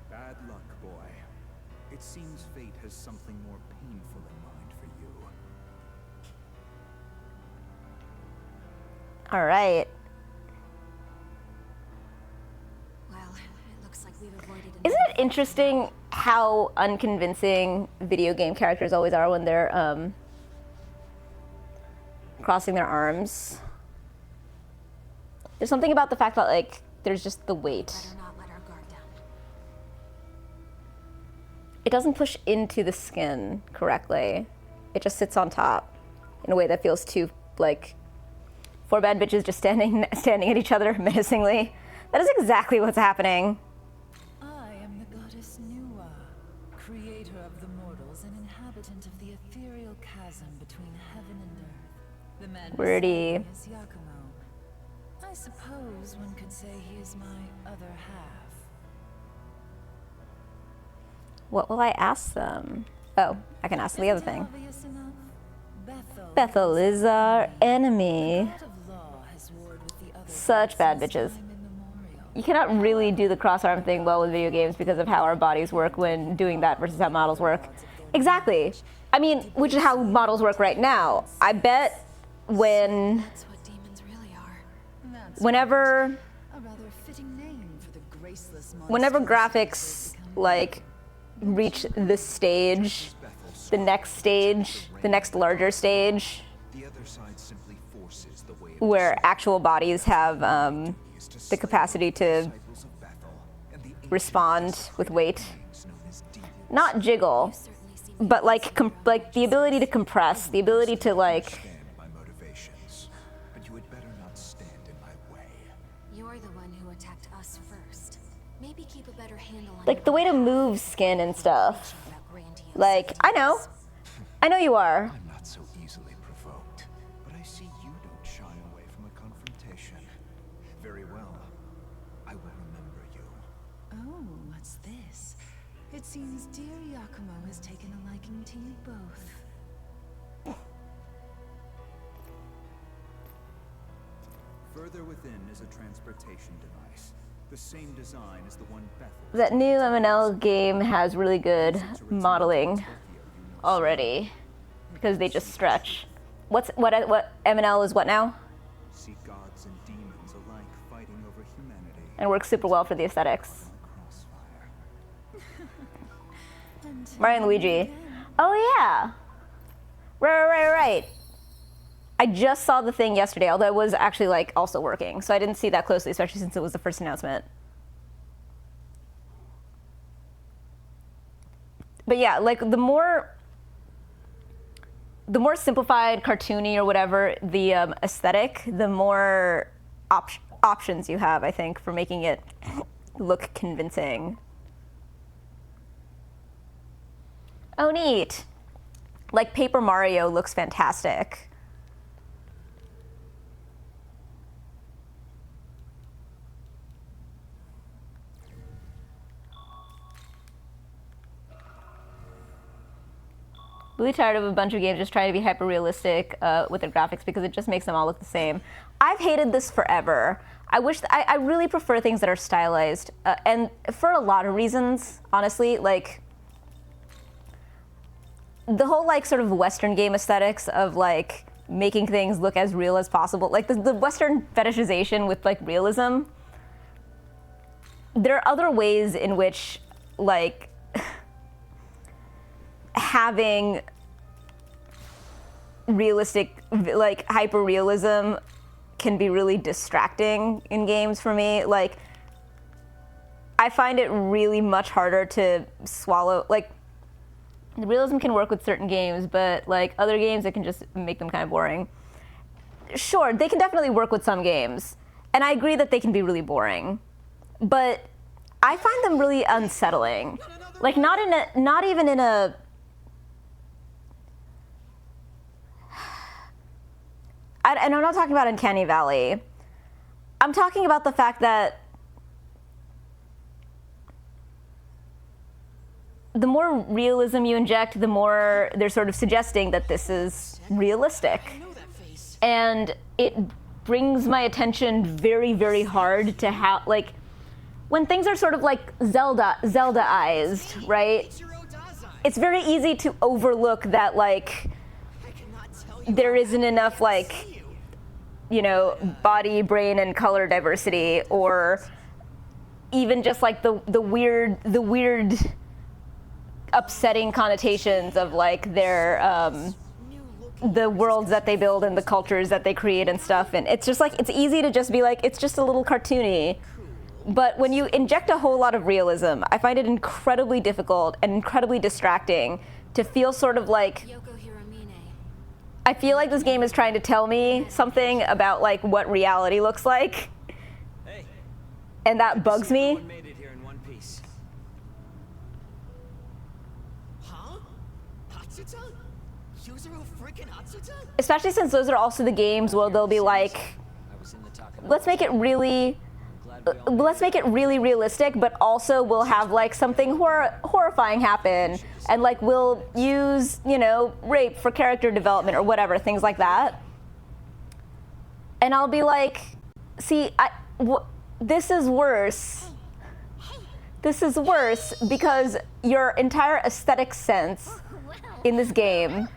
Bad luck, boy. It seems fate has something more painful in mind for you. All right. Well, it looks like we've avoided Isn't it interesting how unconvincing video game characters always are when they're crossing their arms? There's something about the fact that, like, there's just the weight. Better not let our guard down. It doesn't push into the skin correctly. It just sits on top in a way that feels too, like, four bad bitches just standing at each other menacingly. That is exactly what's happening. I am the goddess Nuwa, creator of the mortals and inhabitant of the ethereal chasm between heaven and earth. The man Wordy. beside me is Yakumo. I suppose one could say he is my other half. What will I ask them? Oh, I can ask the other Isn't it thing. obvious enough? Bethel is our enemy. God of law has warred with the other Such bad since bitches. time immemorial. You cannot really do the cross-arm thing well with video games because of how our bodies work when doing that versus how models work. Exactly. I mean, which is how models work right now. I bet when, That's what demons really are. That's whenever, a rather fitting name for the graceless whenever monstrosities graphics, they become. like, reach the stage, the next stage, the next larger stage, The other side simply forces the way of where actual bodies have the capacity to disciples of Bethel and the respond with weight. beings known as demons. Not jiggle, but like like the ability to compress, the ability to like, Understand my motivations, but you had better not stand in my way. You're the one who attacked us first. Maybe keep a better handle on like the way to move skin and stuff. about grandiose Like, I know you are. I'm not so easily provoked, but I see you don't shy away from a confrontation. Very well. I will remember you. Oh, what's this? It seems dear Yakumo has taken a liking to you both. Further within is a transportation device. The same design as the one Bethel. That new MNL game has really good modeling already because they just stretch. What MNL is what now? See gods and demons alike fighting over humanity. And works super well for the aesthetics. Crossfire. Mario and Luigi. Oh yeah. Right. I just saw the thing yesterday, although I was actually like also working, so I didn't see that closely, especially since it was the first announcement. But yeah, like the more simplified, cartoony, or whatever the aesthetic, the more options you have, I think, for making it look convincing. Oh, neat. Like Paper Mario looks fantastic. Really tired of a bunch of games just trying to be hyper realistic with their graphics because it just makes them all look the same. I've hated this forever. I really prefer things that are stylized, and for a lot of reasons, honestly. Like the whole like sort of Western game aesthetics of like making things look as real as possible, like the Western fetishization with like realism. There are other ways in which like having realistic, like hyper realism can be really distracting in games for me. Like I find it really much harder to swallow. Like the realism can work with certain games, but like other games it can just make them kind of boring. Sure, they can definitely work with some games, and I agree that they can be really boring, but I find them really unsettling. Like not even in a and I'm not talking about Uncanny Valley. I'm talking about the fact that the more realism you inject, the more they're sort of suggesting that this is realistic. And it brings my attention very, very hard to how, like, when things are sort of like Zelda-ized, right? It's very easy to overlook that, like, there isn't enough, like, you know, body, brain, and color diversity, or even just like the weird upsetting connotations of like their the worlds that they build and the cultures that they create and stuff. And it's just like, it's easy to just be like, it's just a little cartoony. But when you inject a whole lot of realism, I find it incredibly difficult and incredibly distracting to feel sort of like, I feel like this game is trying to tell me something about like what reality looks like. Hey, and that bugs me. Made it here in one piece. Huh? Hatsuta? Yuzuru freaking Hatsuta? Especially since those are also the games where they'll be like, let's make it really realistic, but also we'll have like something horrifying happen, and like we'll use, you know, rape for character development or whatever, things like that. And I'll be like, see, this is worse. This is worse because your entire aesthetic sense in this game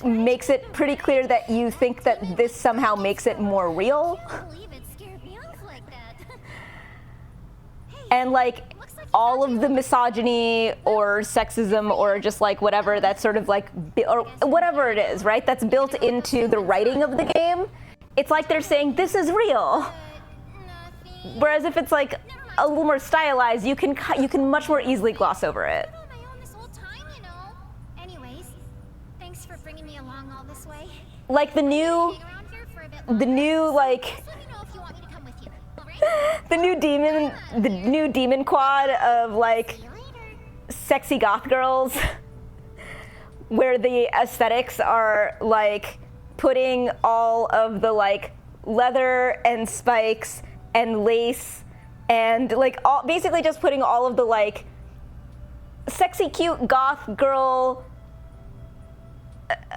makes it pretty clear that you think that this somehow makes it more real. And like all of the misogyny or sexism or just like whatever that's sort of like, or whatever it is, right, that's built into the writing of the game, it's like they're saying this is real. Whereas if it's like a little more stylized, you can much more easily gloss over it. Like the new like the new demon quad of like sexy goth girls where the aesthetics are like putting all of the like leather and spikes and lace and like basically just putting all of the like sexy cute goth girl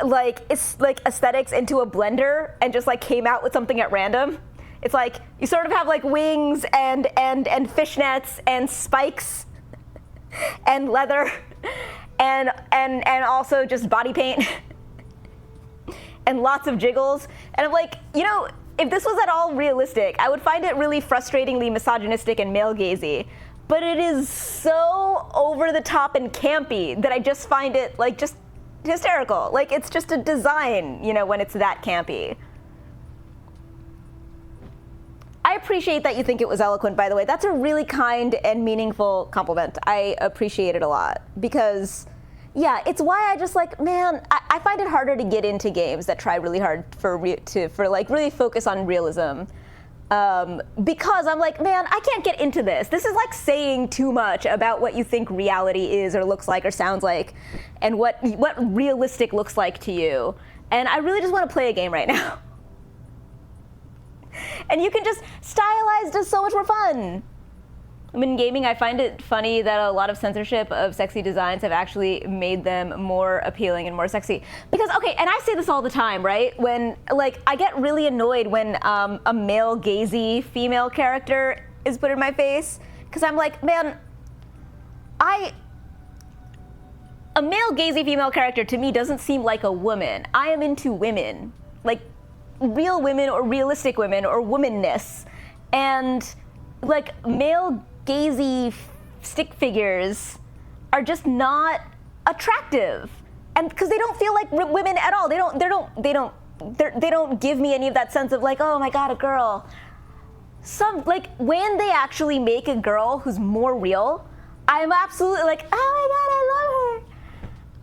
like it's like aesthetics into a blender and just like came out with something at random. It's like you sort of have like wings and fishnets and spikes and leather and also just body paint and lots of jiggles. And I'm like, you know, if this was at all realistic, I would find it really frustratingly misogynistic and male gazy. But it is so over the top and campy that I just find it like just hysterical. Like, it's just a design, you know, when it's that campy. I appreciate that you think it was eloquent, by the way. That's a really kind and meaningful compliment. I appreciate it a lot because, yeah, it's why I just like, man, I find it harder to get into games that try really hard for like really focus on realism. Because I'm like, man, I can't get into this. This is like saying too much about what you think reality is or looks like or sounds like, and what realistic looks like to you. And I really just want to play a game right now. And you can just stylized is so much more fun. I mean, in gaming, I find it funny that a lot of censorship of sexy designs have actually made them more appealing and more sexy. Because, okay, and I say this all the time, right? When, like, I get really annoyed when a male gazy female character is put in my face. Because I'm like, man, a male gazy female character to me doesn't seem like a woman. I am into women. Like, real women or realistic women or womanness. And, like, male gazy stick figures are just not attractive, and because they don't feel like women at all. They don't give me any of that sense of like, oh my god, a girl. Some, like, when they actually make a girl who's more real, I'm absolutely like, oh my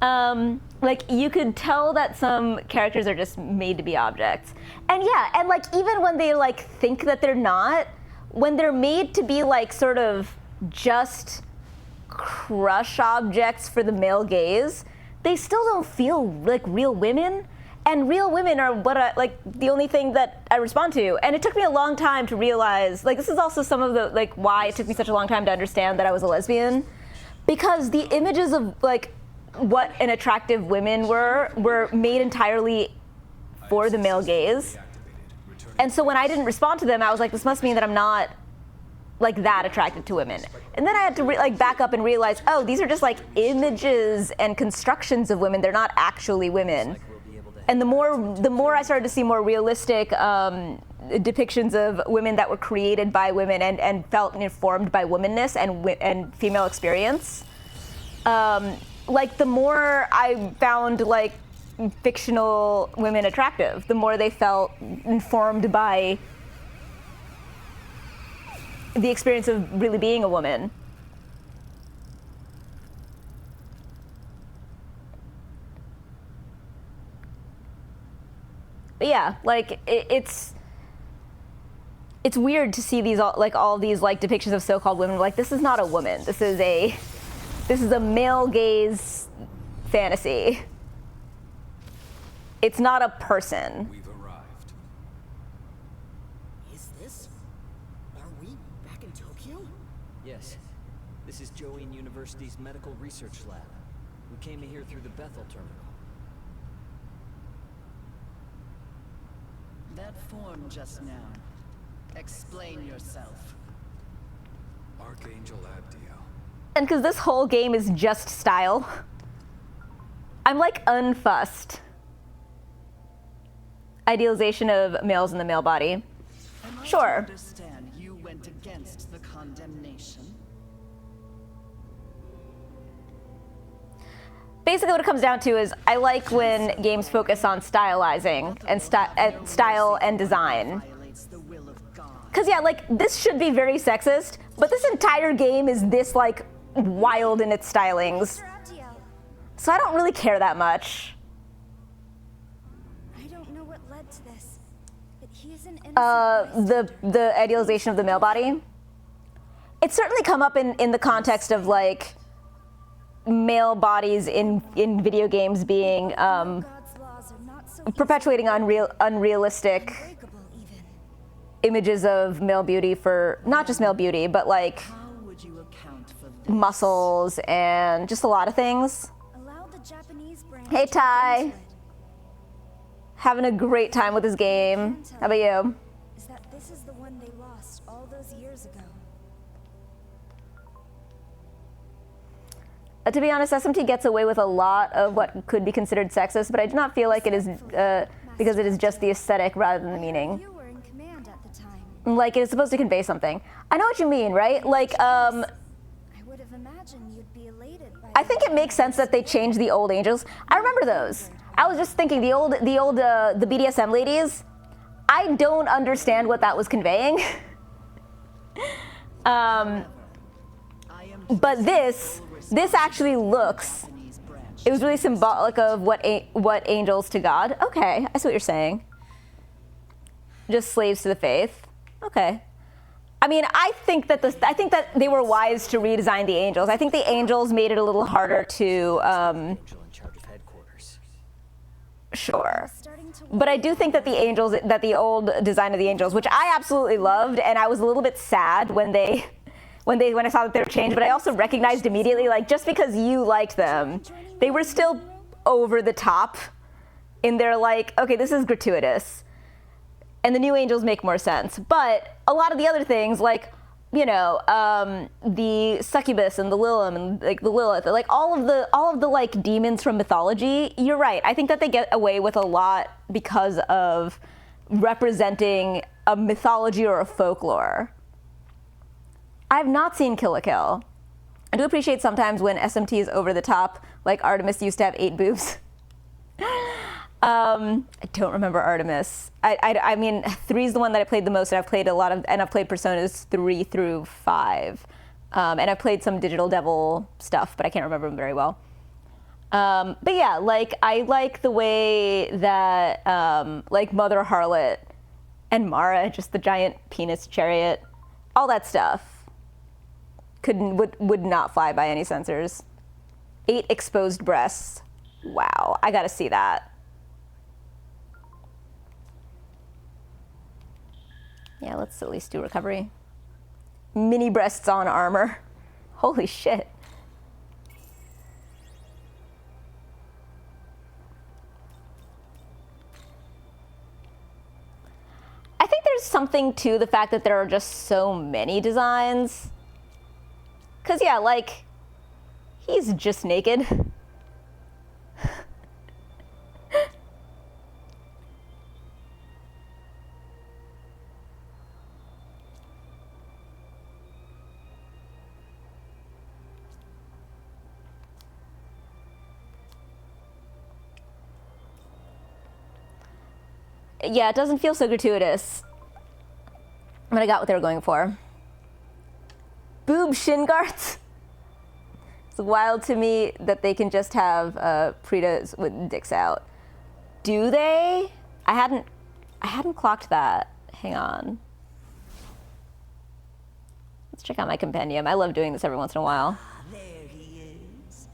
god, I love her. Like, you could tell that some characters are just made to be objects, and yeah, and like even when they like think that they're not. When they're made to be like sort of just crush objects for the male gaze, they still don't feel like real women. And real women are what the only thing that I respond to. And it took me a long time to realize, like, this is also some of the, like, why it took me such a long time to understand that I was a lesbian. Because the images of, like, what an attractive women were made entirely for the male gaze. And so when I didn't respond to them, I was like, this must mean that I'm not like that attracted to women. And then I had to like back up and realize, oh, these are just like images and constructions of women. They're not actually women. And the more I started to see more realistic depictions of women that were created by women and felt informed by womanness and female experience, like the more I found like fictional women attractive, the more they felt informed by the experience of really being a woman. But yeah, like it's weird to see these all these like depictions of so-called women. Like, this is not a woman. This is a male gaze fantasy. It's not a person. We've arrived. Is this? Are we back in Tokyo? Yes. This is Join University's medical research lab. We came here through the Bethel terminal. That form just now. Explain yourself. Archangel Abdiel. And because this whole game is just style, I'm like unfussed. Idealization of males in the male body. Am I Sure. to understand you went against the condemnation? Basically what it comes down to is I like when games focus on stylizing and style and design. Violates the will of God. Because yeah, like this should be very sexist, but this entire game is this like wild in its stylings. So I don't really care that much. I don't know what led to this, but he is an innocent The idealization of the male body. It's certainly come up in the context of like male bodies in video games being God's laws are not so perpetuating unrealistic unbreakable even. images of male beauty for not just male beauty, but like How would you account for this? muscles and just a lot of things. Allow the Japanese brand Hey, to Ty. look into it. Having a great time with this game. How about you? Is that this is the one they lost all those years ago? To be honest, SMT gets away with a lot of what could be considered sexist, but I do not feel like it is because it is just the aesthetic rather than the meaning. You were in command at the time. Like it is supposed to convey something. I know what you mean, right? Like I would have imagined you'd be elated by I think it makes sense that they changed the old angels. I remember those. I was just thinking the BDSM ladies. I don't understand what that was conveying. But this actually looks. It was really symbolic of what angels to God. Okay, I see what you're saying. Just slaves to the faith. Okay. I mean, I think that they were wise to redesign the angels. I think the angels made it a little harder to. Angel in charge of headquarters. Sure. But I do think that the old design of the angels, which I absolutely loved, and I was a little bit sad when I saw that they were changed, but I also recognized immediately, like, just because you liked them, they were still over the top in their, like, okay, this is gratuitous. And the new angels make more sense. But a lot of the other things, like, you know, the succubus and the Lilith and like the Lilith, like all of the like demons from mythology, you're right. I think that they get away with a lot because of representing a mythology or a folklore. I've not seen Kill la Kill. I do appreciate sometimes when SMT is over the top, like Artemis used to have 8 boobs. I don't remember Artemis. I mean, 3 is the one that I played the most, and I've played a lot of, and I've played Personas 3 through 5. And I've played some Digital Devil stuff, but I can't remember them very well. But yeah, like, I like the way that, like Mother Harlot and Mara, just the giant penis chariot, all that stuff would not fly by any censors. 8 exposed breasts. Wow, I gotta see that. Yeah, let's at least do recovery. Mini breasts on armor. Holy shit. I think there's something to the fact that there are just so many designs. 'Cause yeah, like, he's just naked. Yeah, it doesn't feel so gratuitous. But I got what they were going for. Boob shin guards. It's wild to me that they can just have Pritas with dicks out. Do they? I hadn't clocked that. Hang on. Let's check out my compendium. I love doing this every once in a while. There he is.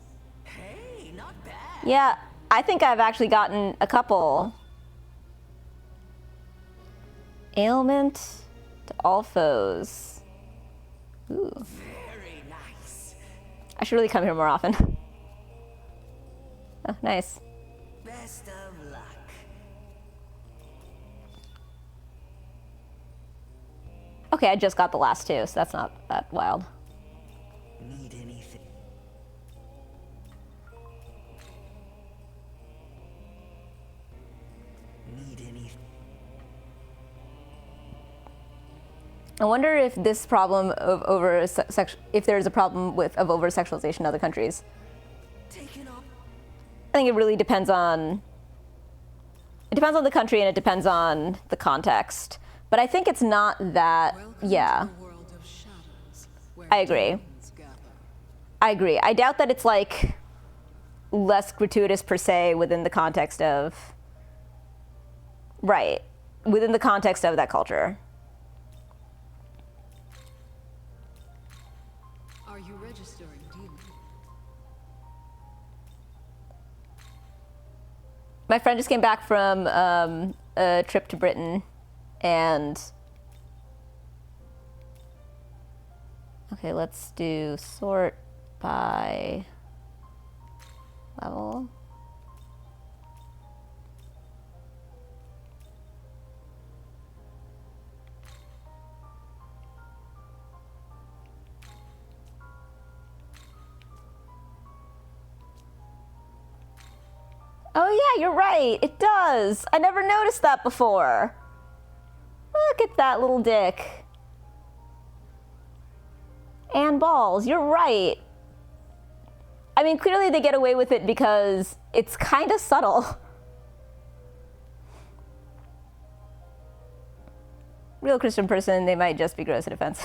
Hey, not bad. Yeah, I think I've actually gotten a couple. Ailment to all foes. Ooh. Very nice. I should really come here more often. Oh, nice. Best of luck. Okay, I just got the last 2, so that's not that wild. Need anything? Need anything? I wonder if this problem of if there's a problem of over-sexualization in other countries. Taken up. I think it really depends on the country, and it depends on the context. But I think it's not that. Yeah, I agree. I agree. I doubt that it's like less gratuitous per se within the context of. Right, within the context of that culture. Are you registering demon? My friend just came back from a trip to Britain, and okay, let's do sort by level. Oh yeah, you're right. It does. I never noticed that before. Look at that little dick. And balls. You're right. I mean, clearly they get away with it because it's kind of subtle. Real Christian person, they might just be gross at offense.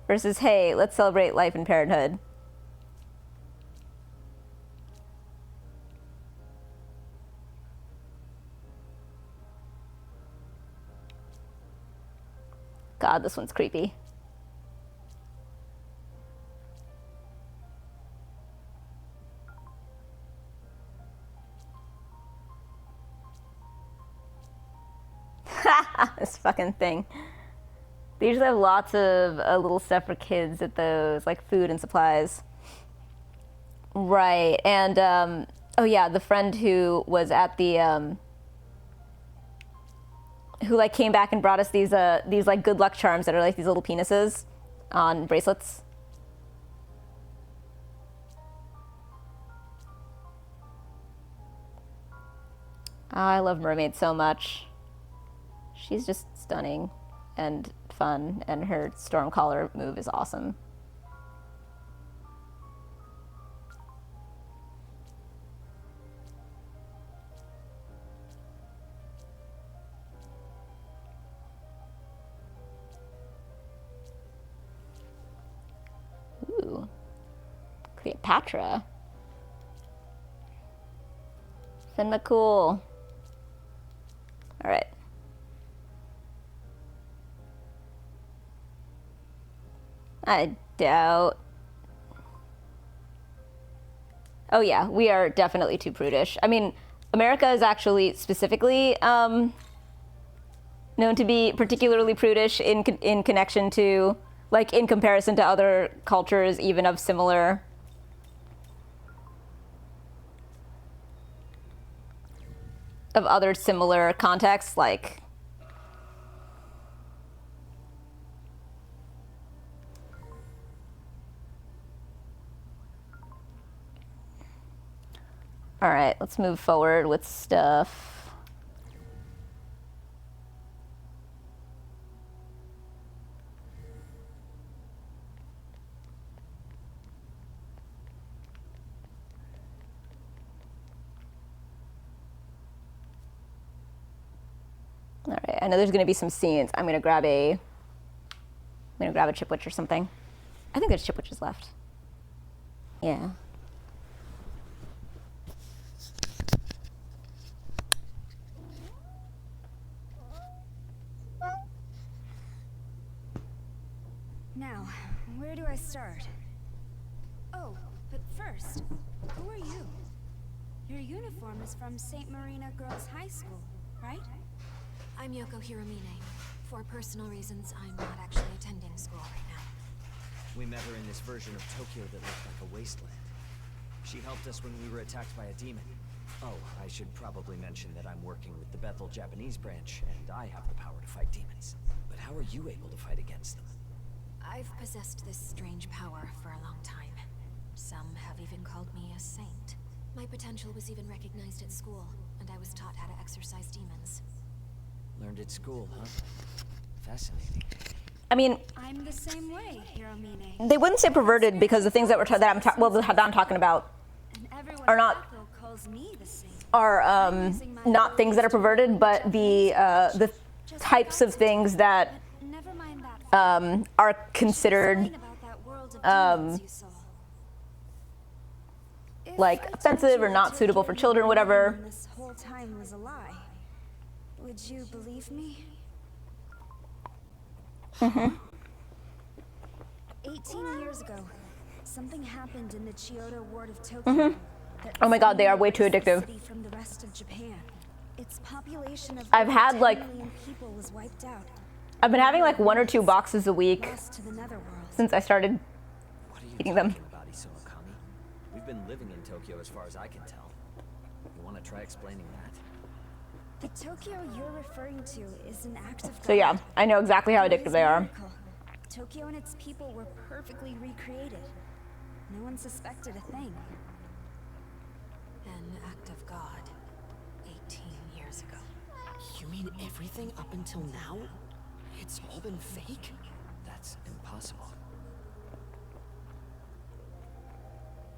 Versus, hey, let's celebrate life and parenthood. God, this one's creepy. This fucking thing. They usually have lots of little stuff for kids at those, like food and supplies. Right, and oh yeah, the friend who was at the who like came back and brought us these like good luck charms that are like these little penises on bracelets. Oh, I love Mermaid so much. She's just stunning and fun, and her Stormcaller move is awesome. Ooh. Cleopatra. Finna cool. All right. I doubt. Oh yeah, we are definitely too prudish. I mean, America is actually specifically known to be particularly prudish in connection to, like, in comparison to other cultures, even of similar. Of other similar contexts, like. All right, let's move forward with stuff. All right, I know there's going to be some scenes. I'm going to grab a chipwich or something. I think there's chipwiches left. Yeah. Now, where do I start? Oh, but first, who are you? Your uniform is from St. Marina Girls High School, right? I'm Yoko Hiramine. For personal reasons, I'm not actually attending school right now. We met her in this version of Tokyo that looked like a wasteland. She helped us when we were attacked by a demon. Oh, I should probably mention that I'm working with the Bethel Japanese branch, and I have the power to fight demons. But how are you able to fight against them? I've possessed this strange power for a long time. Some have even called me a saint. My potential was even recognized at school, and I was taught how to exorcise demons. Learned at school, huh? Fascinating. I mean, I'm the same way, Hiramine. They wouldn't say perverted because the things that I'm talking about are not not things that are perverted, but the types of things that are considered like offensive or not suitable for children, whatever. This whole time was a lie. Would you believe me? Mm-hmm. 18 years ago, something happened in the Kyoto ward of Tokyo. Mm-hmm. Oh my god, they are way too addictive. From the rest of Japan. Its population of I've had like people was wiped out. I've been having like 1 or 2 boxes a week since I started eating them. We've been living in Tokyo as far as I can tell. You want to try explaining that? The Tokyo you're referring to is an act of God. So yeah, I know exactly how addictive they are. Tokyo and its people were perfectly recreated. No one suspected a thing. An act of God. 18 years ago. You mean everything up until now? It's all been fake? That's impossible.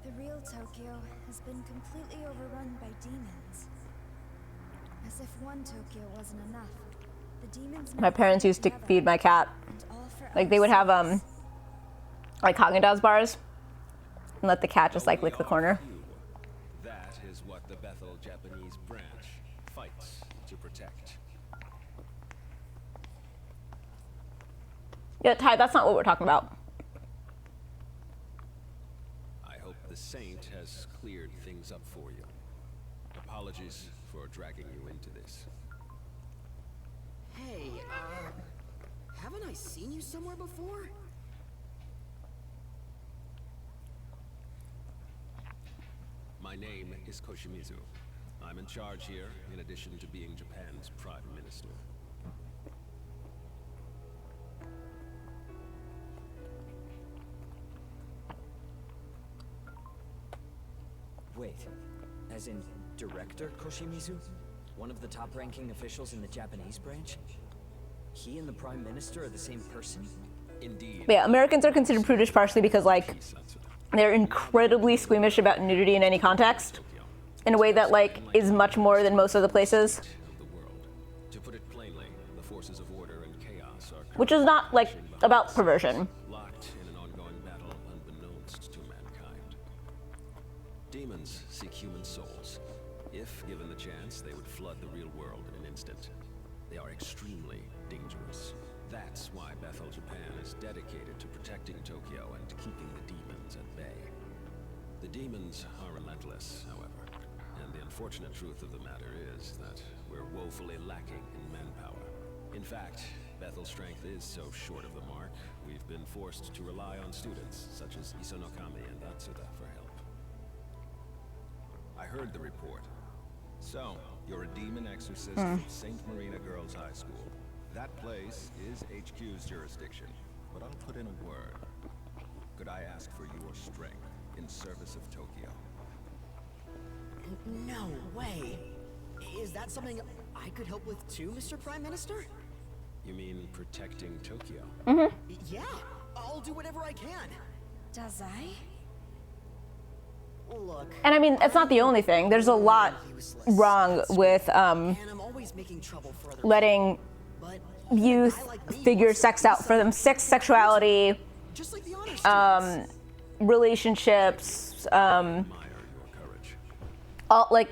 The real Tokyo has been completely overrun by demons. As if one Tokyo wasn't enough, the demons. My parents used to feed my cat. Like they would have like Haagen-Dazs bars and let the cat just like lick the corner. That is what the Bethel Japanese branch fights to protect. Yeah, Ty, that's not what we're talking about. I hope the saint has cleared things up for you. Apologies for dragging you into this. Hey, haven't I seen you somewhere before? My name is Koshimizu. I'm in charge here, in addition to being Japan's Prime Minister. Wait, as in Director Koshimizu? One of the top-ranking officials in the Japanese branch? He and the Prime Minister are the same person? Indeed. But yeah, Americans are considered prudish partially because like they're incredibly squeamish about nudity in any context, in a way that like is much more than most other places. To put it plainly, the forces of order and chaos are Which is not like about perversion. locked in an ongoing battle unbeknownst to mankind. Demons seek human souls. If given the chance, they would flood the real world in an instant. They are extremely dangerous. That's why Bethel, Japan is dedicated to protecting Tokyo and keeping the demons at bay. The demons are relentless, however, and the unfortunate truth of the matter is that we're woefully lacking in manpower. In fact, Bethel's strength is so short of the mark, we've been forced to rely on students such as Isonokami and Atsuda for help. I heard the report. So, you're a demon exorcist from St. Marina Girls High School. That place is HQ's jurisdiction, but I'll put in a word. Could I ask for your strength in service of Tokyo? No way. Is that something I could help with too, Mr. Prime Minister? You mean protecting Tokyo? Yeah, I'll do whatever I can. Does I? Look, And I mean, it's not the only thing. There's a lot wrong with and I'm always making trouble for other letting but youth figure sex out for them, sexuality, just like the honor students. relationships, Admire your courage. all like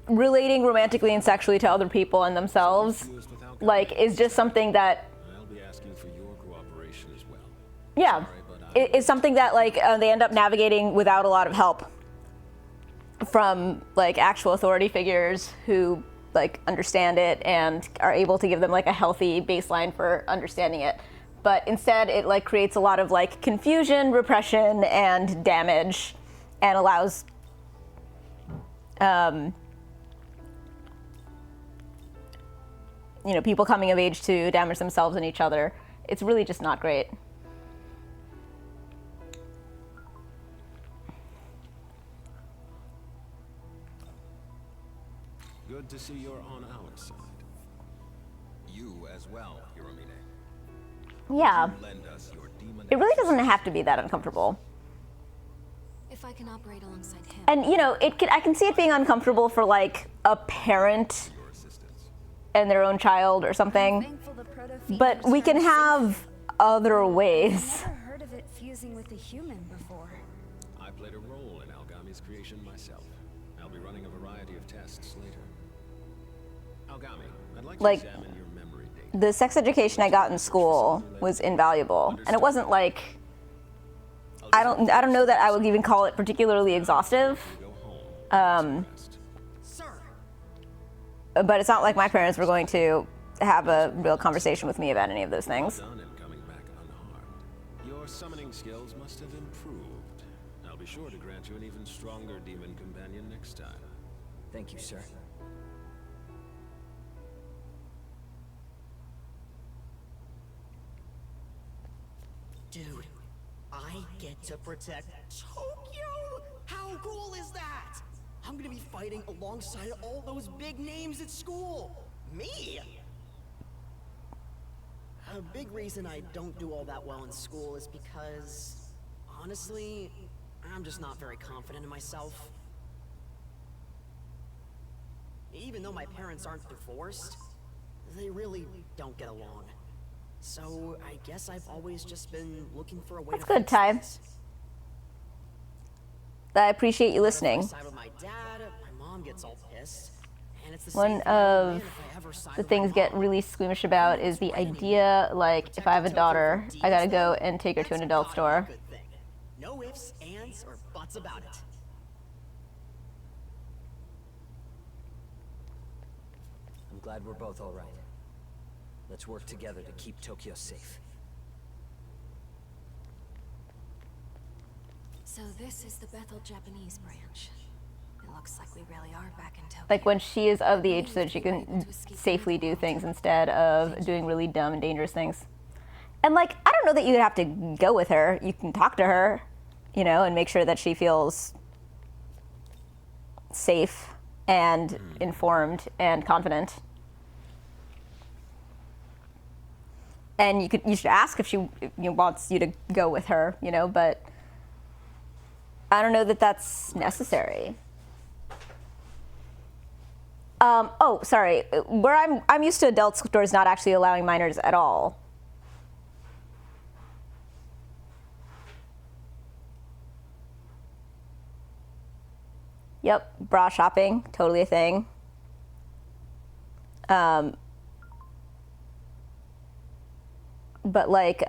relating romantically and sexually to other people and themselves, like is just something that, I'll be asking for your cooperation as well. yeah, it's something that like they end up navigating without a lot of help from like actual authority figures who like understand it and are able to give them like a healthy baseline for understanding it. But instead it like creates a lot of like confusion, repression, and damage, and allows people coming of age to damage themselves and each other. It's really just not great. Good to see you're on our side. You as well, Hiromine. Yeah, Lend us your demon it really doesn't have to be that uncomfortable. If I can operate alongside him. And I can see it being uncomfortable for like a parent your assistance. and their own child or something. Thankful the proto-fiend But we can returned have other safe. ways. Never heard of it fusing with a human before. I played a role in Algami's creation myself. I'll be running a variety of tests later. Algami, I'd like to Like, examine your memory data. The sex education I got in school was invaluable, and it wasn't like I don't know that I would even call it particularly exhaustive. Go home. Rest. Sir, But it's not like my parents were going to have a real conversation with me about any of those things. Done and coming back unharmed. Your summoning skills must have improved. I'll be sure to grant you an even stronger demon companion next time. Thank you, sir. dude, I get to protect Tokyo? How cool is that? I'm gonna be fighting alongside all those big names at school. Me? A big reason I don't do all that well in school is because, honestly, I'm just not very confident in myself. Even though my parents aren't divorced, they really don't get along. So I guess I've always just been looking for a way That's to good, fix Ty. things. I appreciate you listening. If I side with my dad, my mom gets all pissed. And it's the One same for my old man of if I ever side the with my things get mom. really squeamish about is the idea, like, if I have a daughter, I gotta go and take her to an adult store. Good thing. No ifs, ands, or buts about it. I'm glad we're both all right. Let's work together to keep Tokyo safe. So this is the Bethel Japanese branch. It looks like we really are back in Tokyo. Like when she is of the age so that she can safely do things instead of doing really dumb and dangerous things. And like, I don't know that you'd have to go with her. You can talk to her, you know, and make sure that she feels safe and informed and confident. And you should ask if she wants you to go with her, you know, but I don't know that that's necessary. Oh, sorry. Where I'm used to adult stores not actually allowing minors at all. Yep, bra shopping, totally a thing. But like,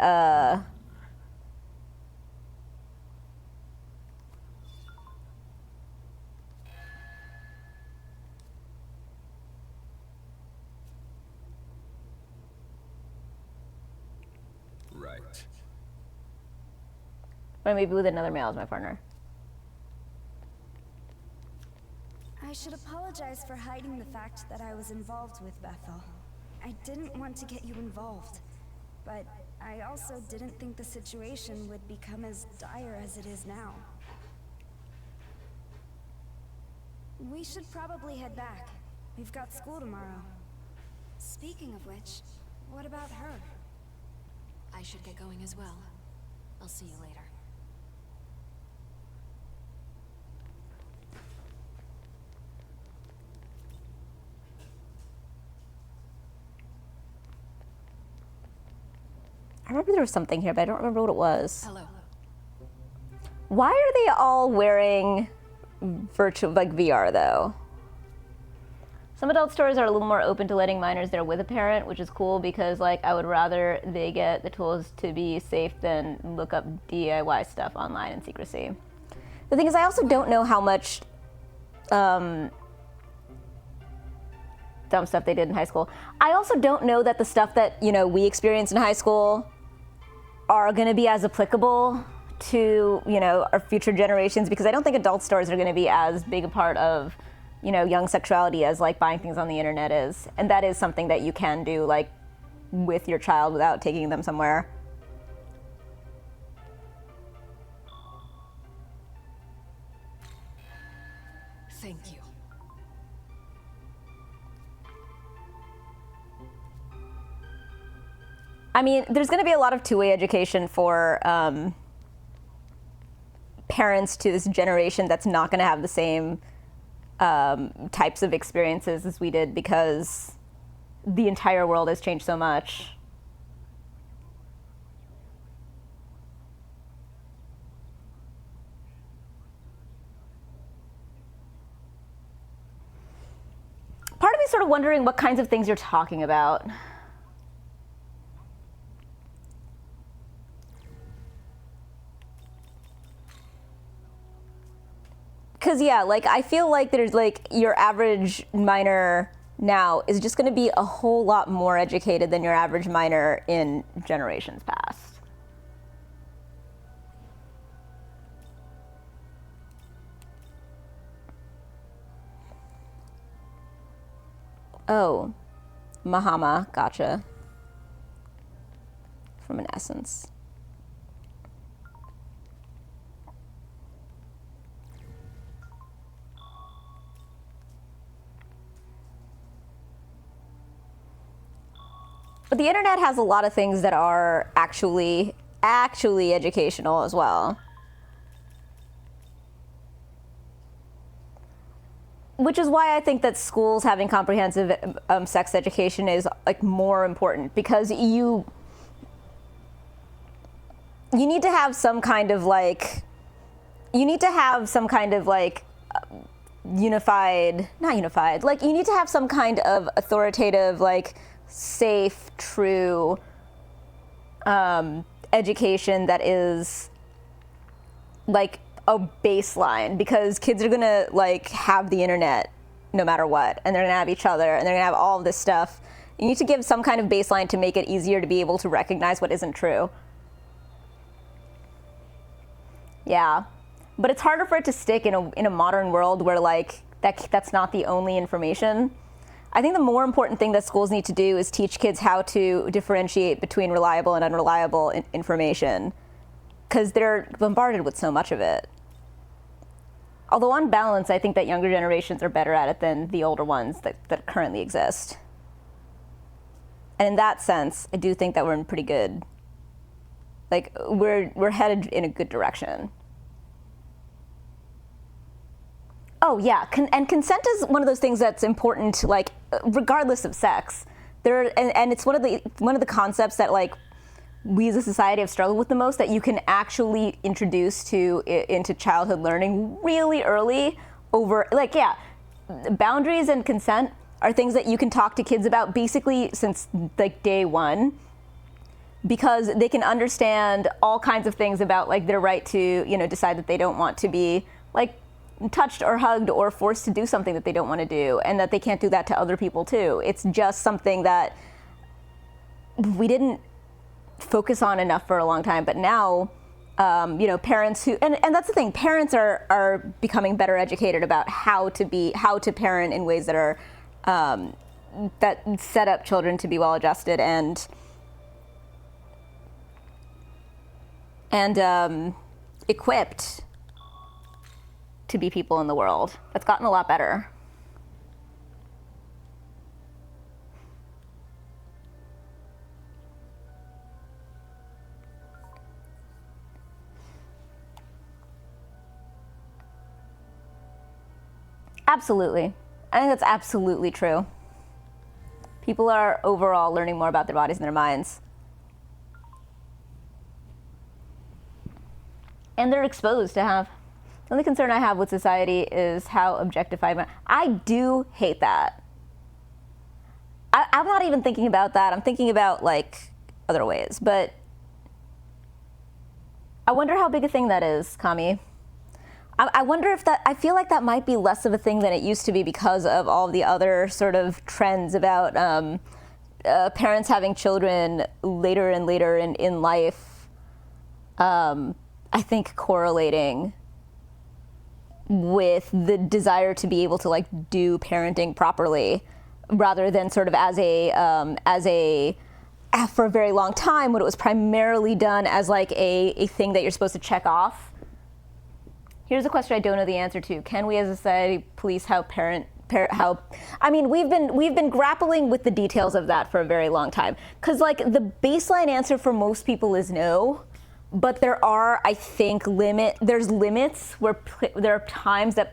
Right. or maybe with another male as my partner. I should apologize for hiding the fact that I was involved with Bethel. I didn't want to get you involved, but I also didn't think the situation would become as dire as it is now. We should probably head back. We've got school tomorrow. Speaking of which, what about her? I should get going as well. I'll see you later. I remember there was something here, but I don't remember what it was. Hello. Why are they all wearing virtual, like VR though? Some adult stores are a little more open to letting minors there with a parent, which is cool because like I would rather they get the tools to be safe than look up DIY stuff online in secrecy. The thing is, I also don't know how much dumb stuff they did in high school. I also don't know that the stuff that, you know, we experienced in high school are going to be as applicable to, you know, our future generations, because I don't think adult stores are going to be as big a part of, you know, young sexuality as like buying things on the internet is. And that is something that you can do like with your child without taking them somewhere. Thank you. I mean, there's going to be a lot of two-way education for parents to this generation that's not going to have the same types of experiences as we did, because the entire world has changed so much. Part of me is sort of wondering what kinds of things you're talking about. Because, yeah, like, I feel like there's, like, your average minor now is just going to be a whole lot more educated than your average minor in generations past. Oh, Mahama, gotcha. From an essence. But the internet has a lot of things that are actually educational as well. which is why I think that schools having comprehensive sex education is like more important, because you need to have some kind of like, not unified, like you need to have some kind of authoritative, like safe, true education that is like a baseline, because kids are gonna like have the internet no matter what, and they're gonna have each other, and they're gonna have all of this stuff. You need to give some kind of baseline to make it easier to be able to recognize what isn't true. Yeah, but it's harder for it to stick in a modern world where like that's not the only information. I think the more important thing that schools need to do is teach kids how to differentiate between reliable and unreliable information, because they're bombarded with so much of it. Although on balance, I think that younger generations are better at it than the older ones that currently exist. And in that sense, I do think that we're in pretty good, like we're headed in a good direction. Oh yeah, and consent is one of those things that's important, like regardless of sex. And it's one of the concepts that like we as a society have struggled with the most, that you can actually introduce into childhood learning really early. Over like, yeah, boundaries and consent are things that you can talk to kids about basically since like day one, because they can understand all kinds of things about like their right to, you know, decide that they don't want to be like touched or hugged or forced to do something that they don't want to do, and that they can't do that to other people too. It's just something that we didn't focus on enough for a long time, but now, you know, parents who, and that's the thing, parents are becoming better educated about how to parent in ways that are, that set up children to be well adjusted and equipped to be people in the world. That's gotten a lot better. Absolutely. I think that's absolutely true. People are overall learning more about their bodies and their minds. And they're exposed to have. The only concern I have with society is how objectified I do hate that. I'm not even thinking about that. I'm thinking about like other ways, but I wonder how big a thing that is, Kami. I wonder if that, I feel like that might be less of a thing than it used to be because of all the other sort of trends about parents having children later and later in life. I think correlating with the desire to be able to like do parenting properly, rather than sort of as a for a very long time when it was primarily done as like a thing that you're supposed to check off. Here's a question I don't know the answer to. Can we as a society police how I mean, we've been grappling with the details of that for a very long time. Cause like the baseline answer for most people is no, but there are, I think, there's limits where there are times that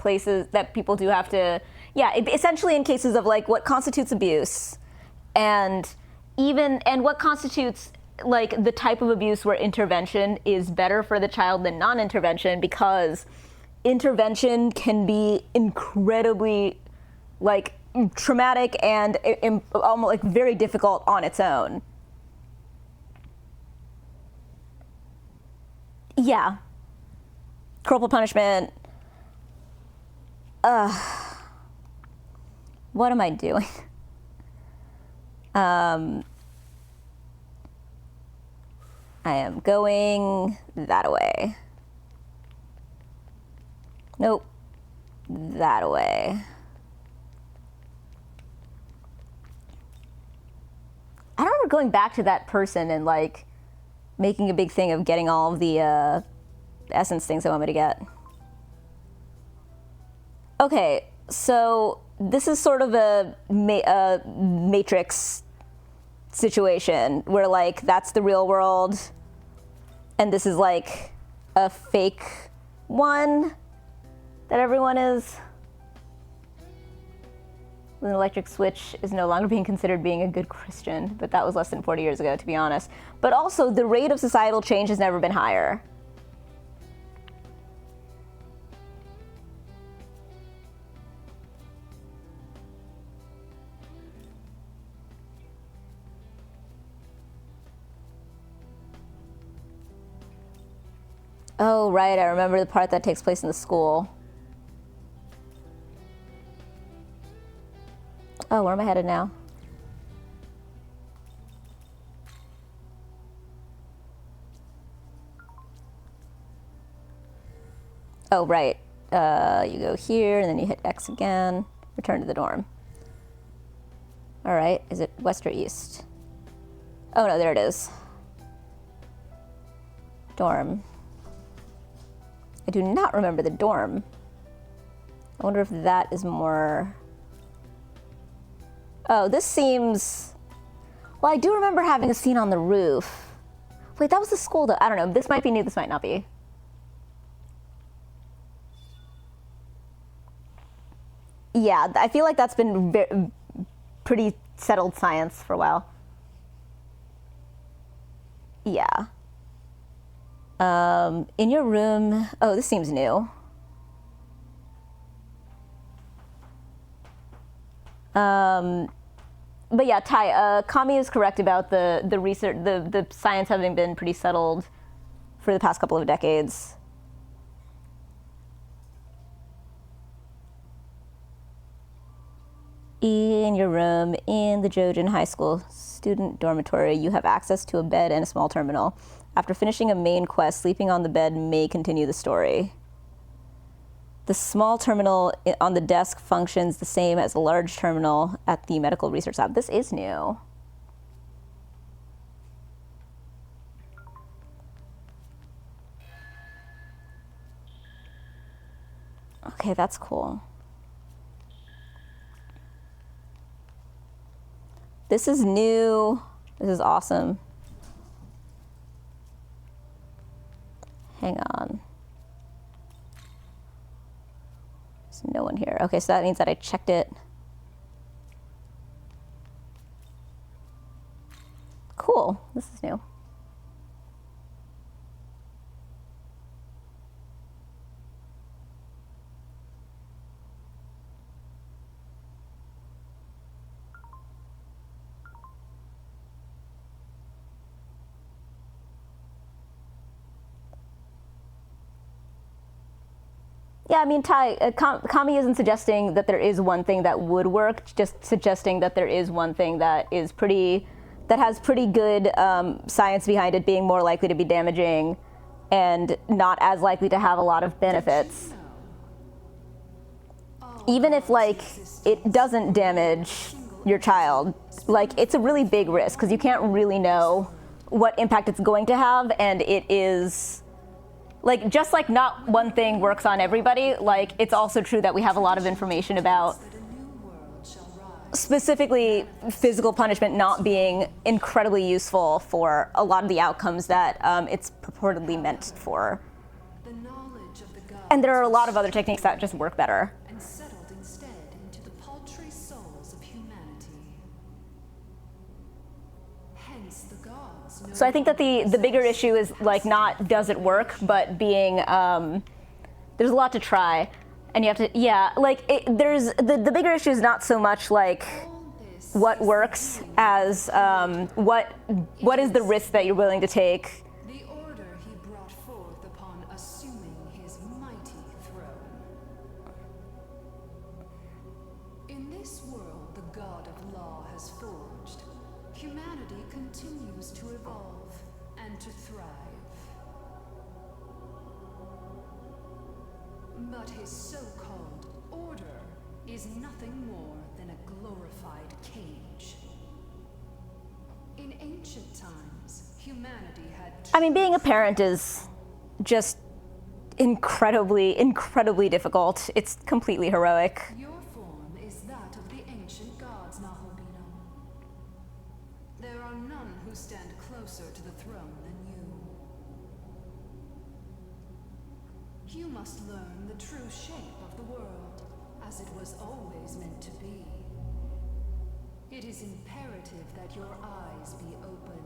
people do have to, essentially in cases of like what constitutes abuse and what constitutes like the type of abuse where intervention is better for the child than non-intervention, because intervention can be incredibly like traumatic and almost like very difficult on its own. Yeah. Corporal punishment. What am I doing? I am going that way. Nope. That way. I don't remember going back to that person and like making a big thing of getting all of the essence things I want me to get. Okay, so this is sort of a Matrix situation where like that's the real world and this is like a fake one that everyone is An electric switch is no longer being considered being a good Christian, but that was less than 40 years ago, to be honest. But also, the rate of societal change has never been higher. Oh, right, I remember the part that takes place in the school. Oh, where am I headed now? Oh, right. You go here, and then you hit X again. Return to the dorm. All right, is it west or east? Oh, no, there it is. Dorm. I do not remember the dorm. I wonder if that is more... Oh, this seems... Well, I do remember having a scene on the roof. Wait, that was the school, though. I don't know. This might be new, this might not be. Yeah, I feel like that's been pretty settled science for a while. Yeah. In your room... Oh, this seems new. But yeah, Ty, Kami is correct about the research, the science having been pretty settled for the past couple of decades. In your room, in the Jojen High School student dormitory, you have access to a bed and a small terminal. After finishing a main quest, sleeping on the bed may continue the story. The small terminal on the desk functions the same as a large terminal at the medical research lab. This is new. Okay, that's cool. This is new. This is awesome. Hang on. There's no one here. Okay, so that means that I checked it. Cool. This is new. Yeah, I mean, Ty, Kami isn't suggesting that there is one thing that would work, just suggesting that there is one thing that is that has pretty good science behind it, being more likely to be damaging and not as likely to have a lot of benefits. Even if, like, it doesn't damage your child, like, it's a really big risk because you can't really know what impact it's going to have, and it is... Like, just like not one thing works on everybody, like, it's also true that we have a lot of information about specifically physical punishment not being incredibly useful for a lot of the outcomes that it's purportedly meant for. And there are a lot of other techniques that just work better. And settled instead into the paltry souls of humanity. Hence the gods. So I think that the bigger issue is, like, not does it work, but being, there's a lot to try. And you have to, yeah, like, there's, the bigger issue is not so much, like, what works as what is the risk that you're willing to take. The order he brought forth upon assuming his mighty throne. In this world the god of law has forged, humanity continues to evolve and to thrive. But his so-called order is nothing more than a glorified cage. In ancient times, humanity had... I mean, being a parent is just incredibly, incredibly difficult. It's completely heroic. Your form is that of the ancient gods, Naholbino. There are none who stand closer to the throne than you. You must learn the true shape of the world, as it was always meant to be. It is imperative that your eyes be opened.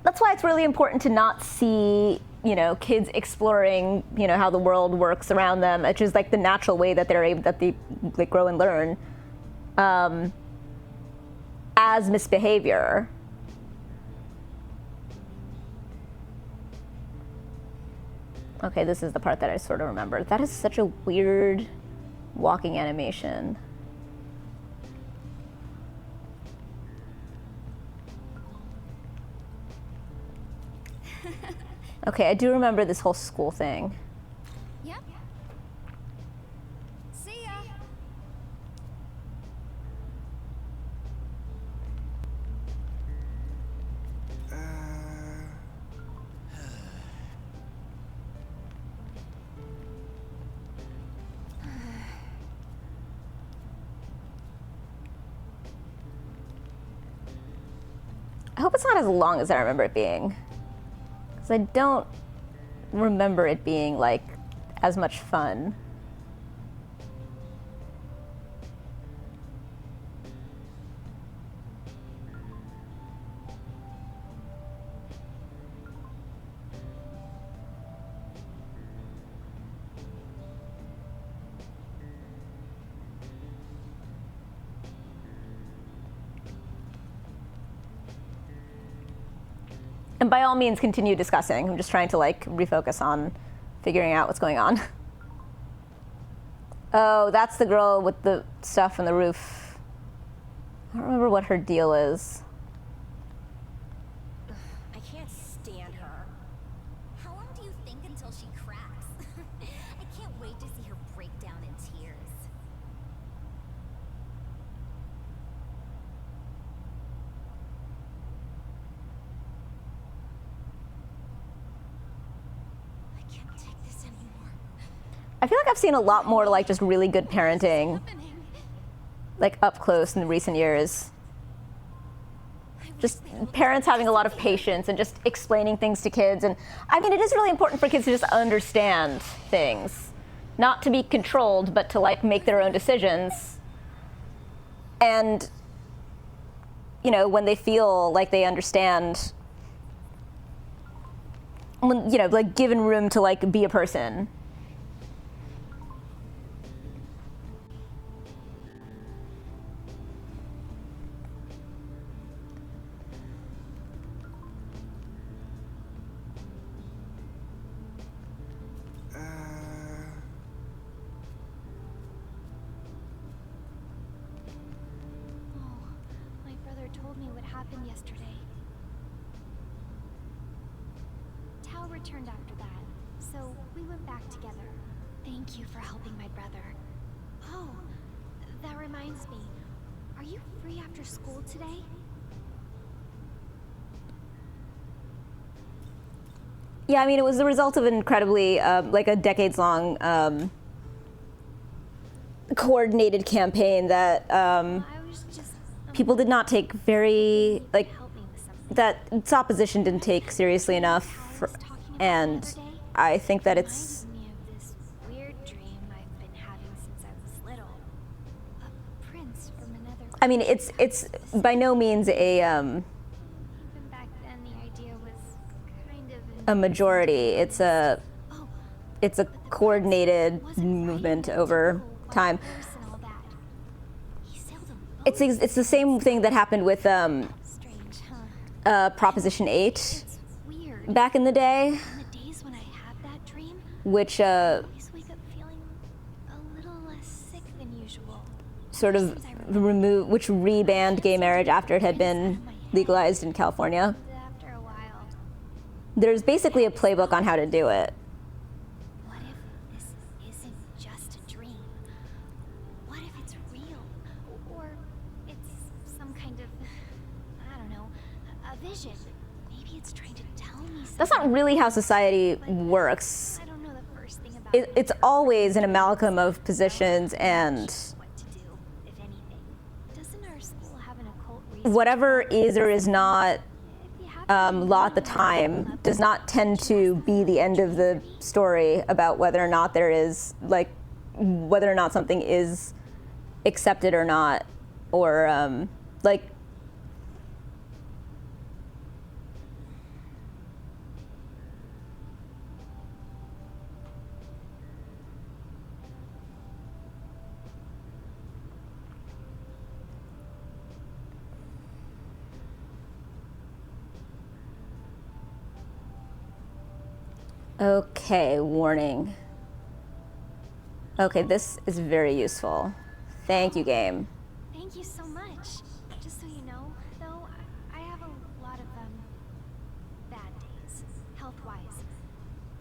That's why it's really important to not see, kids exploring, how the world works around them, which is like the natural way that they grow and learn, as misbehavior. Okay, this is the part that I sort of remember. That is such a weird walking animation. Okay, I do remember this whole school thing. Yep. See ya. I hope it's not as long as I remember it being. Because I don't remember it being, like, as much fun. And by all means, continue discussing. I'm just trying to, like, refocus on figuring out what's going on. Oh, that's the girl with the stuff on the roof. I don't remember what her deal is. I can't stand her. How long do you think until she cracks? I can't wait to see her break down in tears. I can't take this anymore. I feel like I've seen a lot more, like, just really good parenting, like, up close in recent years. Just parents having a lot of patience and just explaining things to kids. And I mean, it is really important for kids to just understand things, not to be controlled, but to, like, make their own decisions. And, when they feel like they understand, when, like, given room to, like, be a person. My brother told me what happened yesterday. Tao returned after that, so we went back together. Thank you for helping my brother. Oh, that reminds me. Are you free after school today? Yeah, I mean, it was the result of an incredibly, like, a decades-long coordinated campaign that people did not take very, like, that its opposition didn't take seriously enough. And I think that it's... Reminds me of this weird dream I've been having since I was little. A prince from another... I mean, it's by no means a... Even back then, the idea was kind of... a majority. It's a coordinated movement over time. It's the same thing that happened with Proposition 8 back in the day, which sort of which rebanned gay marriage after it had been legalized in California. There's basically a playbook on how to do it. What if this isn't just a dream? What if it's real? Or it's some kind of, I don't know, a vision? Maybe it's trying to tell me That's not really how society works. I don't know the first thing about it. It's always an amalgam of positions and What to do, if anything. Doesn't our school have an occult research? whatever is or is not If you happen law at the time does not tend to be the end of the story about whether or not there is, like, whether or not something is accepted or not, or like. Okay, warning. Okay, this is very useful. Thank you, game. Thank you so much. Just so you know, though, I have a lot of bad days, health-wise.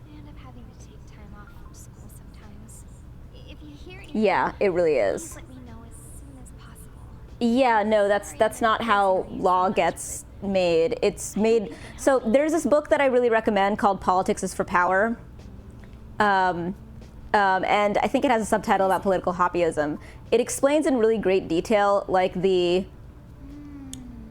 I end up having to take time off from school sometimes. If you hear anything, Yeah, it really please is. let me know as soon as possible. Yeah, no, that's not how law gets made. It's made. So there's this book that I really recommend called Politics is for Power. And I think it has a subtitle about political hobbyism. It explains in really great detail, like the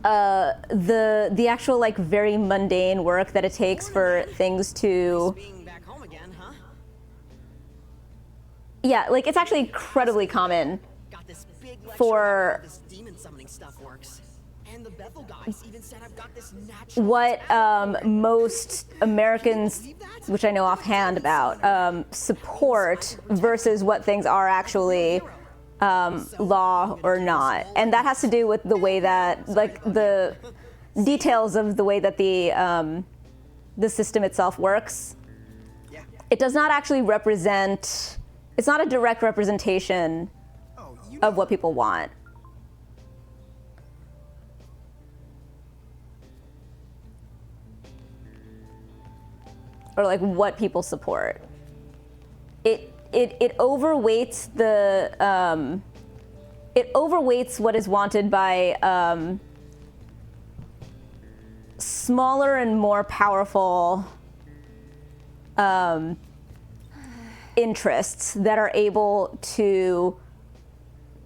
actual, like, very mundane work that it takes for things to. Being back home again, huh? Yeah, like, it's actually incredibly common Got this big lecture for about how this demon summoning stuff works. And the Bethel guys even said I've got this natural what most Americans, which I know offhand about, support versus what things are actually law or not. And that has to do with the way that, like, the details of the way that the system itself works. It does not actually represent, it's not a direct representation of what people want. Or, like, what people support. It overweights the it overweights what is wanted by smaller and more powerful interests that are able to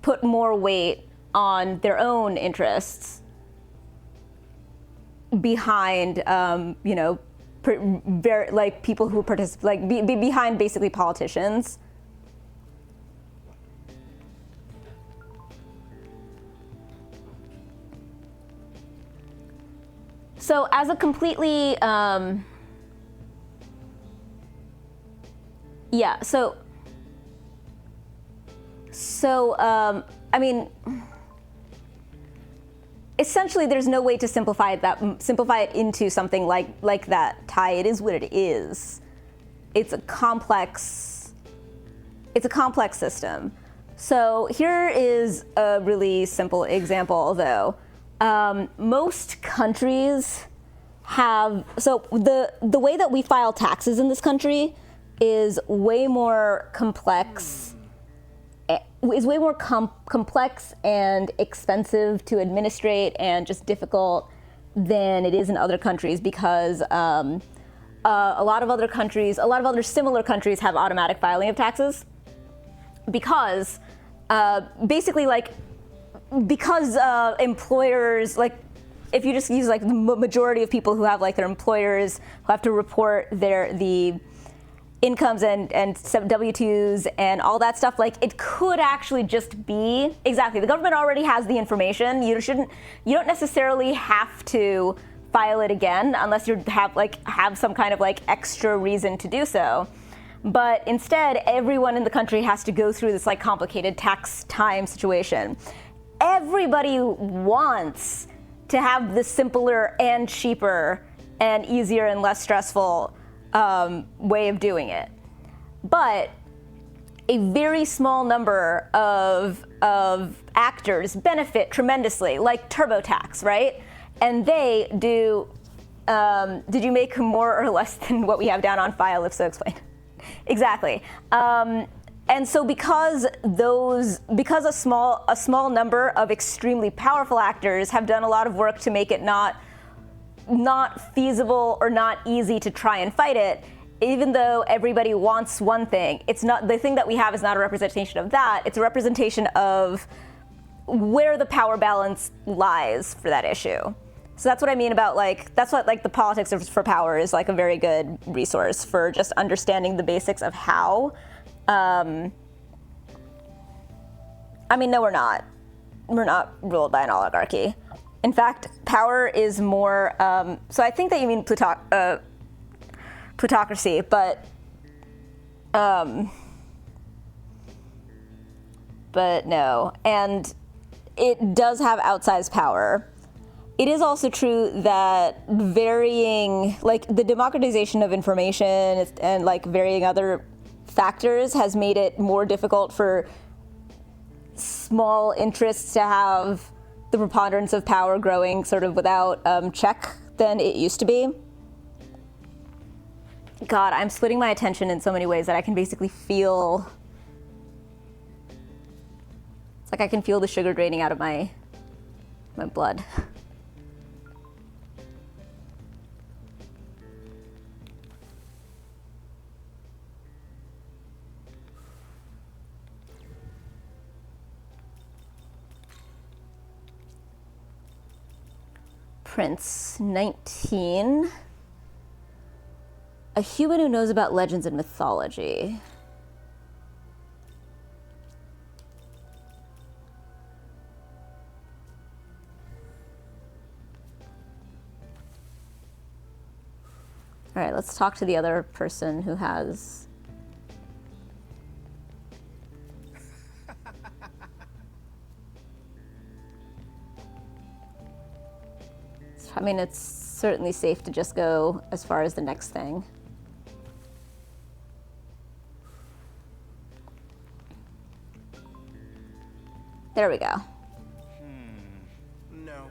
put more weight on their own interests behind you know, very, like, people who participate, like, be behind basically politicians. So as a completely, yeah, so I mean, essentially, there's no way to simplify it into something like that. Ty, it is what it is. It's a complex system. So here is a really simple example, though. Most countries have, so the way that we file taxes in this country is way more complex. Is way more complex and expensive to administrate and just difficult than it is in other countries, because a lot of other similar countries have automatic filing of taxes, because basically, like, because employers, like, if you just use, like, the majority of people who have, like, their employers who have to report the incomes and W-2s and all that stuff, like, it could actually just be, exactly, the government already has the information. You don't necessarily have to file it again unless you have some kind of, like, extra reason to do so. But instead, everyone in the country has to go through this, like, complicated tax time situation. Everybody wants to have the simpler and cheaper and easier and less stressful way of doing it. But a very small number of actors benefit tremendously, like TurboTax, right? And they do, did you make more or less than what we have down on file? If so, explain. Exactly. And so because a small number of extremely powerful actors have done a lot of work to make it not not feasible or not easy to try and fight it, even though everybody wants one thing. It's not, the thing that we have is not a representation of that, it's a representation of where the power balance lies for that issue. So that's what I mean about like, that's what like the politics for power is like a very good resource for just understanding the basics of how. I mean, no, we're not. We're not ruled by an oligarchy. In fact, power is more, so I think that you mean plutocracy, but no. And it does have outsized power. It is also true that varying, like the democratization of information and like varying other factors has made it more difficult for small interests to have the preponderance of power growing sort of without check than it used to be. God, I'm splitting my attention in so many ways that I can basically feel, it's like I can feel the sugar draining out of my blood. Prince 19. A human who knows about legends and mythology. All right, let's talk to the other person who has. I mean, it's certainly safe to just go as far as the next thing. There we go. No.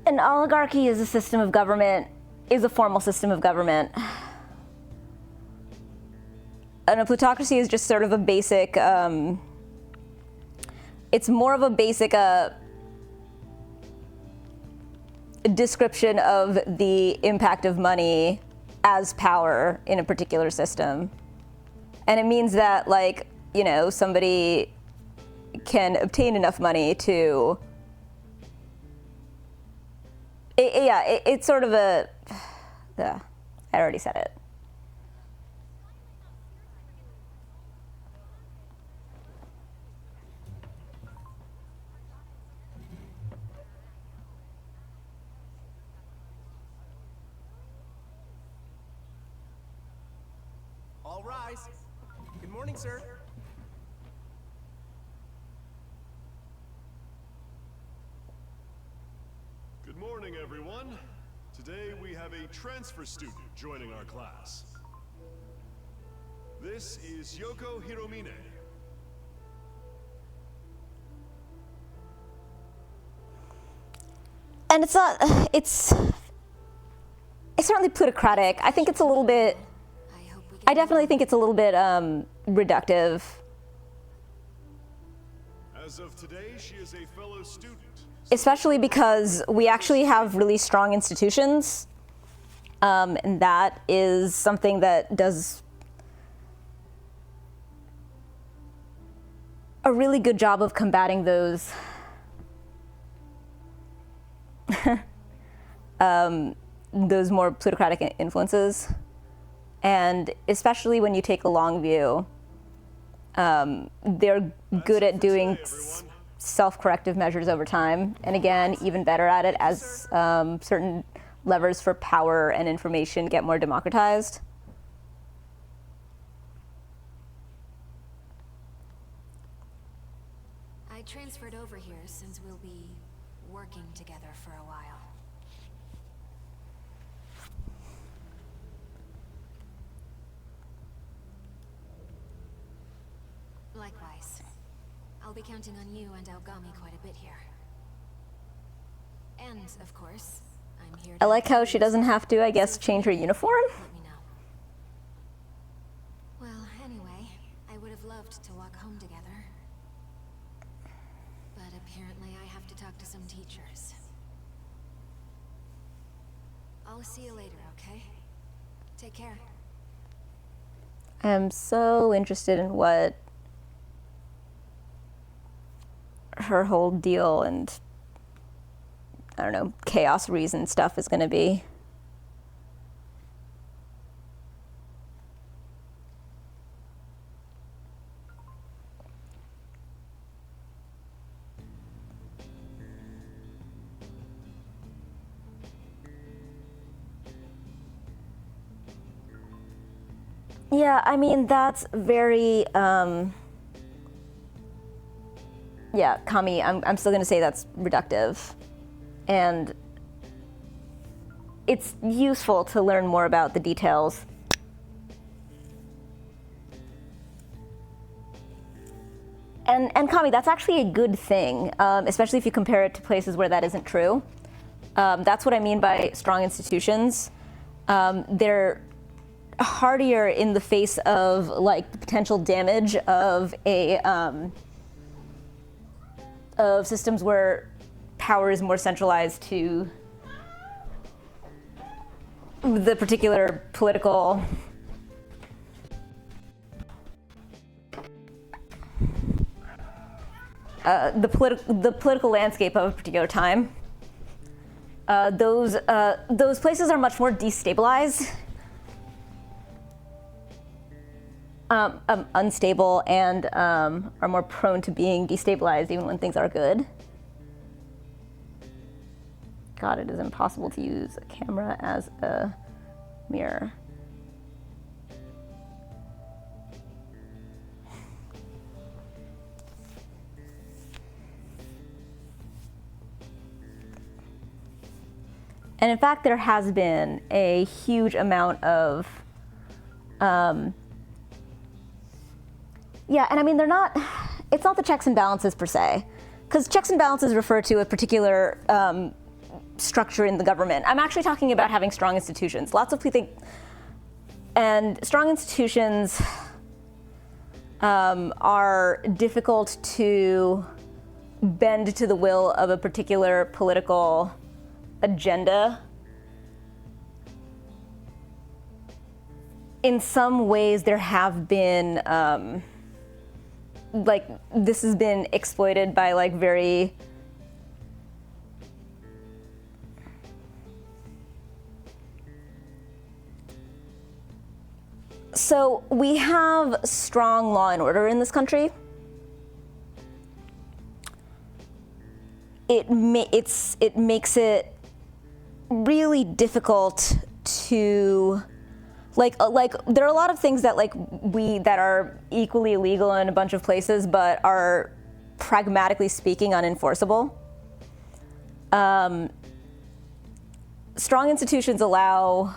An oligarchy is a system of government, is a formal system of government. And a plutocracy is just sort of a basic, it's more of a basic description of the impact of money as power in a particular system. And it means that, like, you know, somebody can obtain enough money to, it's sort of a, I already said it. All rise. Good morning, sir. Good morning, everyone. Today we have a transfer student joining our class. This is Yoko Hiromine. And it's not, it's certainly plutocratic. I think it's a little bit, I definitely think it's a little bit reductive. As of today, she is a fellow student. Especially because we actually have really strong institutions. And that is something that does a really good job of combating those those more plutocratic influences. And especially when you take a long view, they're good at doing self-corrective measures over time. And again, even better at it as certain levers for power and information get more democratized. I transferred over here since we'll be working together for a while. Likewise. I'll be counting on you and Aogami quite a bit here. And, of course, I'm here to I like how she doesn't have to, I guess, change her uniform. let me know. Well, anyway, I would have loved to walk home together. But apparently I have to talk to some teachers. I'll see you later, okay? Take care. I am so interested in what her whole deal and, I don't know, chaos reason stuff is going to be. Yeah, I mean, that's very, yeah, Kami, I'm still gonna say that's reductive. And it's useful to learn more about the details. And Kami, that's actually a good thing, especially if you compare it to places where that isn't true. That's what I mean by strong institutions. They're hardier in the face of like the potential damage of of systems where power is more centralized to the particular political the political landscape of a particular time. Those places are much more destabilized, unstable, and are more prone to being destabilized even when things are good. God, it is impossible to use a camera as a mirror. And in fact, there has been a huge amount of, yeah, and I mean, it's not the checks and balances per se, because checks and balances refer to a particular structure in the government. I'm actually talking about having strong institutions. Lots of people think, and strong institutions are difficult to bend to the will of a particular political agenda. In some ways, there have been, like, this has been exploited by, like, very so we have strong law and order in this country. It makes it really difficult to like there are a lot of things that that are equally illegal in a bunch of places but are pragmatically speaking unenforceable. Strong institutions allow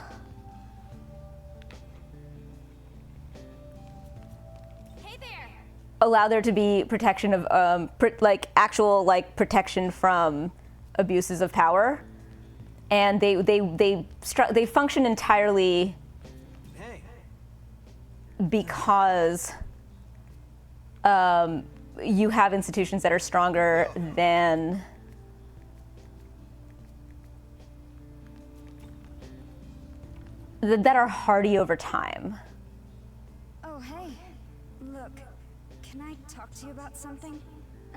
there to be protection of actual protection from abuses of power, and they function entirely because you have institutions that are stronger than that are hardy over time. Oh, hey. Look, can I talk to you about something?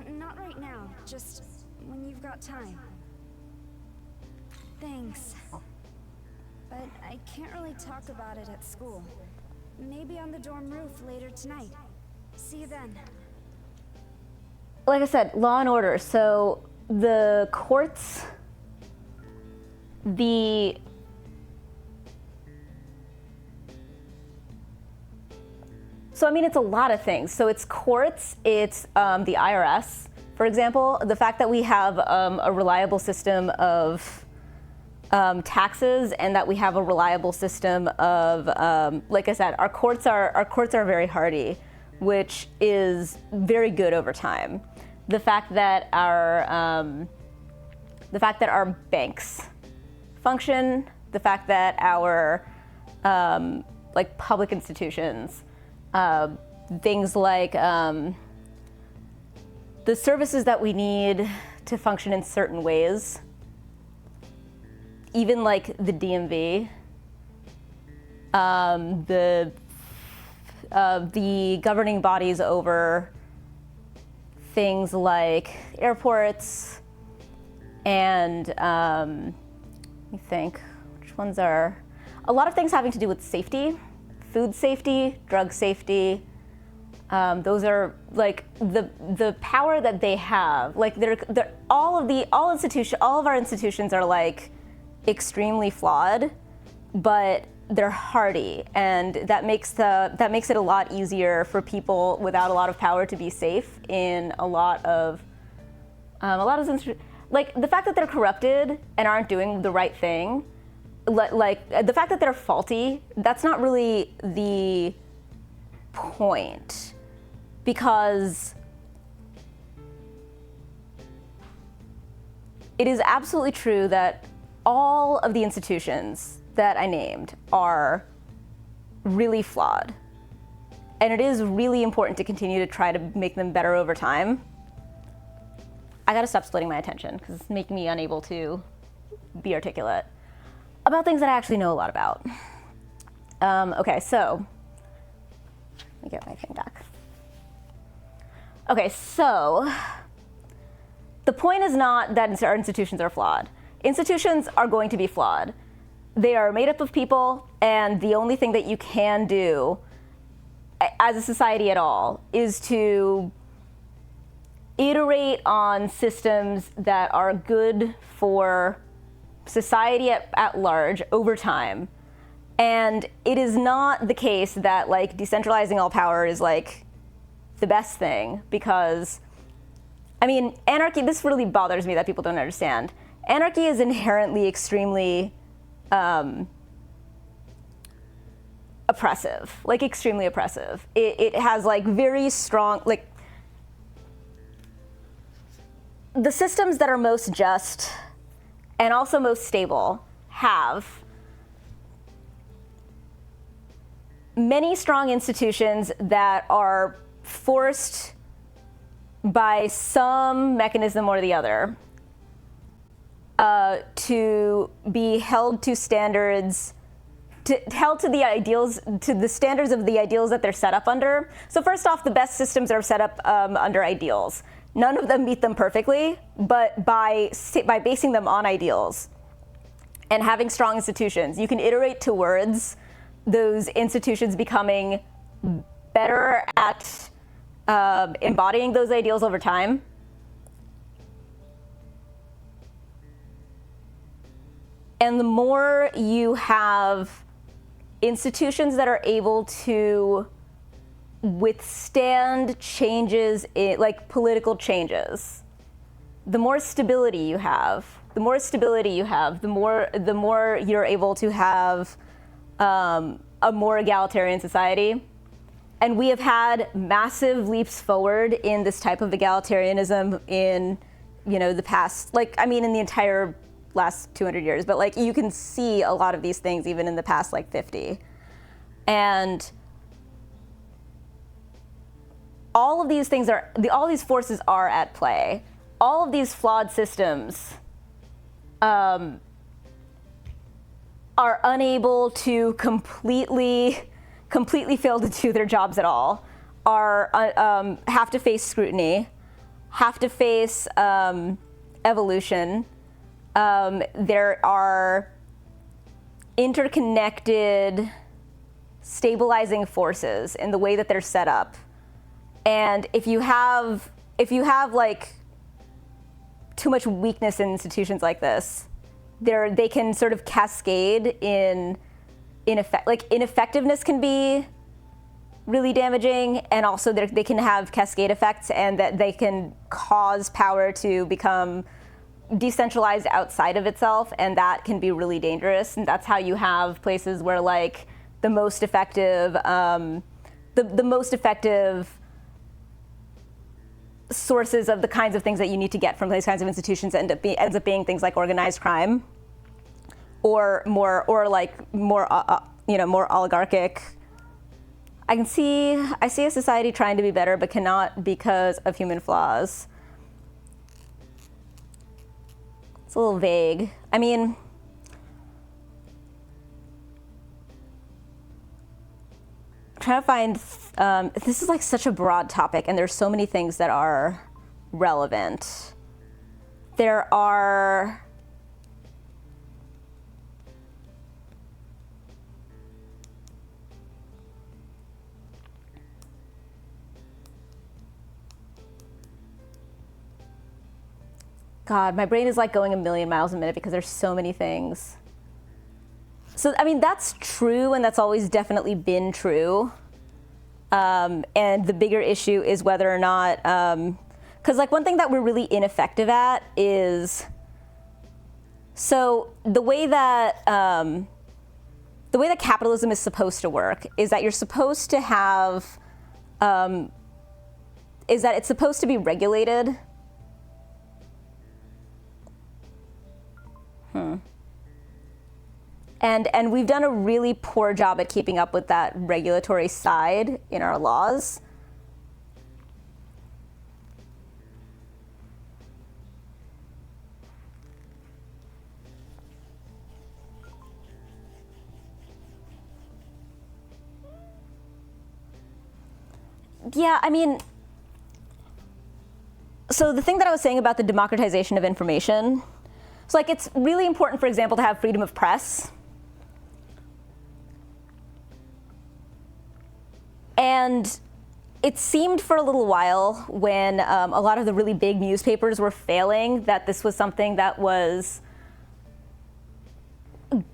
Not right now, just when you've got time. Thanks. But I can't really talk about it at school. Maybe on the dorm roof later tonight. See you then. Like I said, law and order. So the courts, So, I mean, it's a lot of things. So it's courts, it's the IRS, for example. The fact that we have a reliable system of taxes and that we have a reliable system of, like I said, our courts are very hardy, which is very good over time. the fact that our banks function, the fact that our like public institutions, things like the services that we need to function in certain ways, even like the DMV, the governing bodies over things like airports and let me think, which ones are, a lot of things having to do with safety, food safety, drug safety. Those are like the power that they have. Like all of our institutions are like extremely flawed, but they're hardy, and that makes it a lot easier for people without a lot of power to be safe in a lot of like the fact that they're corrupted and aren't doing the right thing, like the fact that they're faulty, that's not really the point, because it is absolutely true that all of the institutions that I named are really flawed. And it is really important to continue to try to make them better over time. I gotta stop splitting my attention because it's making me unable to be articulate about things that I actually know a lot about. Okay, so let me get my thing back. Okay, so the point is not that our institutions are flawed. Institutions are going to be flawed. They are made up of people, and the only thing that you can do as a society at all is to iterate on systems that are good for society at large over time. And it is not the case that like decentralizing all power is like the best thing, because I mean, anarchy, this really bothers me that people don't understand. Anarchy is inherently extremely oppressive, like extremely oppressive. It has like very strong, like the systems that are most just and also most stable have many strong institutions that are forced by some mechanism or the other to be held to standards, held to the ideals, to the standards of the ideals that they're set up under. So first off, the best systems are set up under ideals. None of them meet them perfectly, but by basing them on ideals and having strong institutions, you can iterate towards those institutions becoming better at embodying those ideals over time. And the more you have institutions that are able to withstand changes, like political changes, the more stability you have, the more you're able to have a more egalitarian society. And we have had massive leaps forward in this type of egalitarianism in, the past, in the entire last 200 years, but like you can see a lot of these things even in the past 50. And all of these things all these forces are at play. All of these flawed systems are unable to completely fail to do their jobs at all, have to face scrutiny, have to face evolution. There are interconnected stabilizing forces in the way that they're set up. And if you have like too much weakness in institutions like this, they can sort of cascade in effect. Like ineffectiveness can be really damaging, and also they can have cascade effects, and that they can cause power to become decentralized outside of itself, and that can be really dangerous. And that's how you have places where like the most effective sources of the kinds of things that you need to get from these kinds of institutions ends up being things like organized crime, or more oligarchic. I see a society trying to be better, but cannot because of human flaws. It's a little vague. I mean, I'm trying to find, this is like such a broad topic, and there's so many things that are relevant. There are God, my brain is like going a million miles a minute because there's so many things. So, I mean, that's true, and that's always definitely been true. And the bigger issue is whether or not, because like one thing that we're really ineffective at is, so the way that capitalism is supposed to work is that you're supposed to have, is that it's supposed to be regulated. And we've done a really poor job at keeping up with that regulatory side in our laws. Yeah, I mean, so the thing that I was saying about the democratization of information, so like it's really important, for example, to have freedom of press. And it seemed for a little while when a lot of the really big newspapers were failing that this was something that was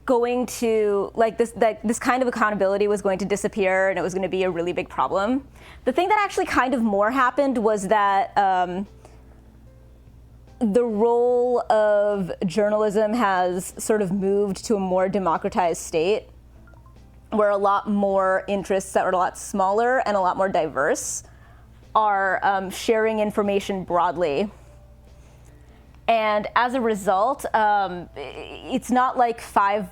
going to, like this kind of accountability was going to disappear and it was going to be a really big problem. The thing that actually kind of more happened was that the role of journalism has sort of moved to a more democratized state, where a lot more interests that are a lot smaller and a lot more diverse are sharing information broadly. And as a result, it's not like five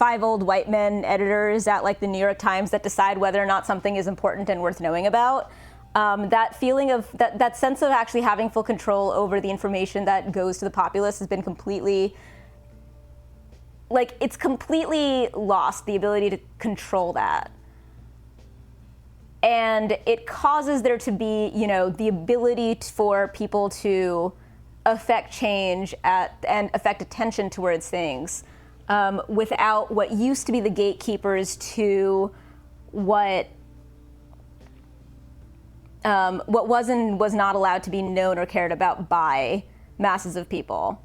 old white men editors at like the New York Times that decide whether or not something is important and worth knowing about. That feeling of, that sense of actually having full control over the information that goes to the populace has been completely, like, it's completely lost the ability to control that. And it causes there to be, you know, the ability for people to affect change and affect attention towards things without what used to be the gatekeepers to what was not allowed to be known or cared about by masses of people.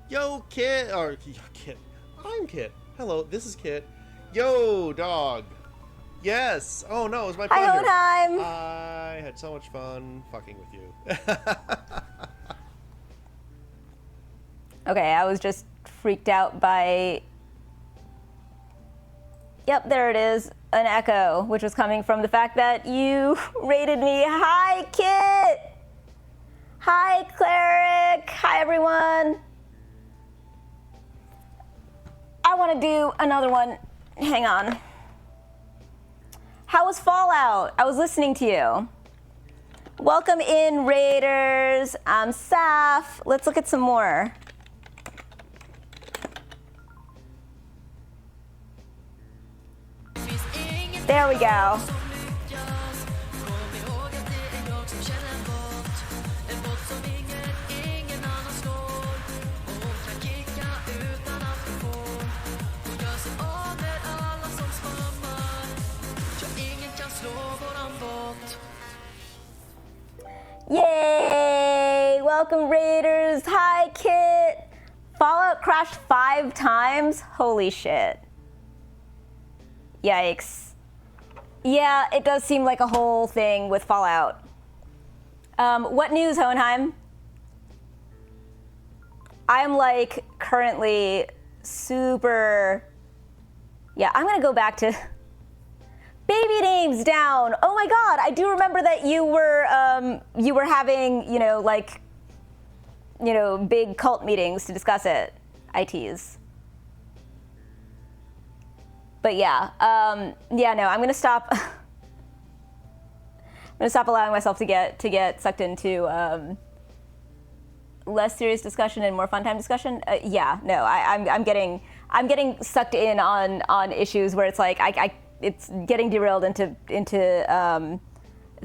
Yo, Kit, or Kit. I'm Kit. Hello, this is Kit. Yo, dog. Yes. Oh no, it was my pleasure. Hi, Hodheim. I had so much fun fucking with you. Okay, I was just freaked out by. Yep, there it is. An echo, which was coming from the fact that you rated me. Hi, Kit. Hi, Cleric. Hi, everyone. I want to do another one. Hang on. How was Fallout? I was listening to you. Welcome in, Raiders. I'm Saf. Let's look at some more. There we go. Yay! Welcome, Raiders. Hi, Kit. Fallout crashed 5 times? Holy shit. Yikes. Yeah, it does seem like a whole thing with Fallout. What news, Hohenheim? I'm like currently super... Yeah, I'm gonna go back to baby names down. Oh my god, I do remember that you were having, big cult meetings to discuss it. ITs. But yeah, no, I'm gonna stop. I'm gonna stop allowing myself to get sucked into less serious discussion and more fun time discussion. I'm getting sucked in on issues where it's like it's getting derailed into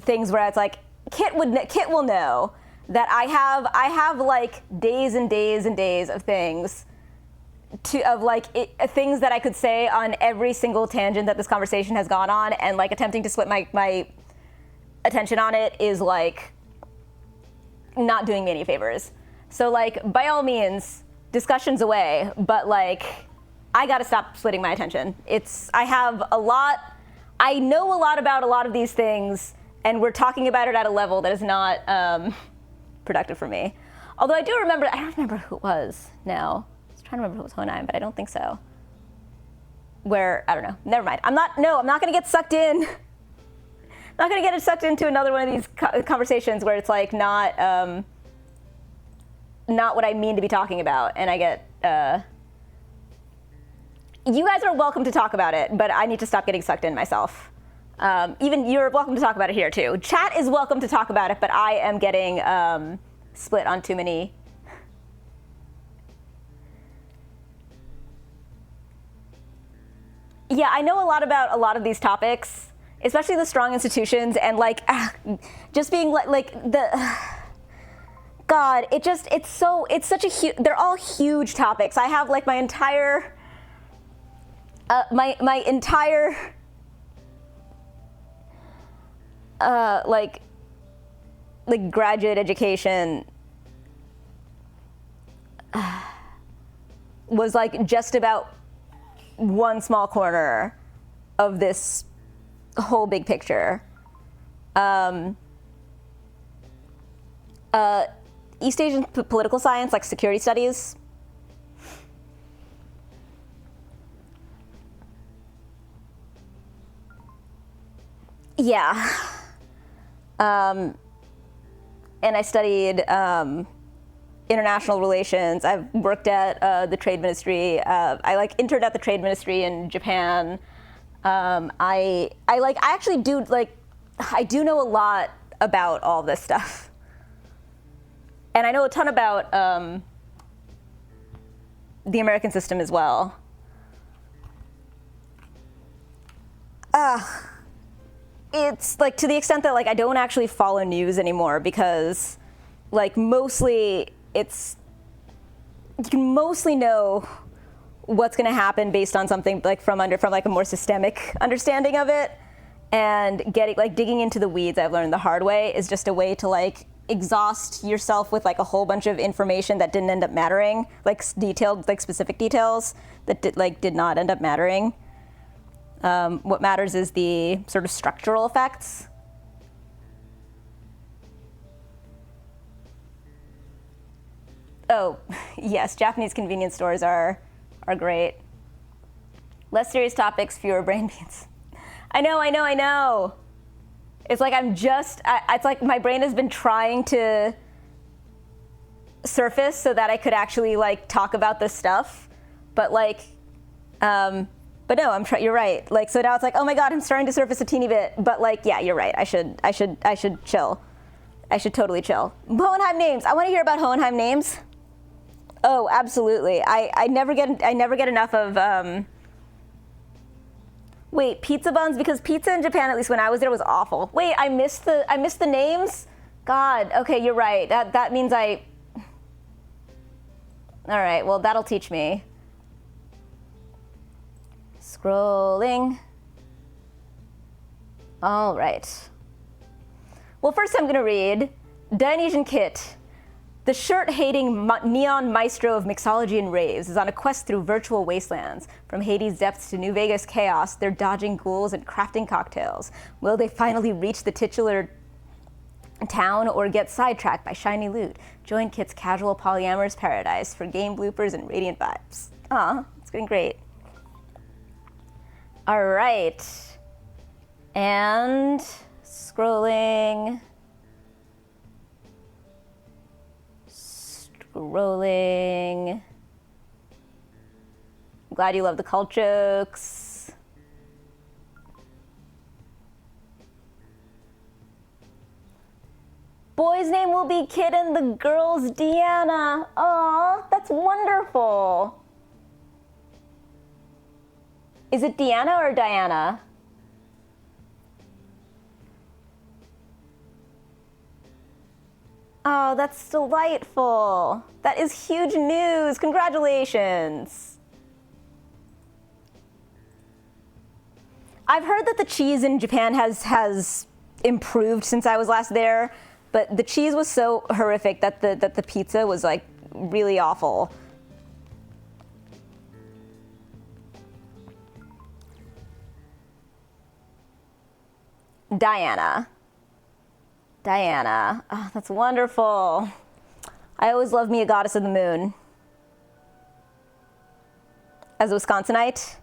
things where it's like Kit will know that I have like days and days and days of things things that I could say on every single tangent that this conversation has gone on, and like attempting to split my attention on it is like not doing me any favors. So like by all means, discussions away, but like I gotta stop splitting my attention. I know a lot about a lot of these things, and we're talking about it at a level that is not productive for me. Although I don't remember who it was now. I was trying to remember who it was Hohenheim, but I don't think so. Where, I don't know, never mind. I'm not gonna get sucked in. Not gonna get sucked into another one of these conversations where it's like not what I mean to be talking about, and I get, you guys are welcome to talk about it, but I need to stop getting sucked in myself. Even you're welcome to talk about it here too. Chat is welcome to talk about it, but I am getting split on too many. Yeah, I know a lot about a lot of these topics, especially the strong institutions, and like just being like the God, it's such a huge, they're all huge topics. I have like my entire my entire like graduate education was like just about one small corner of this whole big picture. East Asian political science, like security studies. Yeah. And I studied international relations. I've worked at the trade ministry. I like interned at the trade ministry in Japan. I actually do I do know a lot about all this stuff. And I know a ton about the American system as well. It's like to the extent that like I don't actually follow news anymore because like mostly you can mostly know what's going to happen based on something like from like a more systemic understanding of it, and digging into the weeds, I've learned the hard way, is just a way to like exhaust yourself with like a whole bunch of information that didn't end up mattering, like detailed, like specific details that did not end up mattering. What matters is the sort of structural effects. Oh, yes, Japanese convenience stores are great. Less serious topics, fewer brain beats. I know. It's like it's like my brain has been trying to surface so that I could actually like talk about this stuff, but like, but no, you're right. Like, so now it's like, oh my God, I'm starting to surface a teeny bit, but like, yeah, you're right. I should chill. I should totally chill. Hohenheim names. I want to hear about Hohenheim names. Oh, absolutely. I never get enough of, wait, pizza buns? Because pizza in Japan, at least when I was there, was awful. Wait, I missed the names? God, okay, you're right. That means all right, well, that'll teach me. Scrolling. All right. Well, first I'm gonna read Dionysian Kit. The shirt-hating neon maestro of mixology and raves is on a quest through virtual wastelands. From Hades' depths to New Vegas chaos, they're dodging ghouls and crafting cocktails. Will they finally reach the titular town or get sidetracked by shiny loot? Join Kit's casual polyamorous paradise for game bloopers and radiant vibes. Aw, it's getting great. All right. And scrolling. Scrolling. I'm glad you love the cult jokes. Boy's name will be Kit and the girl's Deanna. Aw, that's wonderful. Is it Deanna or Diana? Oh, that's delightful. That is huge news. Congratulations. I've heard that the cheese in Japan has improved since I was last there, but the cheese was so horrific that the pizza was like really awful. Diana. Diana. Oh, that's wonderful. I always loved me a goddess of the moon. As a Wisconsinite.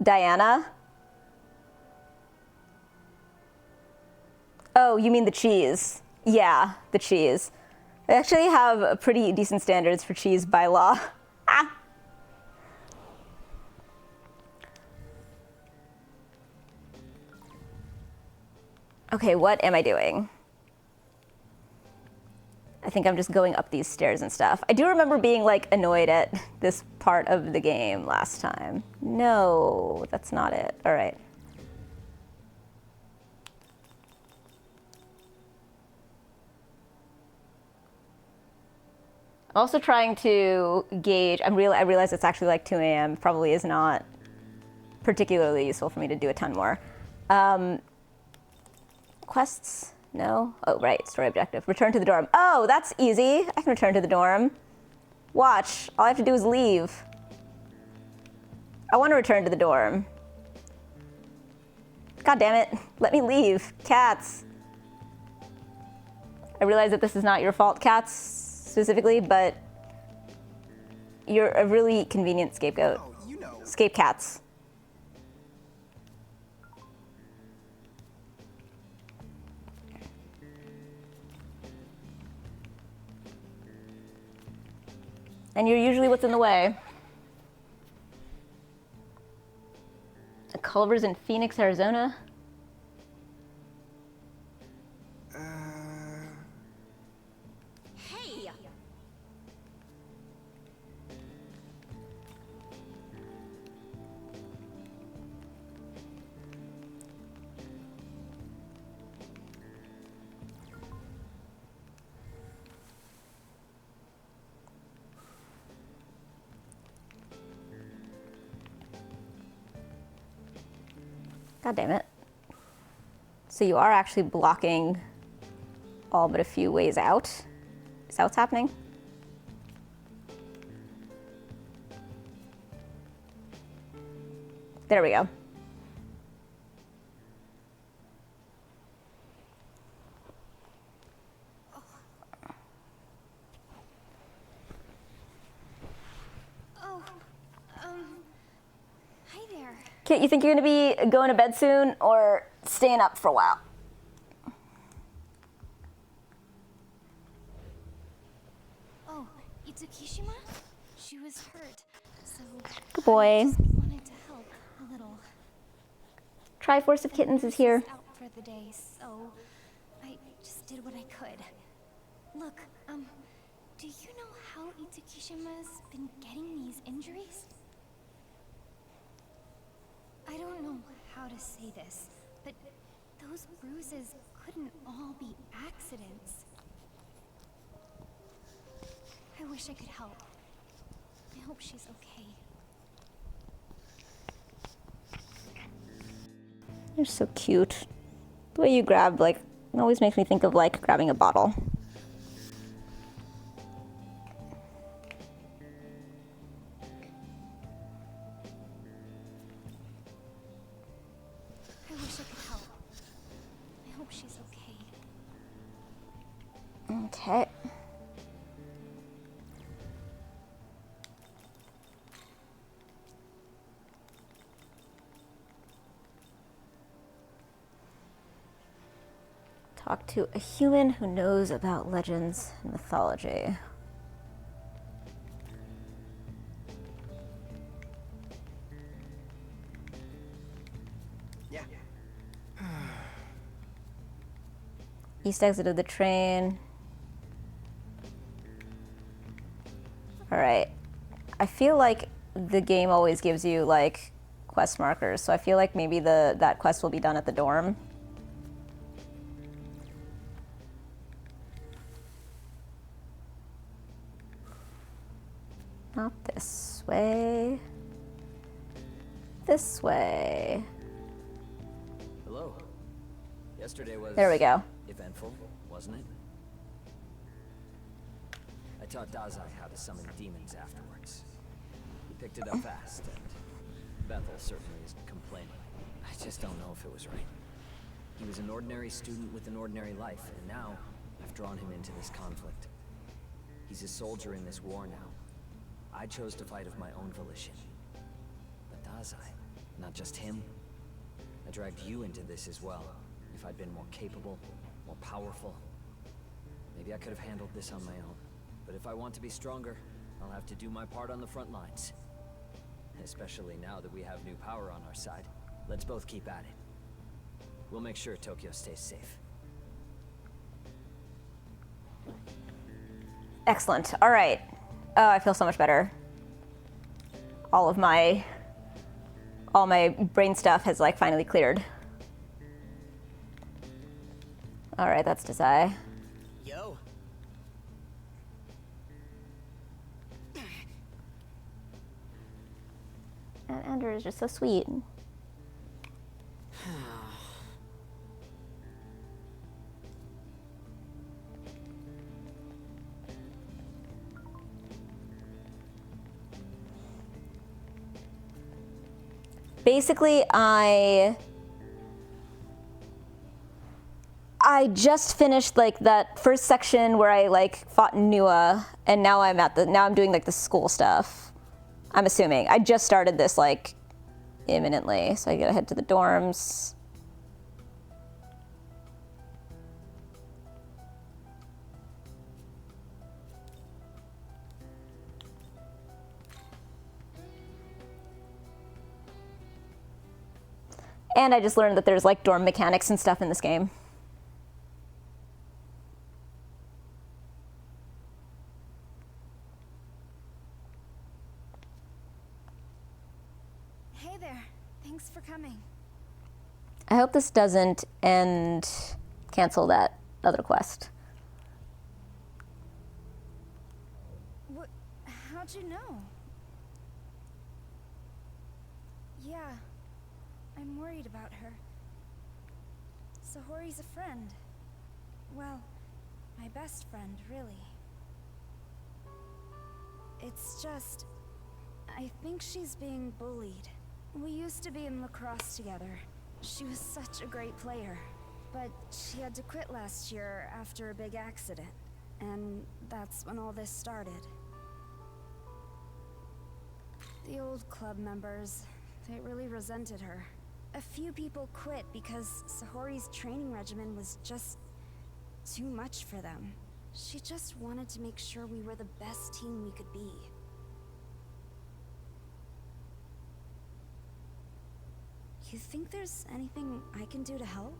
Diana. Oh, you mean the cheese? Yeah, the cheese. I actually have pretty decent standards for cheese by law. Ah. Okay, what am I doing? I think I'm just going up these stairs and stuff. I do remember being like annoyed at this part of the game last time. No, that's not it. All right. I'm also trying to gauge, I realize it's actually like 2 a.m. Probably is not particularly useful for me to do a ton more. Quests? No? Oh, right, story objective. Return to the dorm. Oh, that's easy. I can return to the dorm. Watch, all I have to do is leave. I want to return to the dorm. God damn it, let me leave. Cats. I realize that this is not your fault, cats, specifically, but you're a really convenient scapegoat. Oh, you know. Scape cats. And you're usually what's in the way. Culver's in Phoenix, Arizona. Hey! God damn it. So you are actually blocking all but a few ways out? Is that what's happening? There we go. Hi there. Kit, you think you're gonna be going to bed soon or staying up for a while? Oh, Itsukishima? She was hurt, so Good boy. I just wanted to help a little. Triforce of Kittens is here. Out for the day, so I just did what I could. Look, do you know how Itsukishima's been getting these injuries? I don't know how to say this, but those bruises couldn't all be accidents. I wish I could help. I hope she's okay. You're so cute. The way you grab, like, it always makes me think of, like, grabbing a bottle. wish I could help. I hope she's okay. Okay. Talk to a human who knows about legends and mythology. Yeah. East exit of the train. Alright. I feel like the game always gives you like quest markers, so I feel like maybe that quest will be done at the dorm. Not this way. This way. Hello. Yesterday was... There we go. eventful, wasn't it? I taught Dazai how to summon demons afterwards. He picked it up fast, and Bethel certainly isn't complaining. I just don't know if it was right. He was an ordinary student with an ordinary life, and now I've drawn him into this conflict. He's a soldier in this war now. I chose to fight of my own volition. But Dazai, not just him. I dragged you into this as well. If I'd been more capable, more powerful, maybe I could have handled this on my own. But if I want to be stronger, I'll have to do my part on the front lines. Especially now that we have new power on our side. Let's both keep at it. We'll make sure Tokyo stays safe. Excellent. All right. Oh, I feel so much better. All my brain stuff has like finally cleared. All right, that's Dazai. Yo. And Andrew is just so sweet. Basically, I just finished like that first section where I like fought Nua, and now I'm doing like the school stuff. I'm assuming. I just started this like imminently, so I gotta head to the dorms. And I just learned that there's like dorm mechanics and stuff in this game. Hey there. Thanks for coming. I hope this doesn't cancel that other quest. How'd you know? Yeah. I'm worried about her. Sahori's a friend. Well, my best friend, really. It's just... I think she's being bullied. We used to be in lacrosse together. She was such a great player. But she had to quit last year after a big accident. And that's when all this started. The old club members, they really resented her. A few people quit because Sahori's training regimen was just too much for them. She just wanted to make sure we were the best team we could be. You think there's anything I can do to help?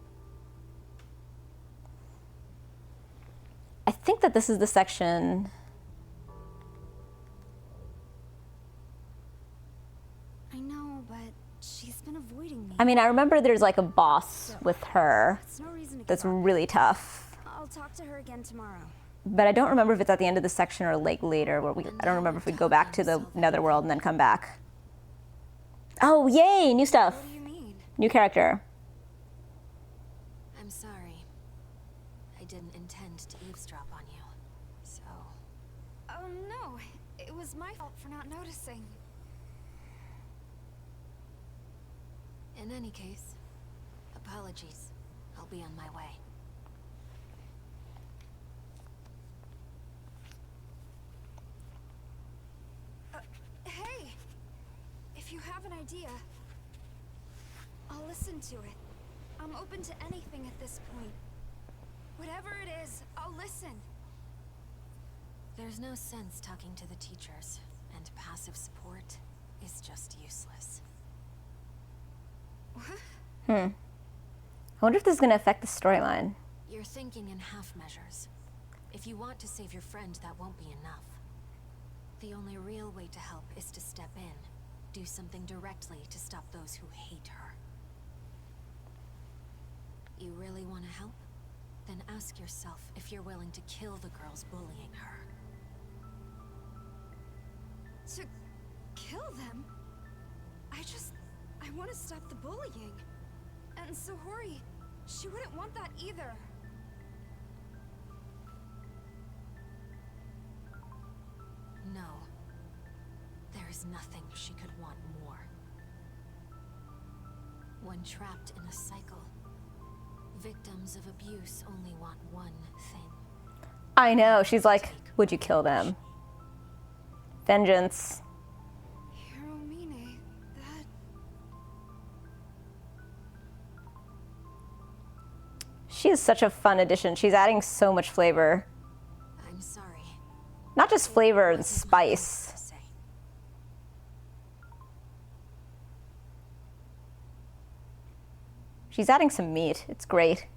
I think that this is the section. I know, but she's been avoiding me. I mean, I remember there's like a boss with her No reason to that's give up. really tough. I'll talk to her again tomorrow. But I don't remember if it's at the end of the section or like later where I don't remember if we go back to the netherworld and then come back. Oh, yay, new stuff. What do you need? New character. I'm sorry. I didn't intend to eavesdrop on you. So... Oh no, it was my fault for not noticing. In any case, Apologies. I'll be on my way. Hey! If you have an idea, I'll listen to it. I'm open to anything at this point. Whatever it is, I'll listen. There's no sense talking to the teachers, and passive support is just useless. I wonder if this is going to affect the storyline. You're thinking in half measures. If you want to save your friend, that won't be enough. The only real way to help is to step in. Do something directly to stop those who hate her. You really want to help? Then ask yourself if you're willing to kill the girls bullying her. To kill them? I want to stop the bullying. And Sahori, she wouldn't want that either. No. There is nothing she could want more. When trapped in a cycle, victims of abuse only want one thing. I know. She's like, would you kill them? Vengeance. Hiromine, that... She is such a fun addition. She's adding so much flavor. I'm sorry. Not just flavor and spice. She's adding some meat. It's great.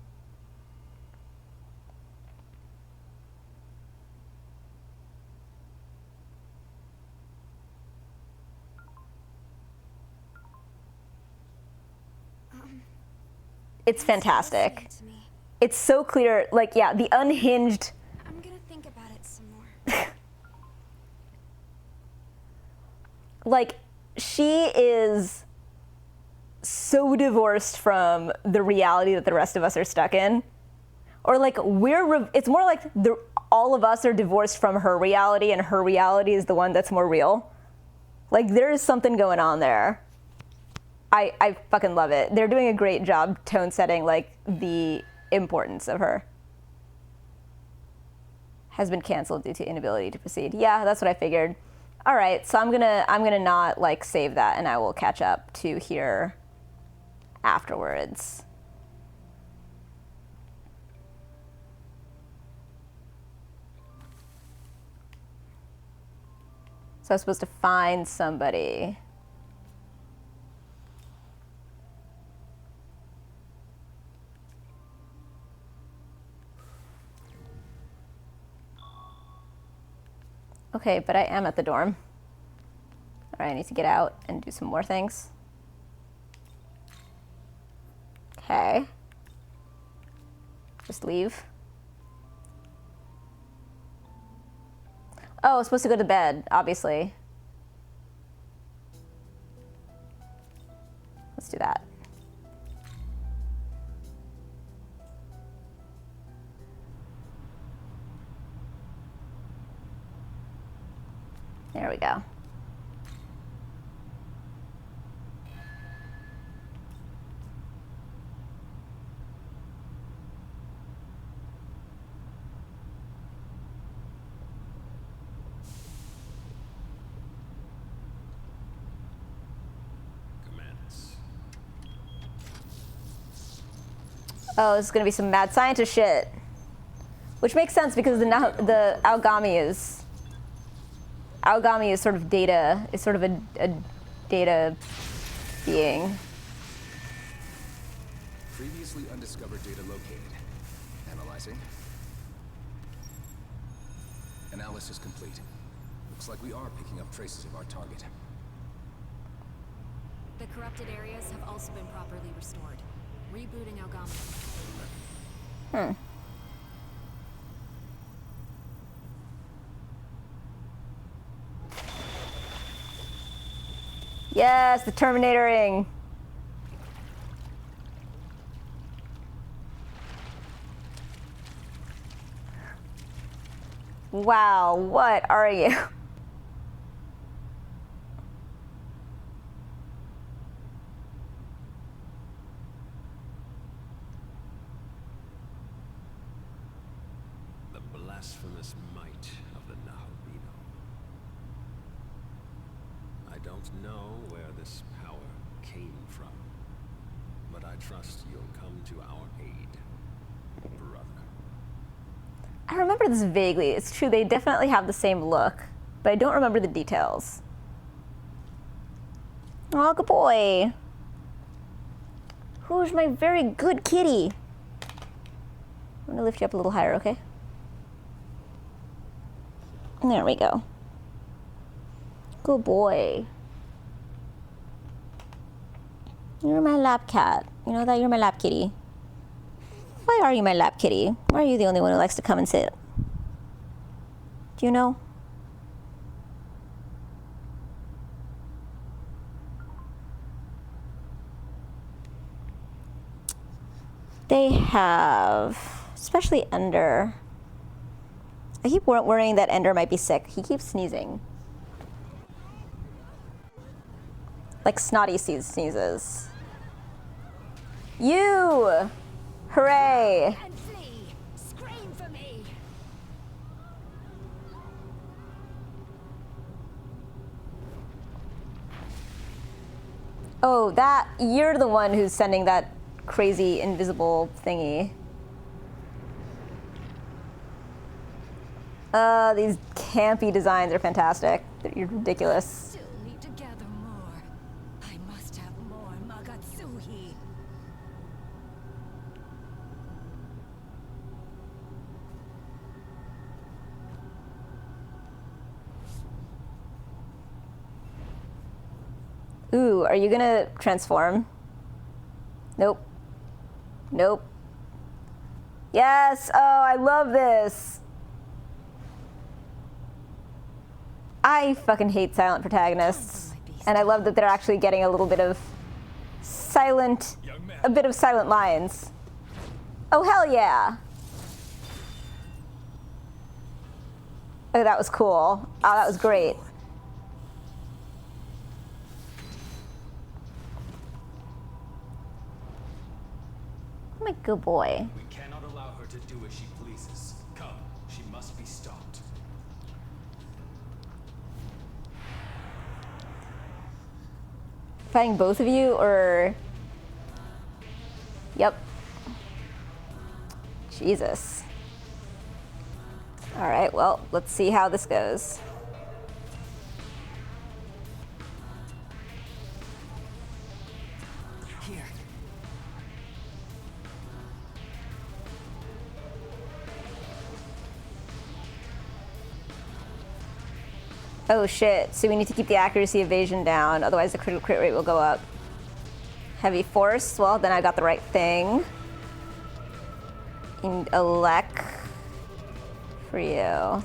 It's fantastic. It's so clear. Like, yeah, the unhinged. I'm gonna think about it some more. Like, she is so divorced from the reality that the rest of us are stuck in. Or like it's more like all of us are divorced from her reality, and her reality is the one that's more real. Like, there is something going on there. I fucking love it. They're doing a great job tone setting, like, the importance of her. Has been canceled due to inability to proceed. Yeah, that's what I figured. All right, so I'm gonna not like save that, and I will catch up to here afterwards. So I was supposed to find somebody. Okay, but I am at the dorm. All right, I need to get out and do some more things. Okay. Just leave. Oh, I was supposed to go to bed, obviously. Let's do that. There we go. Oh, this is gonna be some mad scientist shit, which makes sense because the Aogami is sort of data, is sort of a data being. Previously undiscovered data located. Analyzing. Analysis complete. Looks like we are picking up traces of our target. The corrupted areas have also been properly restored. Rebooting Aogami. Yes, the Terminator ring. Wow, what are you? blasphemous might of the Naharino. I don't know where this power came from, but I trust you'll come to our aid, brother. I remember this vaguely. It's true, they definitely have the same look, but I don't remember the details. Oh, good boy. Who's my very good kitty? I'm gonna lift you up a little higher, okay? There we go. Good boy. You're my lap cat. You know that? You're my lap kitty. Why are you my lap kitty? Why are you the only one who likes to come and sit? Do you know? They have, especially Ender. I keep worrying that Ender might be sick. He keeps sneezing. Like snotty sneezes. You! Hooray! Scream for me. Oh, you're the one who's sending that crazy invisible thingy. These campy designs are fantastic. You're ridiculous. Still need to gather more. I must have more Magatsuhi. Ooh, are you gonna transform? Nope. Nope. Yes! Oh, I love this! I fucking hate silent protagonists. And I love that they're actually getting a little bit of a bit of silent lines. Oh, hell yeah! Oh, that was cool. Oh, that was great. Oh, my good boy. We cannot allow her to do as she pleases. Come, she must be stopped. Fighting both of you, or... Yep. Jesus. Alright, well, let's see how this goes. Here. Oh shit, so we need to keep the accuracy evasion down, otherwise the critical crit rate will go up. Heavy force, well then I got the right thing. And elect for you.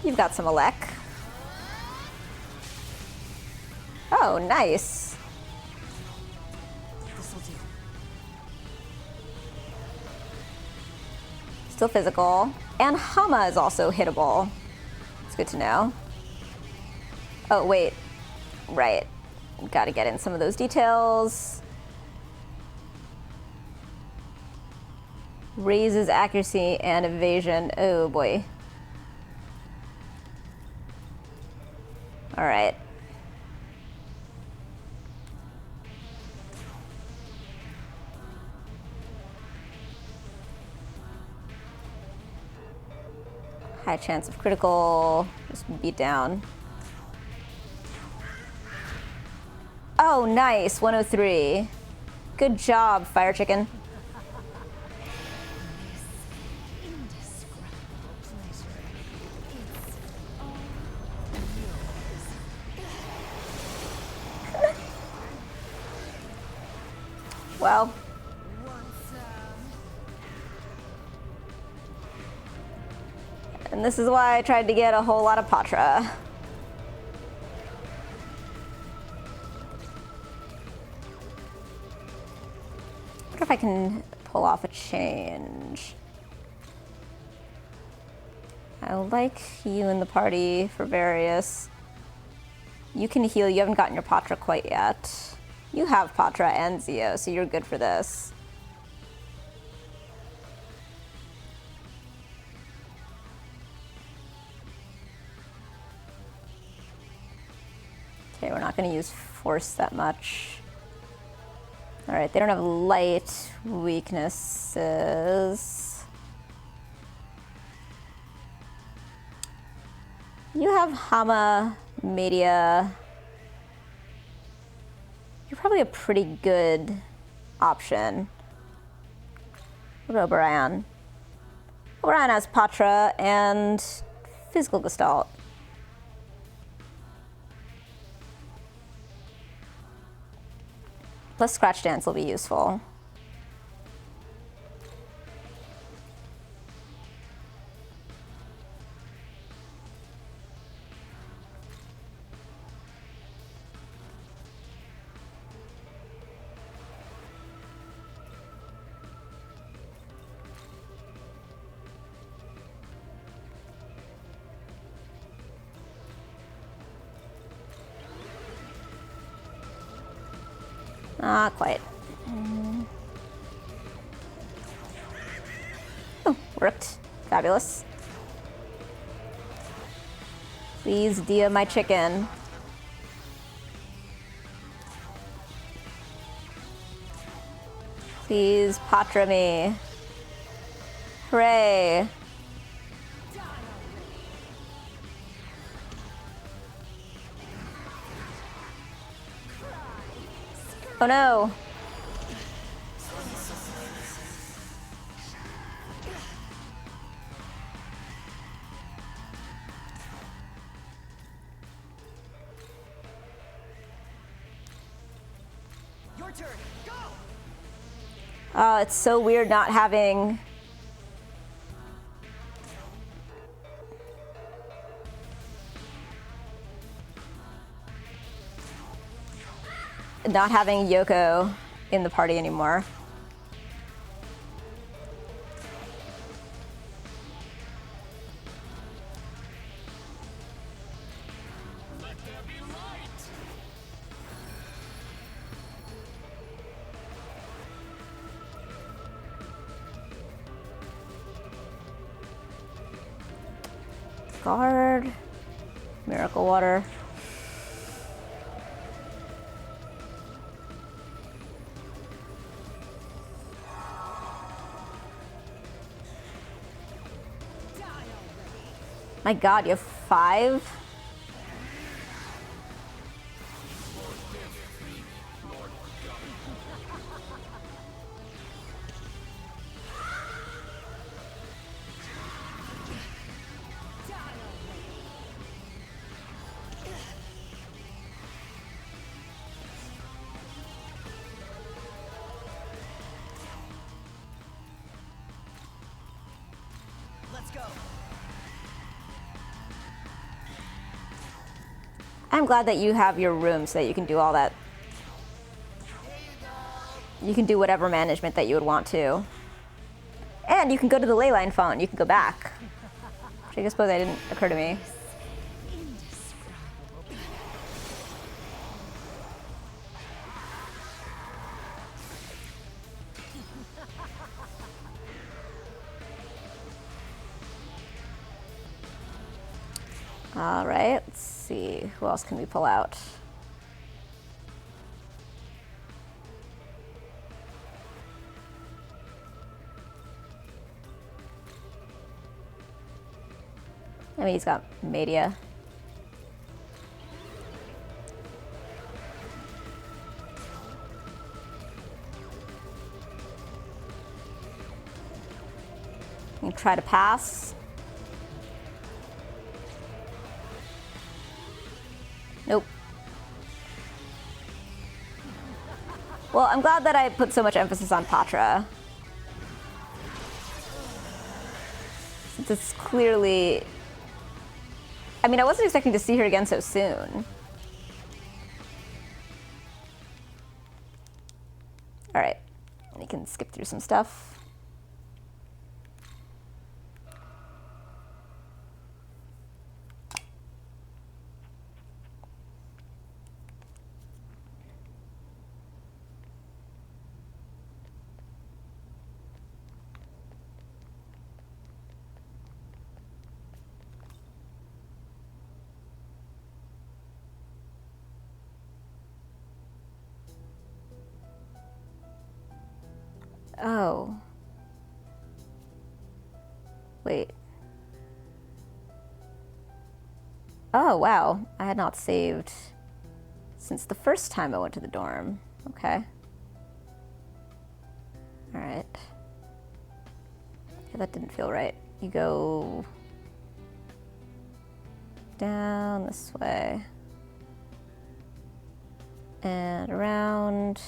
You've got some elect. Oh, nice. This'll do. Still physical. And Hama is also hittable. It's good to know. Oh, wait. Right. Gotta get in some of those details. Raises accuracy and evasion. Oh, boy. All right. High chance of critical, just beat down. Oh, nice, 103. Good job, Fire Chicken. Well. And this is why I tried to get a whole lot of Patra. I wonder if I can pull off a change. I like you in the party for various. You can heal. You haven't gotten your Patra quite yet. You have Patra and Zio, so you're good for this. Okay, we're not going to use force that much. All right, they don't have light weaknesses. You have Hama, Media. You're probably a pretty good option. What about O'Brien? O'Brien has Patra and Physical Gestalt. Plus Scratch Dance will be useful. Not quite. Oh, worked. Fabulous. Please Dia my chicken. Please Patra me. Hooray. Oh no. Your turn. Go. Oh, it's so weird not having Yoko in the party anymore. Let there be light. Guard. Miracle Water. My god, you have 5? Let's go. I'm glad that you have your room so that you can do all that. You can do whatever management that you would want to. And you can go to the leyline phone. You can go back. Which I suppose that didn't occur to me. All right, let's see. Who else can we pull out? I mean, he's got Media. You can try to pass. Nope. Well, I'm glad that I put so much emphasis on Patra. Since it's clearly... I mean, I wasn't expecting to see her again so soon. All right. We can skip through some stuff. Oh. Wait. Oh, wow. I had not saved since the first time I went to the dorm. Okay. Alright. Yeah, that didn't feel right. You go down this way. And around.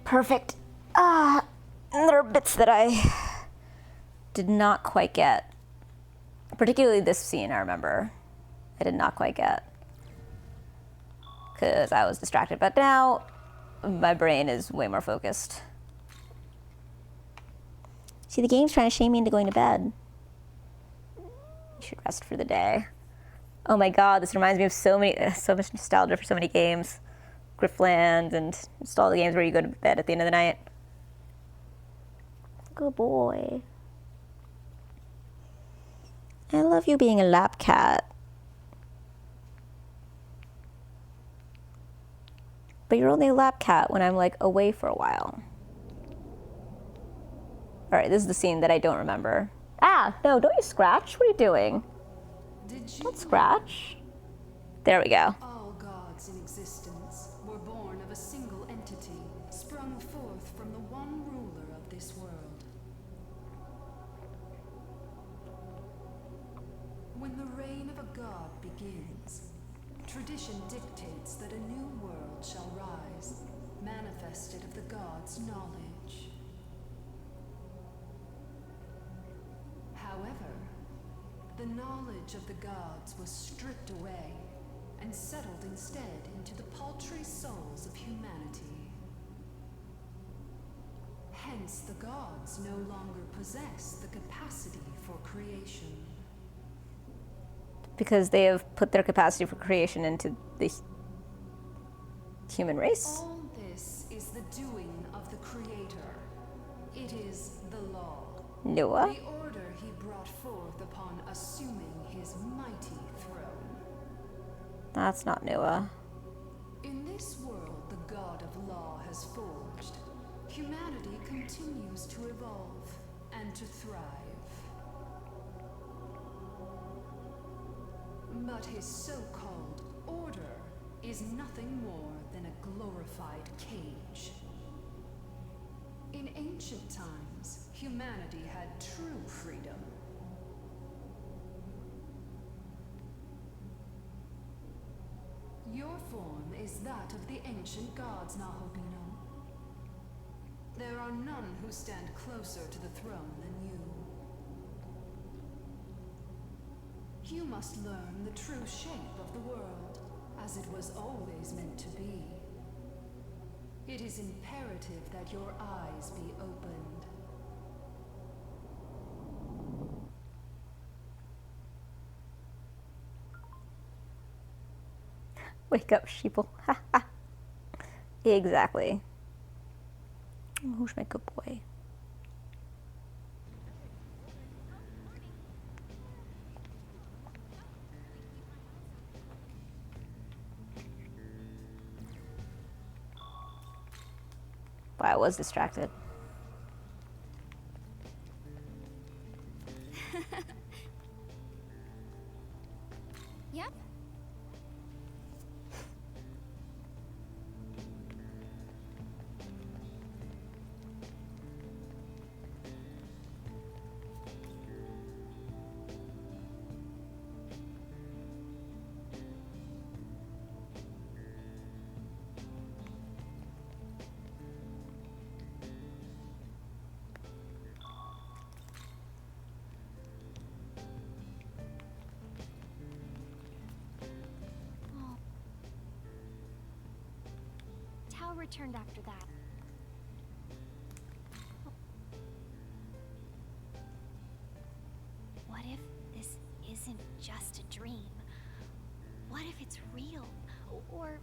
Perfect. And there are bits that I did not quite get. Particularly this scene, I remember. I did not quite get. Because I was distracted. But now, my brain is way more focused. See, the game's trying to shame me into going to bed. You should rest for the day. Oh my god, this reminds me of so much nostalgia for so many games. Griffland and just all the games where you go to bed at the end of the night. Good boy. I love you being a lap cat. But you're only a lap cat when I'm like away for a while. Alright, this is the scene that I don't remember. Ah, no, don't you scratch? What are you doing? Don't scratch. There we go. All gods in existence were born of a single entity, sprung forth from the one ruler of this world. When the reign of a god begins, tradition dictates that a new world shall rise, manifested of the god's knowledge. However, the knowledge of the gods was stripped away and settled instead into the paltry souls of humanity. Hence, the gods no longer possess the capacity for creation. Because they have put their capacity for creation into the human race? All this is the doing of the Creator. It is the law. Noah? The order he brought forth upon assuming his mighty throne. That's not Noah. In this world the god of law has forged, humanity continues to evolve and to thrive. But his so-called order is nothing more than a glorified cage. In ancient times, humanity had true freedom. Your form is that of the ancient gods, Nahobino. There are none who stand closer to the throne than you. You must learn the true shape of the world, as it was always meant to be. It is imperative that your eyes be opened. Wake up, sheeple. Exactly. Who's my good boy? Wow, I was distracted. Yep. Tao returned after that. What if this isn't just a dream? What if it's real? Or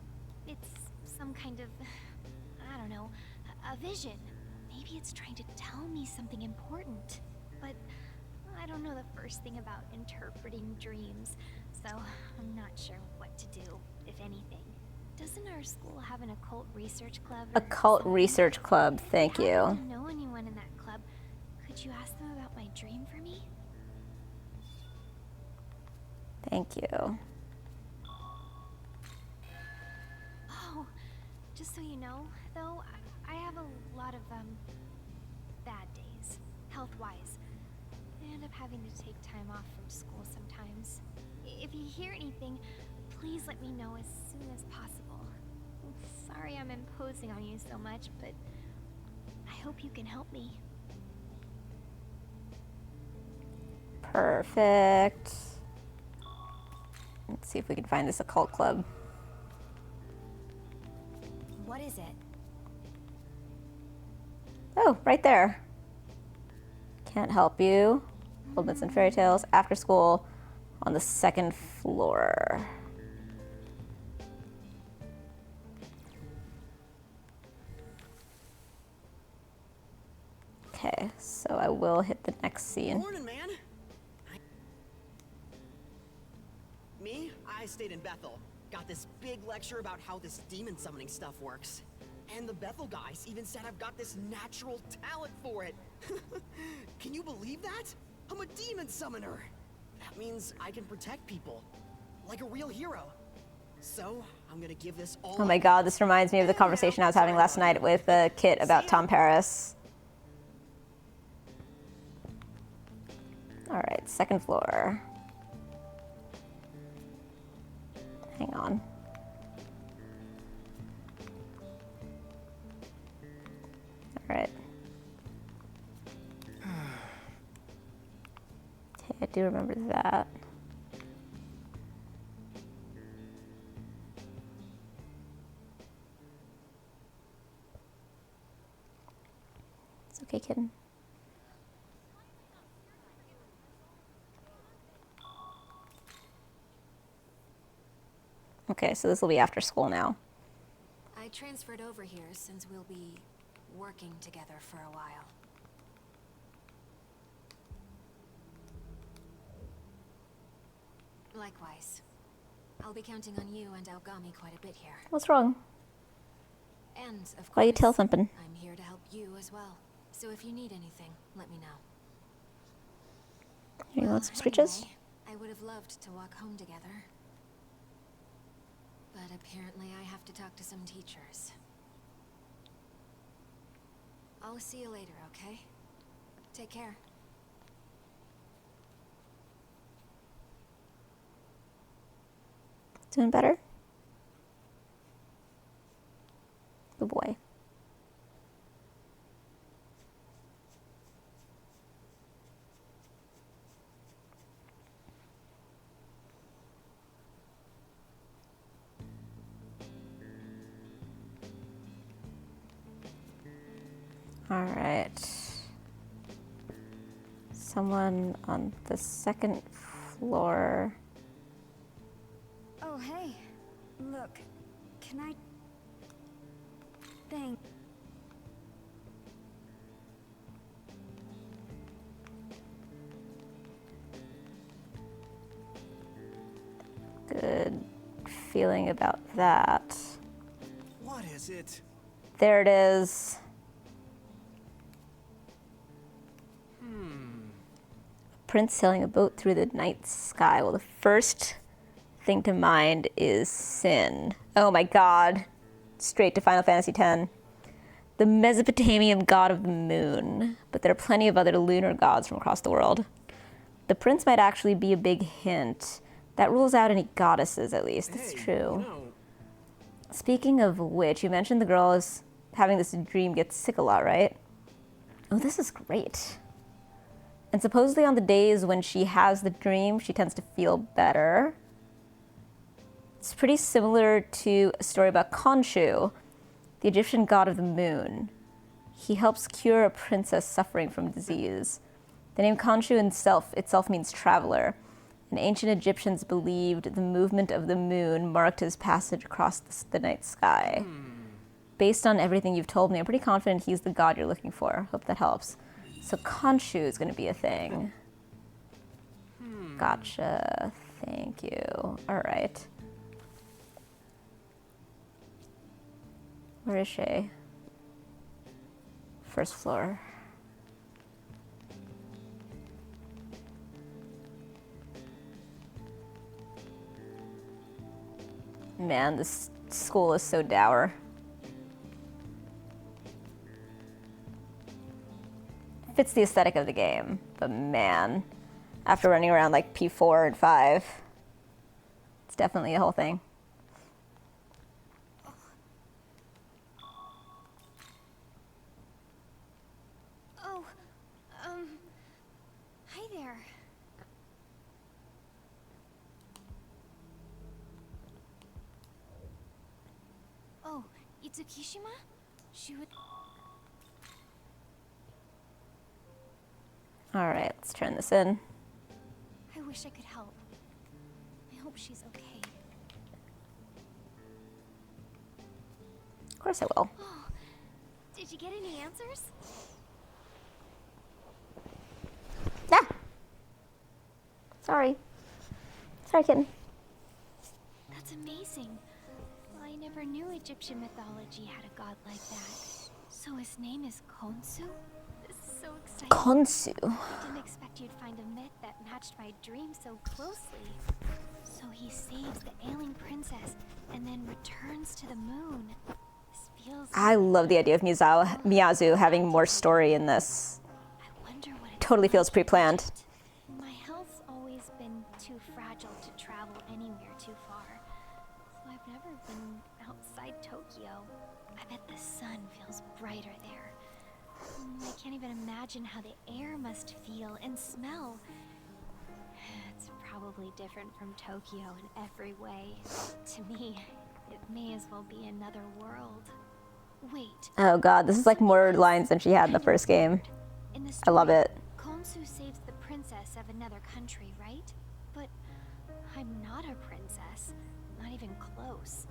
it's some kind of, I don't know, a vision? Maybe it's trying to tell me something important. But I don't know the first thing about interpreting dreams, so I'm not sure what to do, if anything. Doesn't our school have an occult research club? Occult research club, thank you. If you know anyone in that club, could you ask them about my dream for me? Thank you. Oh, just so you know, though, I have a lot of, bad days, health-wise. I end up having to take time off from school sometimes. If you hear anything, please let me know as soon as possible. Sorry I'm imposing on you so much, but I hope you can help me. Perfect. Let's see if we can find this occult club. What is it? Oh, right there. Can't help you. Old Myths and Fairy Tales, after school, on the 2nd floor. Okay, so I will hit the next scene. Morning, man. Me? I stayed in Bethel. Got this big lecture about how this demon summoning stuff works. And the Bethel guys even said I've got this natural talent for it. Can you believe that? I'm a demon summoner. That means I can protect people. Like a real hero. So, I'm gonna give this all Oh my god, this reminds me of the conversation I was having last night with Kit about Tom Paris. Alright, 2nd floor. Hang on. Alright. Okay, I do remember that. It's okay, kitten. Okay, so this will be after school now. I transferred over here since we'll be working together for a while. Likewise. I'll be counting on you and Aogami quite a bit here. What's wrong? And, of Why you course, tail thumping? I'm here to help you as well. So if you need anything, let me know. You want some screeches? Anyway, I would have loved to walk home together. But apparently I have to talk to some teachers. I'll see you later, okay? Take care. Doing better? Good boy. All right. Someone on the 2nd floor. Oh, hey. Look, can I... Thank... Good feeling about that. What is it? There it is. Prince sailing a boat through the night sky. Well, the first thing to mind is sin. Oh my god. Straight to Final Fantasy X. The Mesopotamian god of the moon. But there are plenty of other lunar gods from across the world. The prince might actually be a big hint. That rules out any goddesses, at least. That's true. Speaking of which, you mentioned the girl is having this dream get sick a lot, right? Oh, this is great. And supposedly on the days when she has the dream, she tends to feel better. It's pretty similar to a story about Khonshu, the Egyptian god of the moon. He helps cure a princess suffering from disease. The name Khonshu itself means traveler, and ancient Egyptians believed the movement of the moon marked his passage across the night sky. Based on everything you've told me, I'm pretty confident he's the god you're looking for. Hope that helps. So Khonshu is going to be a thing. Gotcha. Thank you. All right. Where is she? First floor. Man, this school is so dour. Fits the aesthetic of the game, but man, after running around like P4 and 5, it's definitely a whole thing. Oh, hi there. Oh, Itsukishima? She would... All right, let's turn this in. I wish I could help. I hope she's okay. Of course I will. Oh, did you get any answers? Yeah. Sorry, kitten. That's amazing. Well, I never knew Egyptian mythology had a god like that. So his name is Khonsu? This is so exciting. Khonsu. I didn't expect you'd find a myth that matched my dream so closely. So he saves the ailing princess and then returns to the moon. This feels... I love the idea of Miyazu having more story in this. I wonder what it Totally feels pre-planned. My health's always been too fragile to travel anywhere too far. So I've never been outside Tokyo. I bet the sun feels brighter there. I can't even imagine how the air must feel and smell. It's probably different from Tokyo in every way. To me, it may as well be another world. Wait. Oh god, this is like more lines than she had in the first game. I love it. Khonsu saves the princess of another country, right? But I'm not a princess. Not even close.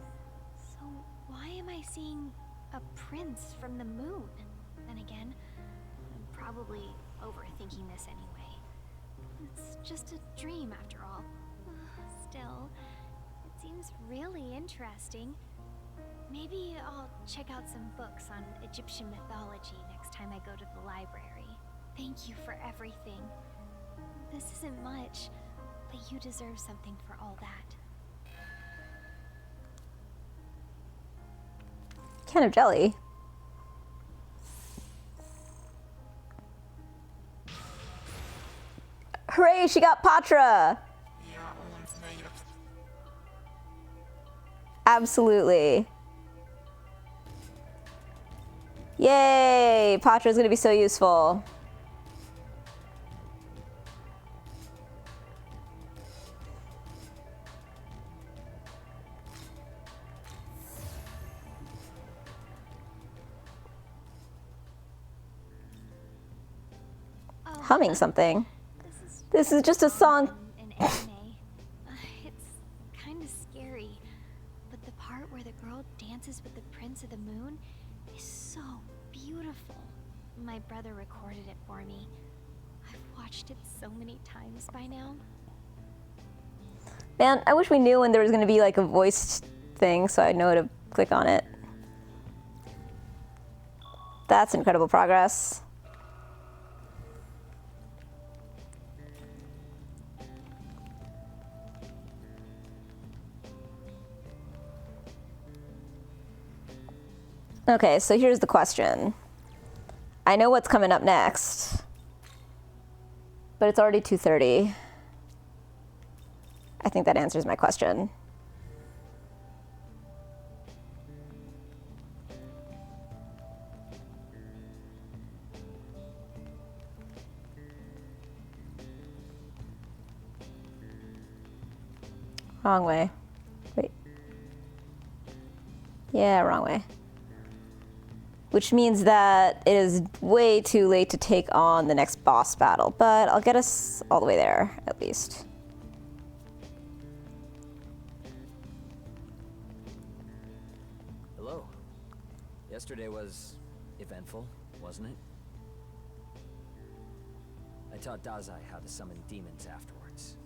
So why am I seeing a prince from the moon? Then again, I'm probably overthinking this anyway. It's just a dream after all. Still, it seems really interesting. Maybe I'll check out some books on Egyptian mythology next time I go to the library. Thank you for everything. This isn't much, but you deserve something for all that. Can of jelly. Hooray, she got Patra! Absolutely. Yay! Patra's gonna be so useful. Humming something. This is just a song. An anime. It's kind of scary, but the part where the girl dances with the Prince of the Moon is so beautiful. My brother recorded it for me. I've watched it so many times by now. Man, I wish we knew when there was going to be like a voice thing so I'd know to click on it. That's incredible progress. Okay, so here's the question. I know what's coming up next, but it's already 2:30. I think that answers my question. Wrong way. Wait. Yeah, wrong way. which means that it is way too late to take on the next boss battle, but I'll get us all the way there, at least. Hello. Yesterday was eventful, wasn't it? I taught Dazai how to summon demons afterwards.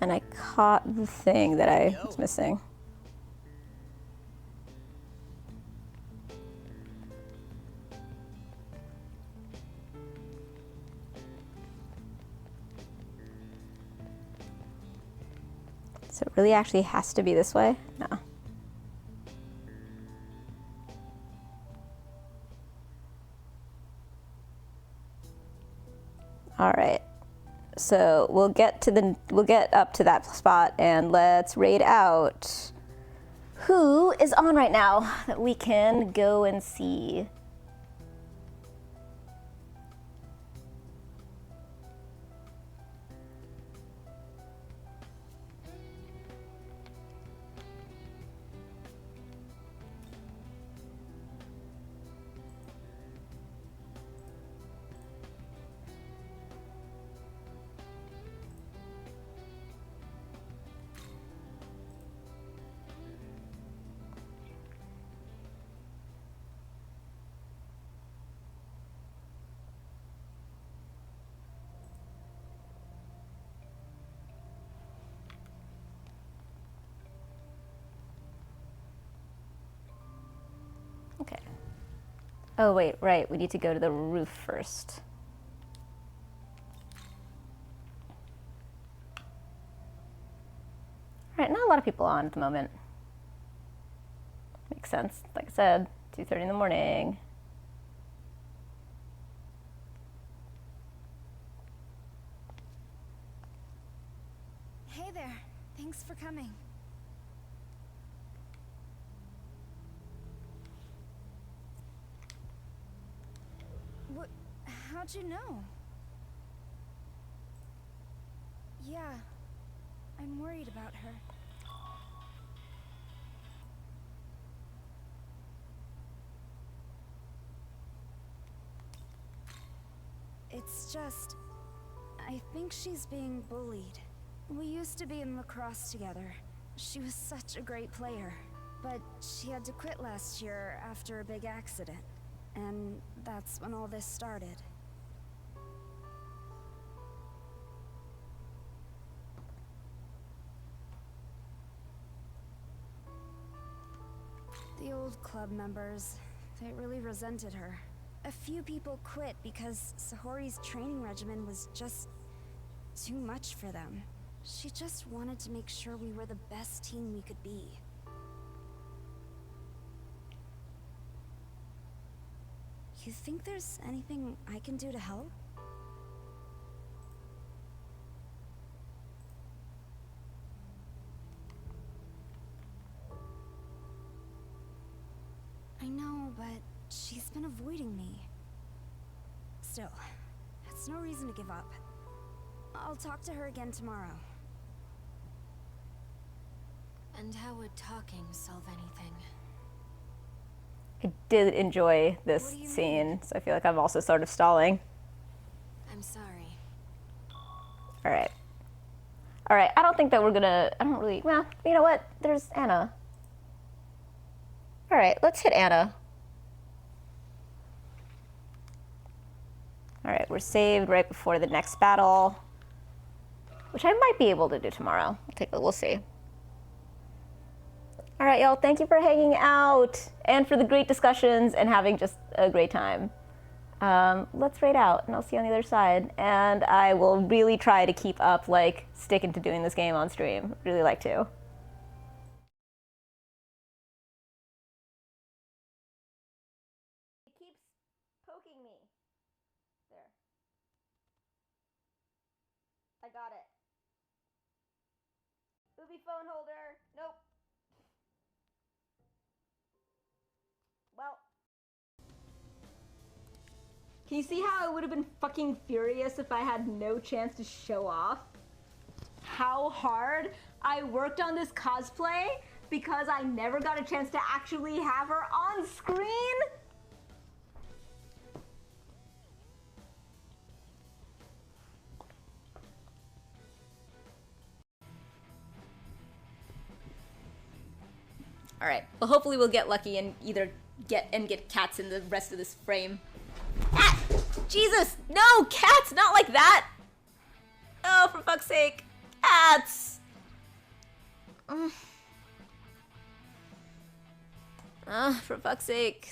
And I caught the thing that I was missing. So it really actually has to be this way? No. All right. So we'll get up to that spot and let's raid out. Who is on right now that we can go and see? Okay. Oh, wait, right. We need to go to the roof first. All right, not a lot of people on at the moment. Makes sense. Like I said, 2:30 in the morning. Hey there. Thanks for coming. How'd you know? Yeah, I'm worried about her. It's just, I think she's being bullied. We used to be in lacrosse together. She was such a great player, but she had to quit last year after a big accident. And that's when all this started. The old club members, they really resented her. A few people quit because Sahori's training regimen was just too much for them. She just wanted to make sure we were the best team we could be. You think there's anything I can do to help? I know, but she's been avoiding me. Still, that's no reason to give up. I'll talk to her again tomorrow. And how would talking solve anything? I did enjoy this scene, so I feel like I'm also sort of stalling. I'm sorry. All right. All right, I don't think that we're gonna, I don't really, well, you know what? There's Anna. All right, let's hit Anna. All right, we're saved right before the next battle, which I might be able to do tomorrow. We'll see. All right, y'all, thank you for hanging out and for the great discussions and having just a great time. Let's raid out, and I'll see you on the other side. And I will really try to keep up, like, sticking to doing this game on stream. Really like to. It keeps poking me. There. I got it. Booby phone holder. Nope. Well. you see how I would have been fucking furious if I had no chance to show off how hard I worked on this cosplay because I never got a chance to actually have her on screen? All right, well hopefully we'll get lucky and either get cats in the rest of this frame. Ah! Jesus, no, cats, not like that. Oh, for fuck's sake, cats. For fuck's sake.